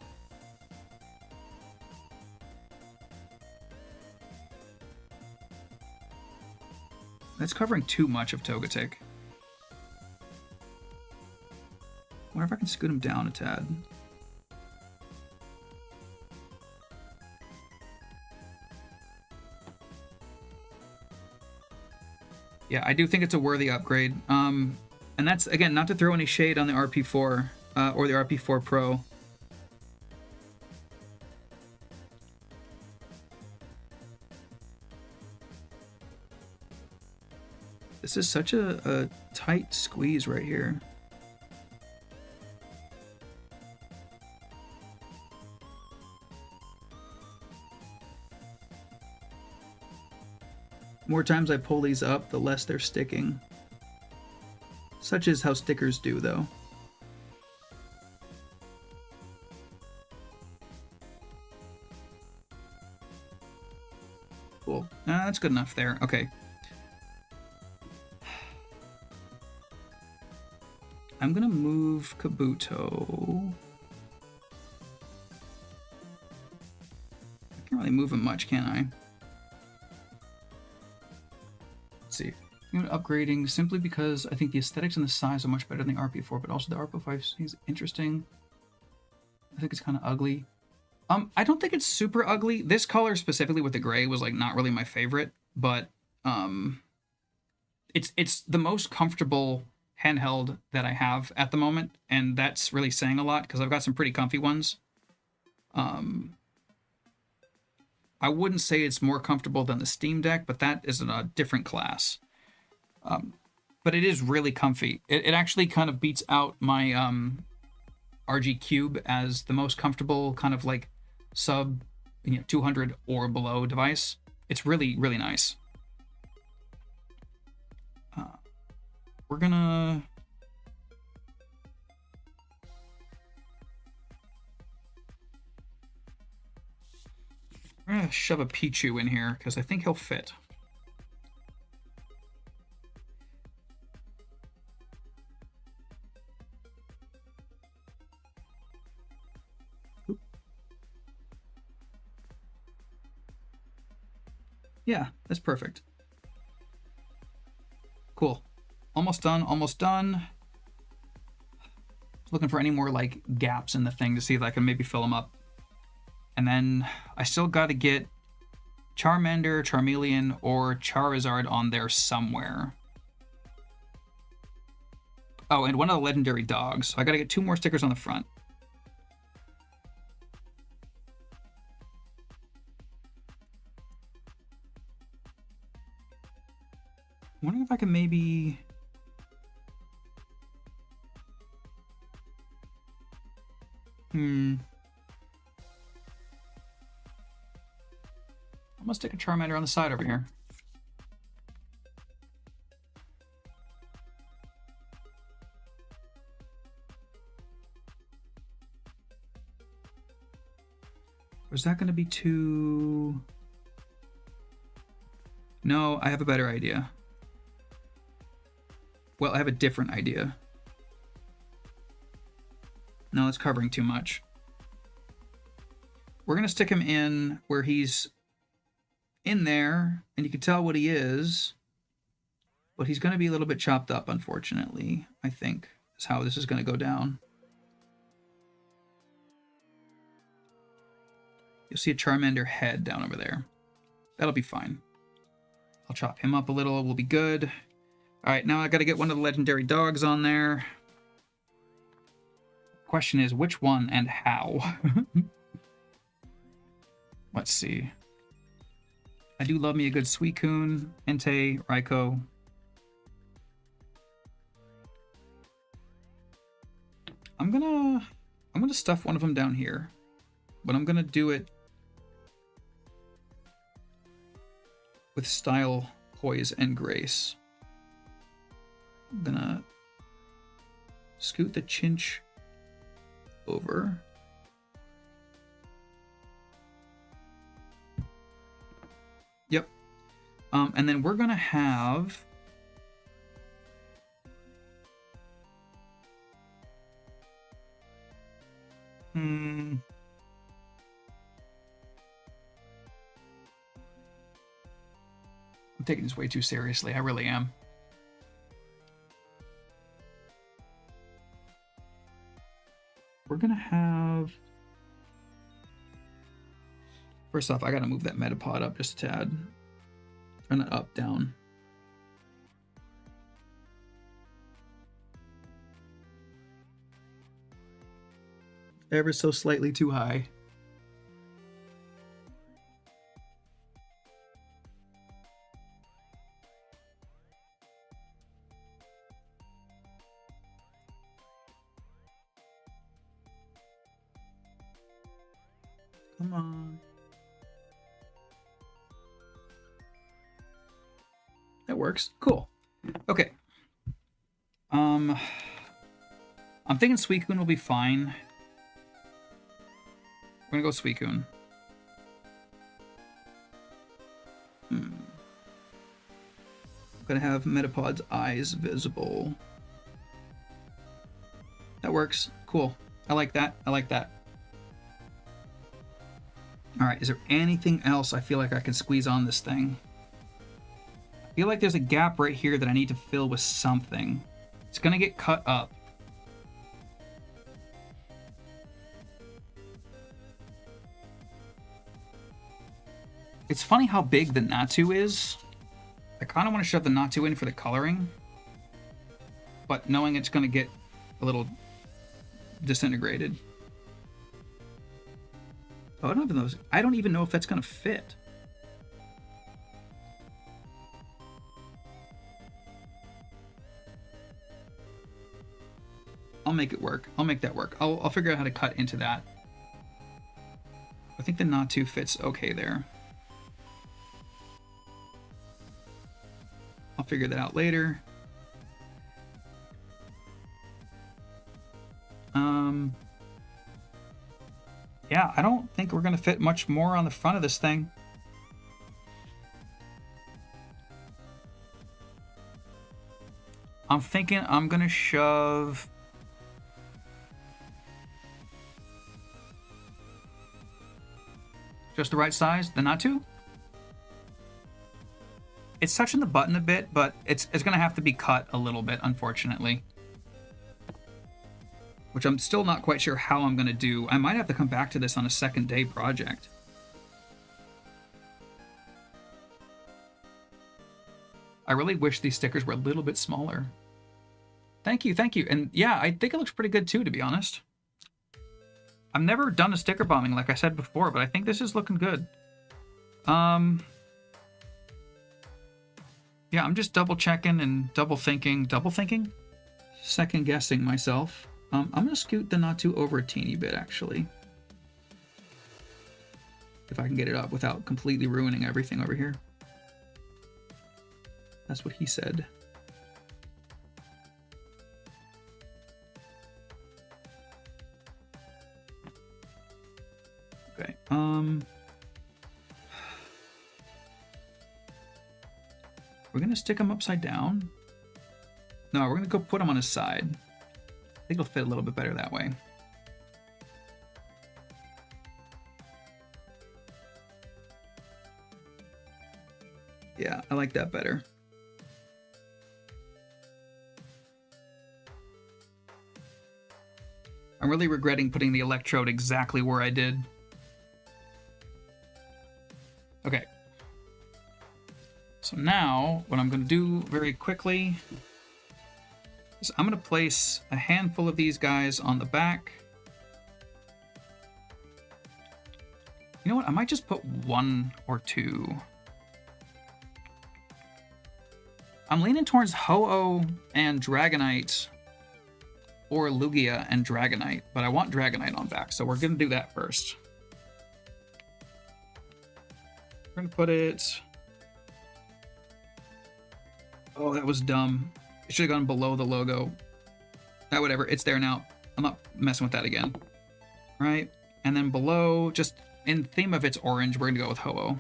That's covering too much of Togetic. I wonder if I can scoot him down a tad. Yeah, I do think it's a worthy upgrade. And that's, again, not to throw any shade on the RP4 or the RP4 Pro. This is such a tight squeeze right here. More times I pull these up, the less they're sticking. Such is how stickers do, though. Cool. That's good enough there. Okay. I'm gonna move Kabuto. I can't really move him much, can I? Let's see. I'm upgrading simply because I think the aesthetics and the size are much better than the RP4, but also the RP5 seems interesting. I think it's kind of ugly. I don't think it's super ugly. This color specifically with the gray was like not really my favorite, but it's the most comfortable handheld that I have at the moment, and that's really saying a lot because I've got some pretty comfy ones. I wouldn't say it's more comfortable than the Steam Deck, but that is in a different class. But it is really comfy. It actually kind of beats out my RG Cube as the most comfortable kind of like sub 200 or below device. It's really, really nice. We're gonna shove a Pichu in here because I think he'll fit. Yeah, that's perfect. Cool. Almost done, almost done. Looking for any more like gaps in the thing to see if I can maybe fill them up. And then I still got to get Charmander, Charmeleon, or Charizard on there somewhere. Oh, and one of the legendary dogs. So I got to get 2 more stickers on the front. I'm wondering if I can maybe... I'm gonna stick a Charmander on the side over here. Or is that gonna be too... No, I have a better idea. Well, I have a different idea. No, it's covering too much. We're going to stick him in where he's in there, and you can tell what he is, but he's going to be a little bit chopped up, unfortunately, I think, is how this is going to go down. You'll see a Charmander head down over there. That'll be fine. I'll chop him up a little, we'll be good. All right, now I got to get one of the legendary dogs on there. Question is, which one and how? Let's see. I do love me a good Suicune, Entei, Raikou. I'm gonna stuff one of them down here, but I'm gonna do it with style, poise, and grace. I'm gonna scoot the Chinch over. Yep. And then we're gonna have I'm taking this way too seriously. I really am. We're gonna have... First off, I gotta move that Metapod up just a tad. Or not up, down. Ever so slightly too high. Come on. That works. Cool. Okay. I'm thinking Suicune will be fine. We're gonna go Suicune. I'm gonna have Metapod's eyes visible. That works. Cool. I like that. I like that. Alright, is there anything else I feel like I can squeeze on this thing? I feel like there's a gap right here that I need to fill with something. It's gonna get cut up. It's funny how big the Natu is. I kind of want to shove the Natu in for the coloring, but knowing it's going to get a little disintegrated. Oh, I don't even know if that's going to fit. I'll make it work. I'll make that work. I'll figure out how to cut into that. I think the Natu fits okay there. I'll figure that out later. Yeah, I don't think we're going to fit much more on the front of this thing. I'm thinking I'm going to shove... just the right size, the Natu? It's touching the button a bit, but it's going to have to be cut a little bit, unfortunately. Which I'm still not quite sure how I'm going to do. I might have to come back to this on a second day project. I really wish these stickers were a little bit smaller. Thank you, thank you. And yeah, I think it looks pretty good too, to be honest. I've never done a sticker bombing, like I said before, but I think this is looking good. Yeah, I'm just double checking and double thinking. Second guessing myself. I'm going to scoot the Natu over a teeny bit, actually. If I can get it up without completely ruining everything over here. That's what he said. Okay, we're going to stick him upside down. No, we're going to go put him on his side. I think it'll fit a little bit better that way. Yeah, I like that better. I'm really regretting putting the electrode exactly where I did. Okay. So now, what I'm going to do very quickly is I'm going to place a handful of these guys on the back. You know what? I might just put one or two. I'm leaning towards Ho-Oh and Dragonite, or Lugia and Dragonite, but I want Dragonite on back, so we're going to do that first. We're going to put it... Oh, that was dumb. It should have gone below the logo. Whatever, it's there now. I'm not messing with that again. Right? And then below, just in theme of its orange, we're going to go with Ho-Oh.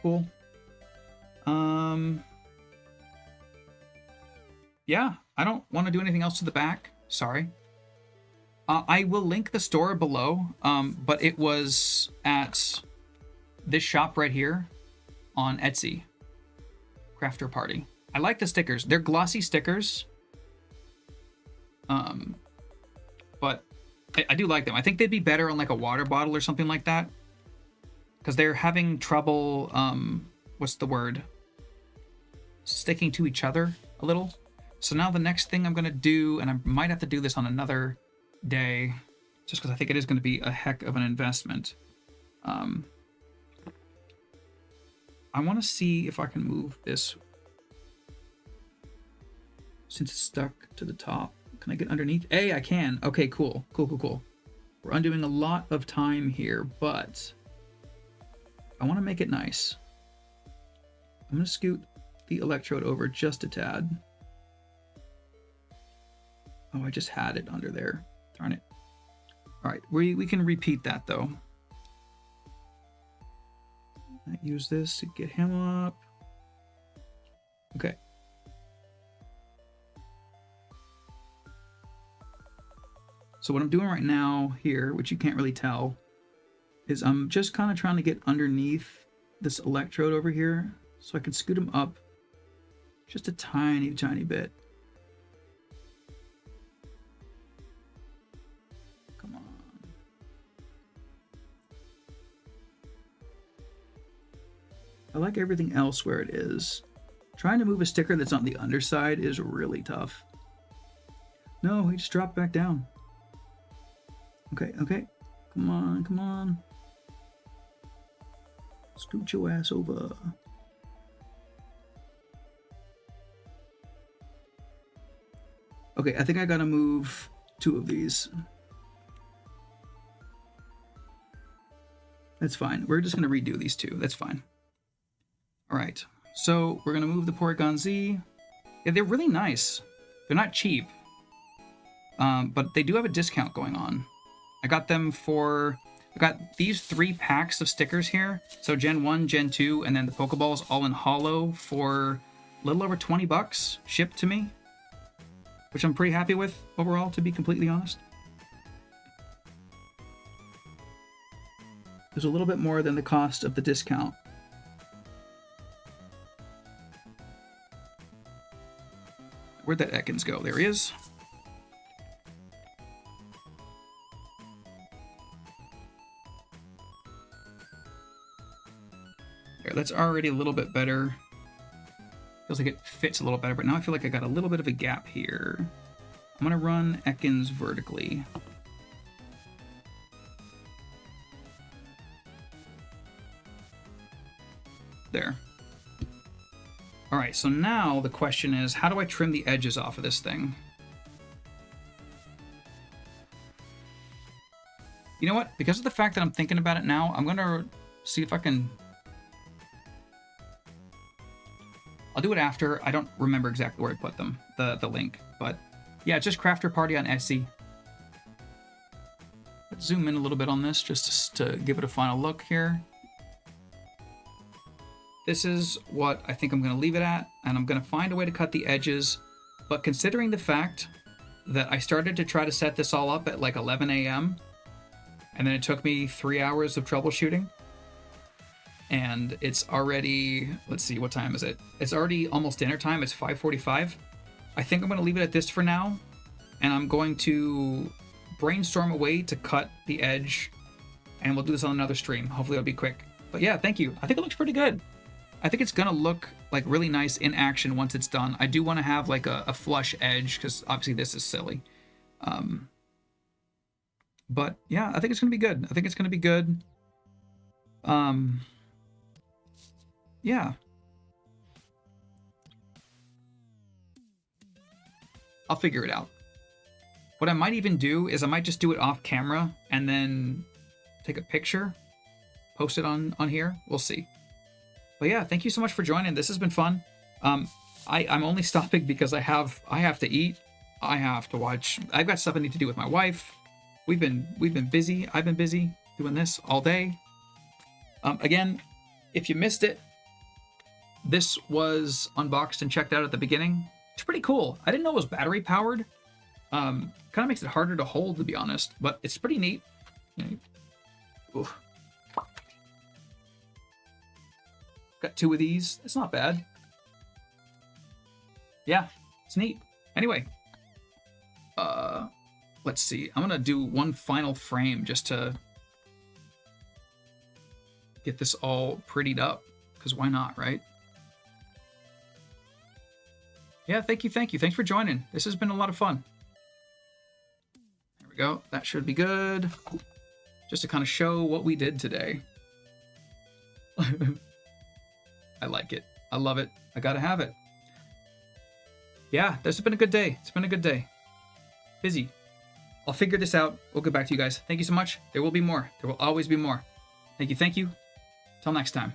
Cool. yeah, I don't want to do anything else to the back. Sorry. I will link the store below, but it was at this shop right here on Etsy. Crafter Party. I like the stickers. They're glossy stickers. But I do like them. I think they'd be better on like a water bottle or something like that. Because they're having trouble, what's the word? Sticking to each other a little. So now the next thing I'm going to do, and I might have to do this on another day, just because I think it is going to be a heck of an investment. I want to see if I can move this. Since it's stuck to the top. Can I get underneath? Hey, I can. Okay, cool. Cool. We're undoing a lot of time here, but I want to make it nice. I'm going to scoot the electrode over just a tad. Oh, I just had it under there. Darn it. All right, we can repeat that, though. Use this to get him up. Okay. So what I'm doing right now here, which you can't really tell, is I'm just kind of trying to get underneath this electrode over here so I can scoot him up just a tiny bit. Come on. I like everything else where it is. Trying to move a sticker that's on the underside is really tough. No, he just dropped back down. Okay. Come on. Scoot your ass over. Okay, I think I gotta move 2 of these. That's fine. We're just gonna redo these 2. That's fine. All right, so we're gonna move the Porygon Z. Yeah, they're really nice. They're not cheap, but they do have a discount going on. I got these 3 packs of stickers here. So Gen 1, Gen 2, and then the Pokeballs all in hollow for a little over 20 bucks shipped to me, which I'm pretty happy with overall, to be completely honest. There's a little bit more than the cost of the discount. Where'd that Ekans go? There he is. There, that's already a little bit better. Feels like it fits a little better, but now I feel like I got a little bit of a gap here. I'm gonna run Ekans vertically. There. All right, so now the question is, how do I trim the edges off of this thing? You know what? Because of the fact that I'm thinking about it now, I'm gonna see if I can... I'll do it after. I don't remember exactly where I put them, the link, but yeah, it's just Crafter Party on Etsy. Let's zoom in a little bit on this just to give it a final look here. This is what I think I'm going to leave it at, and I'm going to find a way to cut the edges, but considering the fact that I started to try to set this all up at like 11 a.m., and then it took me 3 hours of troubleshooting, and it's already, let's see, what time is it? It's already almost dinner time. It's 5:45. I think I'm going to leave it at this for now, and I'm going to brainstorm a way to cut the edge, and we'll do this on another stream. Hopefully it'll be quick. But yeah, thank you. I think it looks pretty good. I think it's going to look like really nice in action once it's done. I do want to have like a flush edge because obviously this is silly. But yeah, I think it's going to be good. I think it's going to be good. Yeah. I'll figure it out. What I might even do is I might just do it off camera and then take a picture, post it on here. We'll see. But yeah, thank you so much for joining. This has been fun. I'm only stopping because I have to eat. I have to watch. I've got stuff I need to do with my wife. We've been busy. I've been busy doing this all day. Again, if you missed it, this was unboxed and checked out at the beginning. It's pretty cool. I didn't know it was battery powered. Kind of makes it harder to hold, to be honest, but it's pretty neat. Oof. Got 2 of these. It's not bad. Yeah, it's neat. Anyway, let's see. I'm gonna do one final frame just to get this all prettied up, because why not, right? Yeah, thank you. Thanks for joining. This has been a lot of fun. There we go. That should be good. Just to kind of show what we did today. I like it. I love it. I gotta have it. Yeah, this has been a good day. It's been a good day. Busy. I'll figure this out. We'll get back to you guys. Thank you so much. There will be more. There will always be more. Thank you. Till next time.